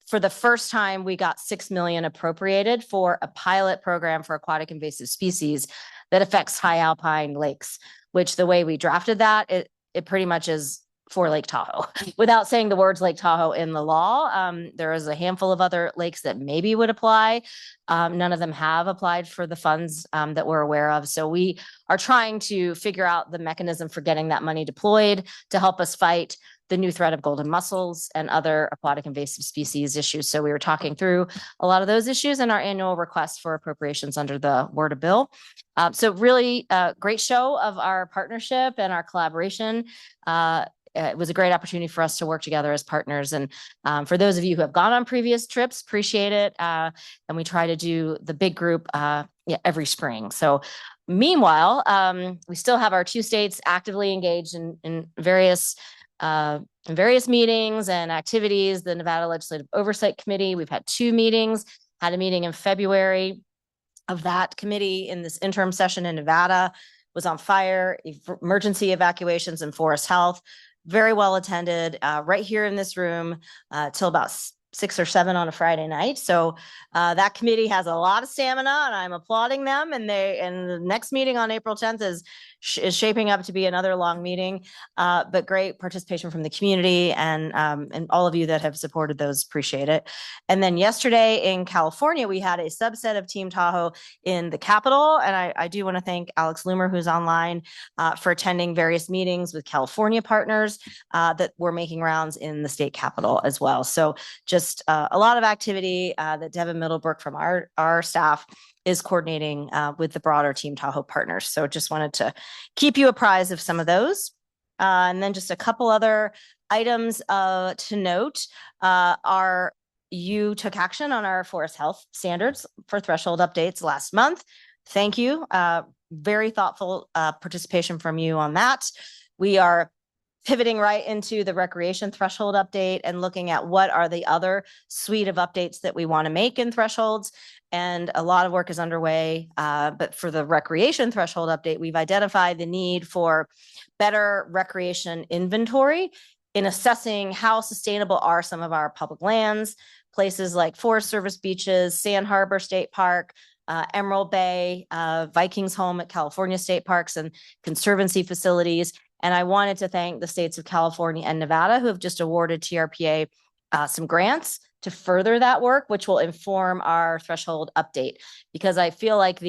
for the first time, we got $6 million appropriated for a pilot program for aquatic invasive species that affects high alpine lakes, which the way we drafted that, it pretty much is for Lake Tahoe. Without saying the words Lake Tahoe in the law, there is a handful of other lakes that maybe would apply. None of them have applied for the funds that we're aware of. So we are trying to figure out the mechanism for getting that money deployed to help us fight the new threat of golden mussels and other aquatic invasive species issues. So we were talking through a lot of those issues in our annual request for appropriations under the WRDA bill. So really great show of our partnership and our collaboration. It was a great opportunity for us to work together as partners. And for those of you who have gone on previous trips, appreciate it. And we try to do the big group every spring. So meanwhile, we still have our 2 states actively engaged in various meetings and activities. The Nevada Legislative Oversight Committee, we've had 2 meetings, had a meeting in February of that committee in this interim session in Nevada, was on fire, emergency evacuations, and forest health. Very well attended, right here in this room till about 6 or 7 on a Friday night. So that committee has a lot of stamina, and I'm applauding them. And the next meeting on April 10th is shaping up to be another long meeting, but great participation from the community and all of you that have supported those. Appreciate it. And then yesterday in California, we had a subset of Team Tahoe in the Capitol, and I do want to thank Alex Loomer, who's online, for attending various meetings with California partners that were making rounds in the state Capitol as well. So just a lot of activity that Devin Middlebrook from our staff is coordinating with the broader Team Tahoe partners. So just wanted to keep you apprised of some of those. And then just a couple other items to note. You took action on our forest health standards for threshold updates last month. Thank you. Very thoughtful participation from you on that. We are pivoting right into the recreation threshold update and looking at what are the other suite of updates that we want to make in thresholds. And a lot of work is underway. But for the recreation threshold update, we've identified the need for better recreation inventory in assessing how sustainable are some of our public lands, places like Forest Service beaches, Sand Harbor State Park, Emerald Bay, Vikings Home at California State Parks, and conservancy facilities. And I wanted to thank the states of California and Nevada who have just awarded TRPA some grants to further that work, which will inform our threshold update. Because I feel like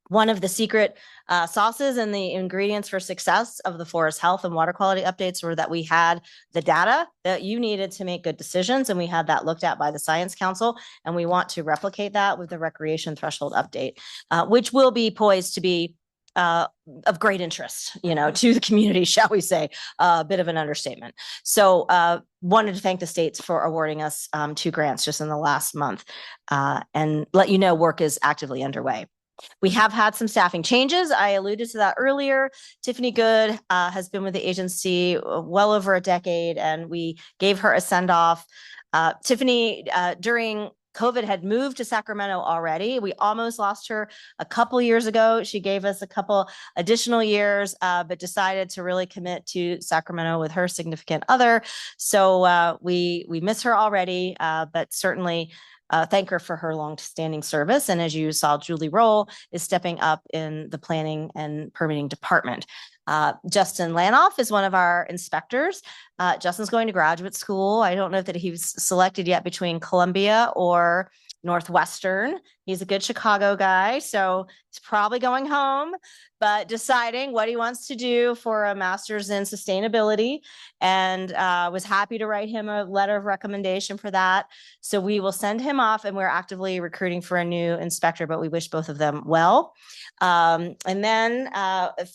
one of the secret sauces and the ingredients for success of the forest health and water quality updates were that we had the data that you needed to make good decisions, and we had that looked at by the Science Council, and we want to replicate that with the recreation threshold update, which will be poised to be of great interest, to the community, shall we say, a bit of an understatement. So wanted to thank the states for awarding us 2 grants just in the last month, and let you know work is actively underway. We have had some staffing changes. I alluded to that earlier. Tiffany Good has been with the agency well over a decade, and we gave her a send off. Tiffany, during COVID, had moved to Sacramento already. We almost lost her a couple years ago. She gave us a couple additional years, but decided to really commit to Sacramento with her significant other. So we miss her already, but certainly thank her for her long-standing service. And as you saw, Julie Roll is stepping up in the planning and permitting department. Justin Lanoff is one of our inspectors. Justin's going to graduate school. I don't know that he was selected yet between Columbia or Northwestern. He's a good Chicago guy, so he's probably going home, but deciding what he wants to do for a master's in sustainability, and was happy to write him a letter of recommendation for that. So we will send him off, and we're actively recruiting for a new inspector, but we wish both of them well. And then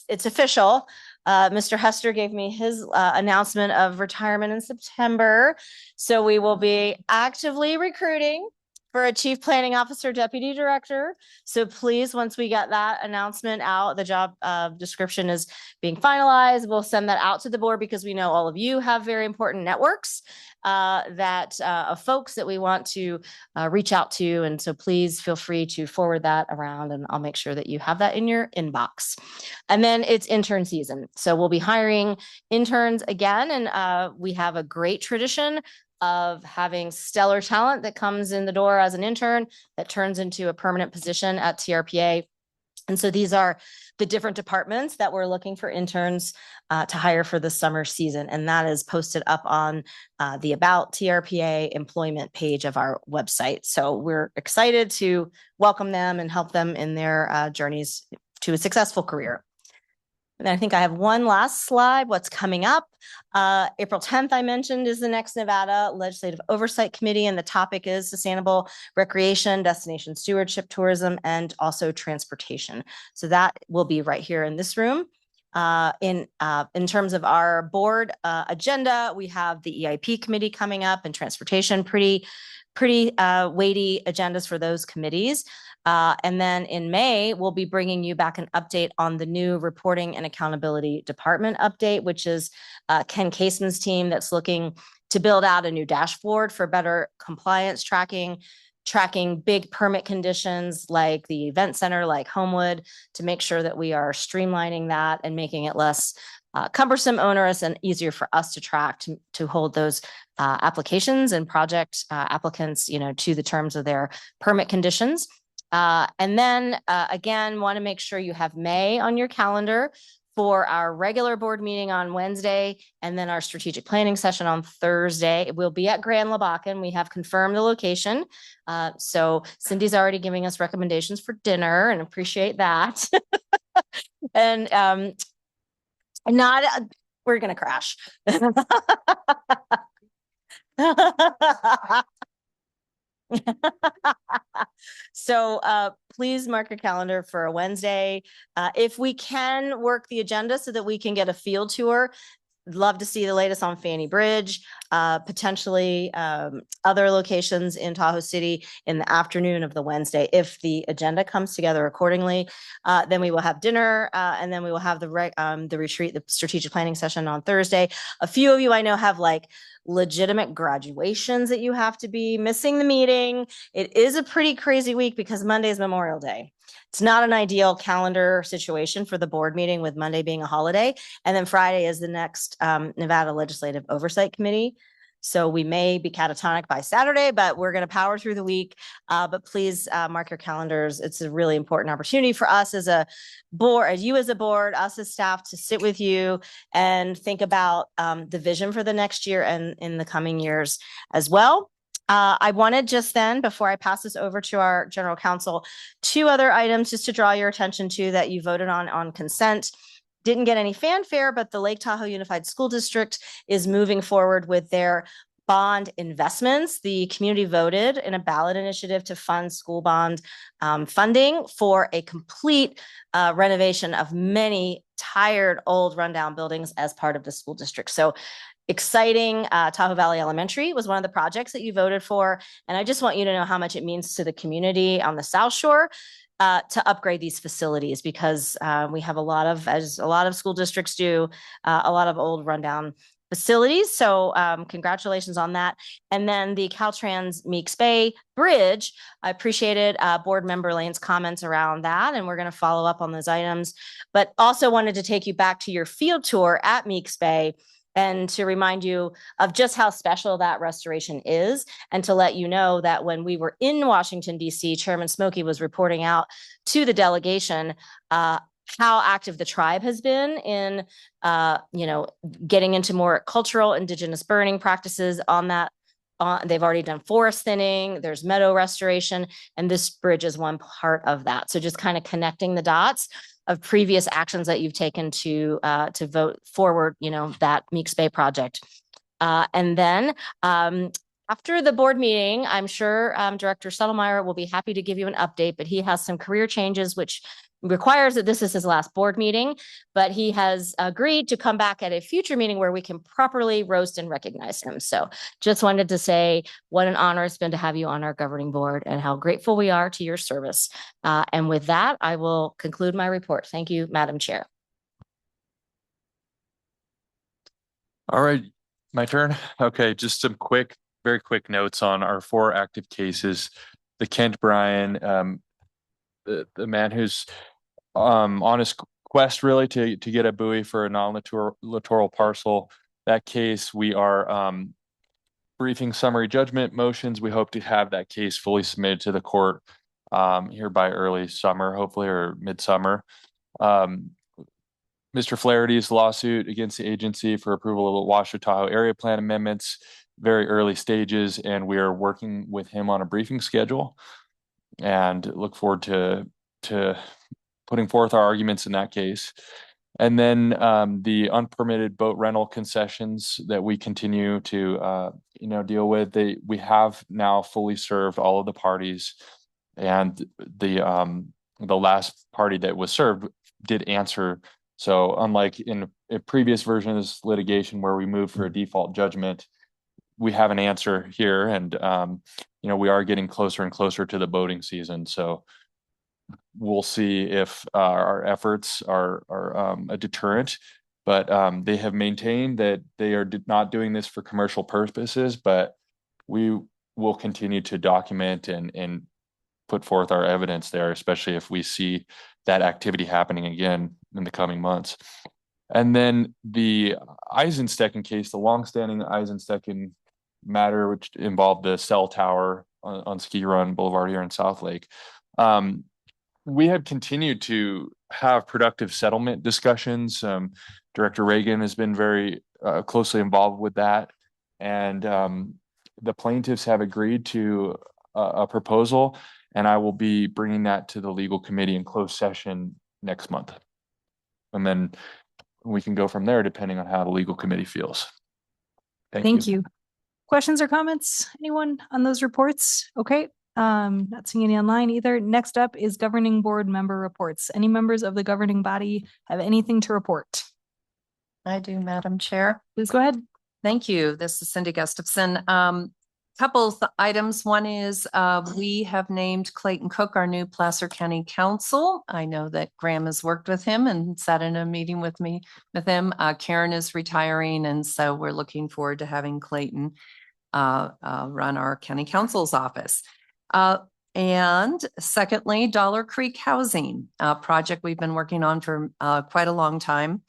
it's official. Mr. Hester gave me his announcement of retirement in September. So we will be actively recruiting for a chief planning officer, deputy director. So please, once we get that announcement out, the job description is being finalized. We'll send that out to the board because we know all of you have very important networks of folks that we want to reach out to. And so please feel free to forward that around, and I'll make sure that you have that in your inbox. And then it's intern season. So we'll be hiring interns again. And we have a great tradition of having stellar talent that comes in the door as an intern that turns into a permanent position at TRPA. And so these are the different departments that we're looking for interns to hire for the summer season. And that is posted up on the About TRPA employment page of our website. So we're excited to welcome them and help them in their journeys to a successful career. And I think I have one last slide, what's coming up. April 10th, I mentioned, is the next Nevada Legislative Oversight Committee, and the topic is sustainable recreation, destination stewardship, tourism, and also transportation. So that will be right here in this room. In terms of our board agenda, we have the EIP committee coming up and transportation, pretty weighty agendas for those committees. And then in May, we'll be bringing you back an update on the new reporting and accountability department update, which is Ken Caseman's team that's looking to build out a new dashboard for better compliance tracking big permit conditions like the event center, like Homewood, to make sure that we are streamlining that and making it less cumbersome, onerous, and easier for us to track to hold those applications and project applicants, to the terms of their permit conditions. And then again, want to make sure you have May on your calendar for our regular board meeting on Wednesday, and then our strategic planning session on Thursday. It will be at Grand Labakan. We have confirmed the location. So Cindy's already giving us recommendations for dinner, and appreciate that. And we're going to crash. So please mark your calendar for a Wednesday. If we can work the agenda so that we can get a field tour, love to see the latest on Fanny Bridge, potentially other locations in Tahoe City in the afternoon of the Wednesday. If the agenda comes together accordingly, then we will have dinner, and then we will have the retreat, the strategic planning session on Thursday. A few of you I know have legitimate graduations that you have to be missing the meeting. It is a pretty crazy week because Monday is Memorial Day. It's not an ideal calendar situation for the board meeting, with Monday being a holiday. And then Friday is the next Nevada Legislative Oversight Committee. So we may be catatonic by Saturday, but we're going to power through the week. But please mark your calendars. It's a really important opportunity for us as a board, us as staff, to sit with you and think about the vision for the next year and in the coming years as well. I wanted just then, before I pass this over to our general counsel, 2 other items just to draw your attention to that you voted on consent. Didn't get any fanfare, but the Lake Tahoe Unified School District is moving forward with their bond investments. The community voted in a ballot initiative to fund school bond funding for a complete renovation of many tired, old, rundown buildings as part of the school district. So exciting. Tahoe Valley Elementary was one of the projects that you voted for. And I just want you to know how much it means to the community on the South Shore to upgrade these facilities, because we have a lot of, as a lot of school districts do, a lot of old rundown facilities. So congratulations on that. And then the Caltrans Meeks Bay Bridge, I appreciated Board Member Lane's comments around that, and we're going to follow up on those items, but also wanted to take you back to your field tour at Meeks Bay and to remind you of just how special that restoration is, and to let you know that when we were in Washington, D.C., Chairman Smokey was reporting out to the delegation how active the tribe has been in, getting into more cultural indigenous burning practices on that. They've already done forest thinning, there's meadow restoration, and this bridge is one part of that. So just kind of connecting the dots of previous actions that you've taken to vote forward, that Meeks Bay project. And then after the board meeting, I'm sure Director Settlemeyer will be happy to give you an update, but he has some career changes, which requires that this is his last board meeting, but he has agreed to come back at a future meeting where we can properly roast and recognize him. So just wanted to say what an honor it's been to have you on our governing board and how grateful we are to your service. And with that, I will conclude my report. Thank you, Madam Chair. All right, my turn. Okay, just some very quick notes on our 4 active cases. The Kent Bryan, the man who's on his quest really to get a buoy for a non-littoral parcel. That case, we are briefing summary judgment motions. We hope to have that case fully submitted to the court here by early summer, hopefully, or midsummer. Mr. Flaherty's lawsuit against the agency for approval of the Washoe Tahoe area plan amendments, very early stages, and we are working with him on a briefing schedule and look forward to putting forth our arguments in that case. And then the unpermitted boat rental concessions that we continue to deal with, we have now fully served all of the parties, and the last party that was served did answer. So unlike in a previous version of this litigation where we moved for a default judgment, we have an answer here, and we are getting closer and closer to the boating season. So we'll see if our efforts are a deterrent, but they have maintained that they are not doing this for commercial purposes, but we will continue to document and put forth our evidence there, especially if we see that activity happening again in the coming months. And then the Eisenstecken case, the longstanding Eisenstecken matter, which involved the cell tower on Ski Run Boulevard here in South Lake. We have continued to have productive settlement discussions. Director Reagan has been very closely involved with that. And the plaintiffs have agreed to a proposal, and I will be bringing that to the legal committee in closed session next month. And then we can go from there depending on how the legal committee feels. Thank you. Questions or comments? Anyone on those reports? Okay. Not seeing any online either. Next up is governing board member reports. Any members of the governing body have anything to report? I do, Madam Chair. Please go ahead. Thank you. This is Cindy Gustafson. Couple items. One is we have named Clayton Cook our new Placer County Council. I know that Graham has worked with him and sat in a meeting with him. Karen is retiring, and so we're looking forward to having Clayton run our county council's office. And secondly, Dollar Creek Housing, a project we've been working on for quite a long time.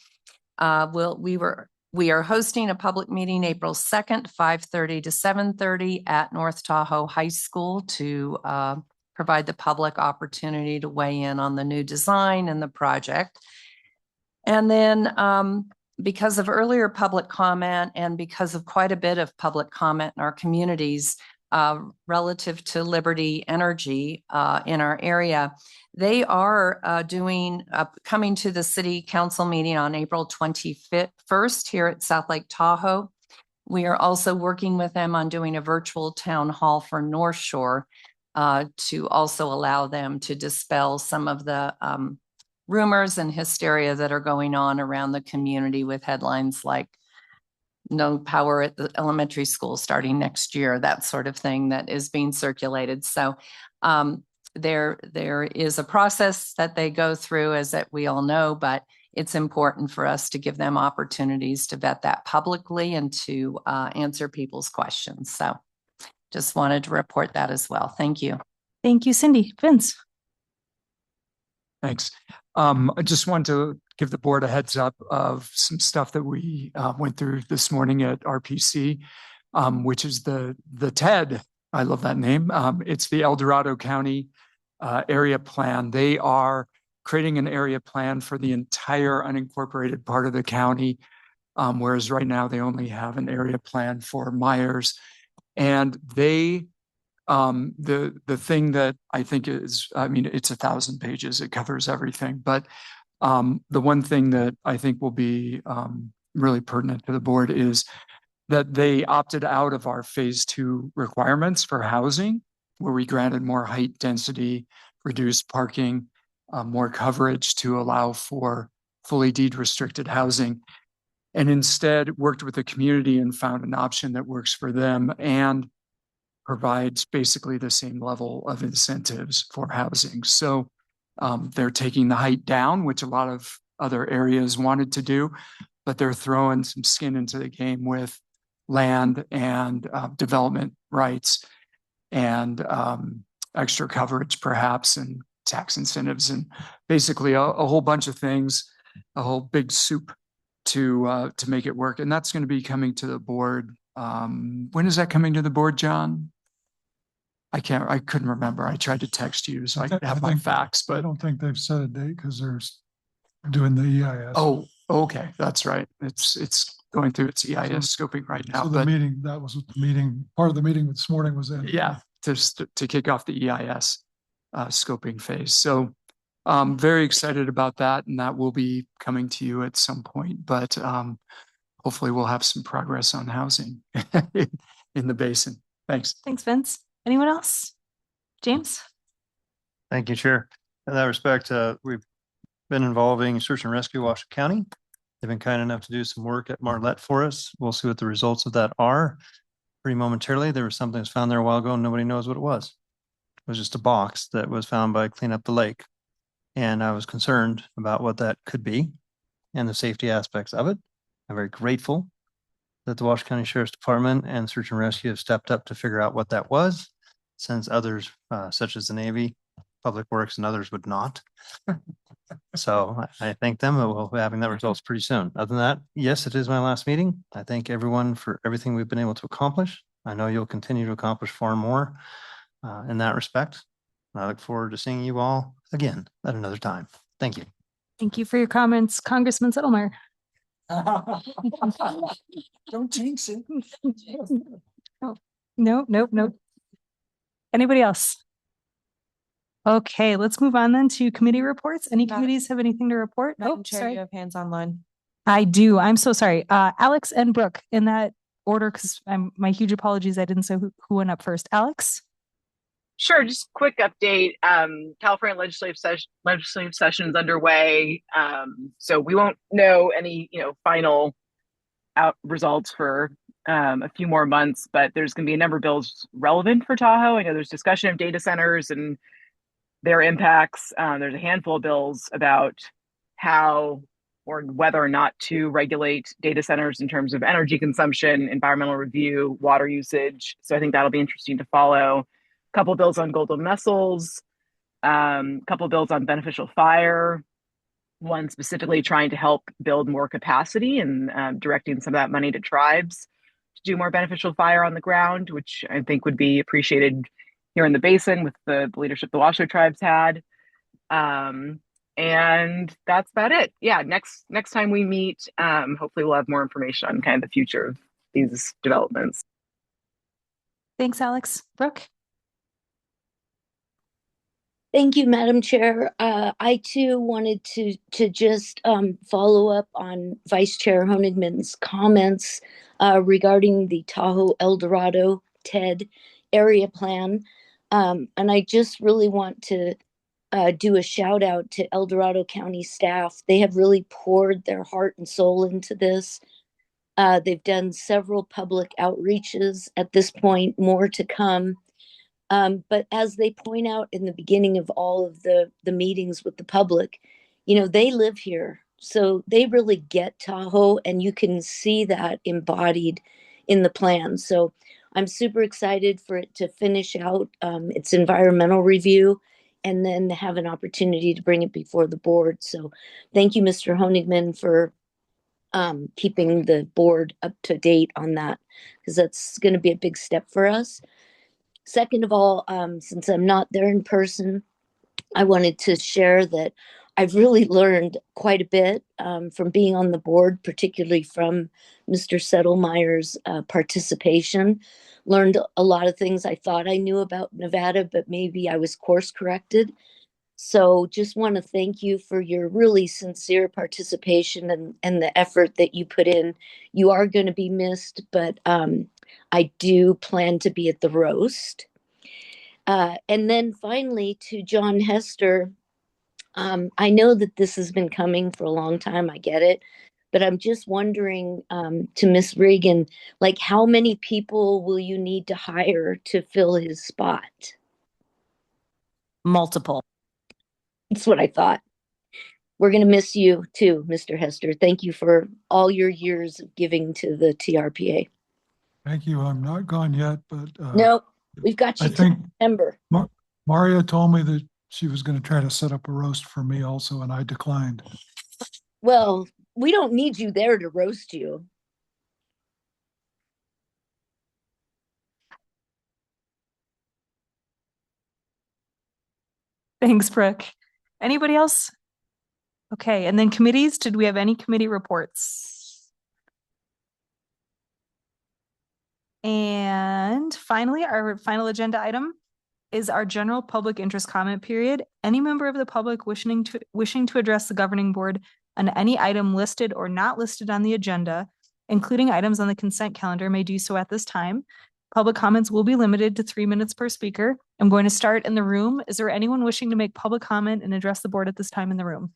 We are hosting a public meeting April 2nd, 5:30 to 7:30 at North Tahoe High School to provide the public opportunity to weigh in on the new design and the project. And then because of earlier public comment and because of quite a bit of public comment in our communities relative to Liberty Energy in our area, they are coming to the city council meeting on April 21st here at South Lake Tahoe. We are also working with them on doing a virtual town hall for North Shore to also allow them to dispel some of the rumors and hysteria that are going on around the community with headlines like no power at the elementary school starting next year, that sort of thing that is being circulated. So there is a process that they go through, as that we all know, but it's important for us to give them opportunities to vet that publicly and to answer people's questions. So just wanted to report that as well. Thank you. Thank you, Cindy. Vince. Thanks. I just want to give the board a heads up of some stuff that we went through this morning at RPC, which is the TED. I love that name. It's the El Dorado County area plan. They are creating an area plan for the entire unincorporated part of the county, whereas right now they only have an area plan for Myers. And they the thing that I think is, I mean, it's 1,000 pages, it covers everything, but the one thing that I think will be really pertinent to the board is that they opted out of our phase 2 requirements for housing, where we granted more height density, reduced parking, more coverage to allow for fully deed restricted housing, and instead worked with the community and found an option that works for them and provides basically the same level of incentives for housing. So they're taking the height down, which a lot of other areas wanted to do, but they're throwing some skin into the game with land and development rights and extra coverage perhaps, and tax incentives, and basically a whole bunch of things, a whole big soup to make it work. And that's going to be coming to the board. When is that coming to the board, John? I couldn't remember. I tried to text you so I could have my facts, I but don't think they've set a date because they're doing the EIS. oh, okay, that's right. It's going through its EIS scoping right now. So the meeting, that was what the meeting, part of the meeting this morning was in. Yeah, to kick off the EIS scoping phase. So very excited about that, and that will be coming to you at some point, but hopefully we'll have some progress on housing in the basin. Thanks. Thanks, Vince. Anyone else? James? Thank you, Chair. In that respect, we've been involving search and rescue Washoe County. They've been kind enough to do some work at Marlette for us. We'll see what the results of that are. Pretty momentarily, there was something that was found there a while ago and nobody knows what it was. It was just a box that was found by Clean Up the Lake. And I was concerned about what that could be and the safety aspects of it. I'm very grateful that the Washoe County Sheriff's Department and Search and Rescue have stepped up to figure out what that was, since others, such as the Navy, Public Works, and others would not. So I thank them, and we'll be having that results pretty soon. Other than that, yes, it is my last meeting. I thank everyone for everything we've been able to accomplish. I know you'll continue to accomplish far more in that respect. And I look forward to seeing you all again at another time. Thank you. Thank you for your comments, Congressman Settlemeyer. Don't jinx it. No. Anybody else? Okay, let's move on then to committee reports. Any committees have anything to report? Madam Oh, Chair, sorry. you have hands online. I do. I'm so sorry. Alex and Brooke in that order, because my huge apologies. I didn't say who went up first. Alex? Sure, just quick update. California legislative session is underway. So we won't know any, final results for a few more months, but there's going to be a number of bills relevant for Tahoe. I know there's discussion of data centers and their impacts. There's a handful of bills about how or whether or not to regulate data centers in terms of energy consumption, environmental review, water usage. So I think that'll be interesting to follow. A couple of bills on golden mussels, a couple of bills on beneficial fire, one specifically trying to help build more capacity and directing some of that money to tribes to do more beneficial fire on the ground, which I think would be appreciated here in the basin with the leadership the Washoe tribes had. And that's about it. Yeah, next time we meet, hopefully we'll have more information on kind of the future of these developments. Thanks, Alex. Brooke? Thank you, Madam Chair. I too wanted to just follow up on Vice Chair Honigman's comments regarding the Tahoe El Dorado TED area plan. And I just really want to do a shout out to El Dorado County staff. They have really poured their heart and soul into this. They've done several public outreaches at this point, more to come. But as they point out in the beginning of all of the meetings with the public, they live here. So they really get Tahoe, and you can see that embodied in the plan. So I'm super excited for it to finish out its environmental review and then have an opportunity to bring it before the board. So thank you, Mr. Honigman, for keeping the board up to date on that, because that's going to be a big step for us. Second of all, since I'm not there in person, I wanted to share that I've really learned quite a bit from being on the board, particularly from Mr. Settlemeyer's participation. Learned a lot of things I thought I knew about Nevada, but maybe I was course corrected. So just want to thank you for your really sincere participation and the effort that you put in. You are going to be missed, but I do plan to be at the roast. And then finally, to John Hester, I know that this has been coming for a long time. I get it. But I'm just wondering to Miss Reagan, like, how many people will you need to hire to fill his spot? Multiple. That's what I thought. We're going to miss you too, Mr. Hester. Thank you for all your years of giving to the TRPA. Thank you. I'm not gone yet, but Nope, we've got you I think September. Maria told me that she was going to try to set up a roast for me also, and I declined. Well, we don't need you there to roast you. Thanks, Brooke. Anybody else? Okay, and then committees, did we have any committee reports? And finally, our final agenda item is our general public interest comment period. Any member of the public wishing to address the governing board on any item listed or not listed on the agenda, including items on the consent calendar, may do so at this time. Public comments will be limited to 3 minutes per speaker. I'm going to start in the room. Is there anyone wishing to make public comment and address the board at this time in the room?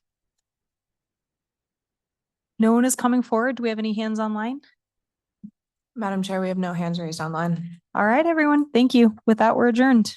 No one is coming forward. Do we have any hands online? Madam Chair, we have no hands raised online. All right, everyone. Thank you. With that, we're adjourned.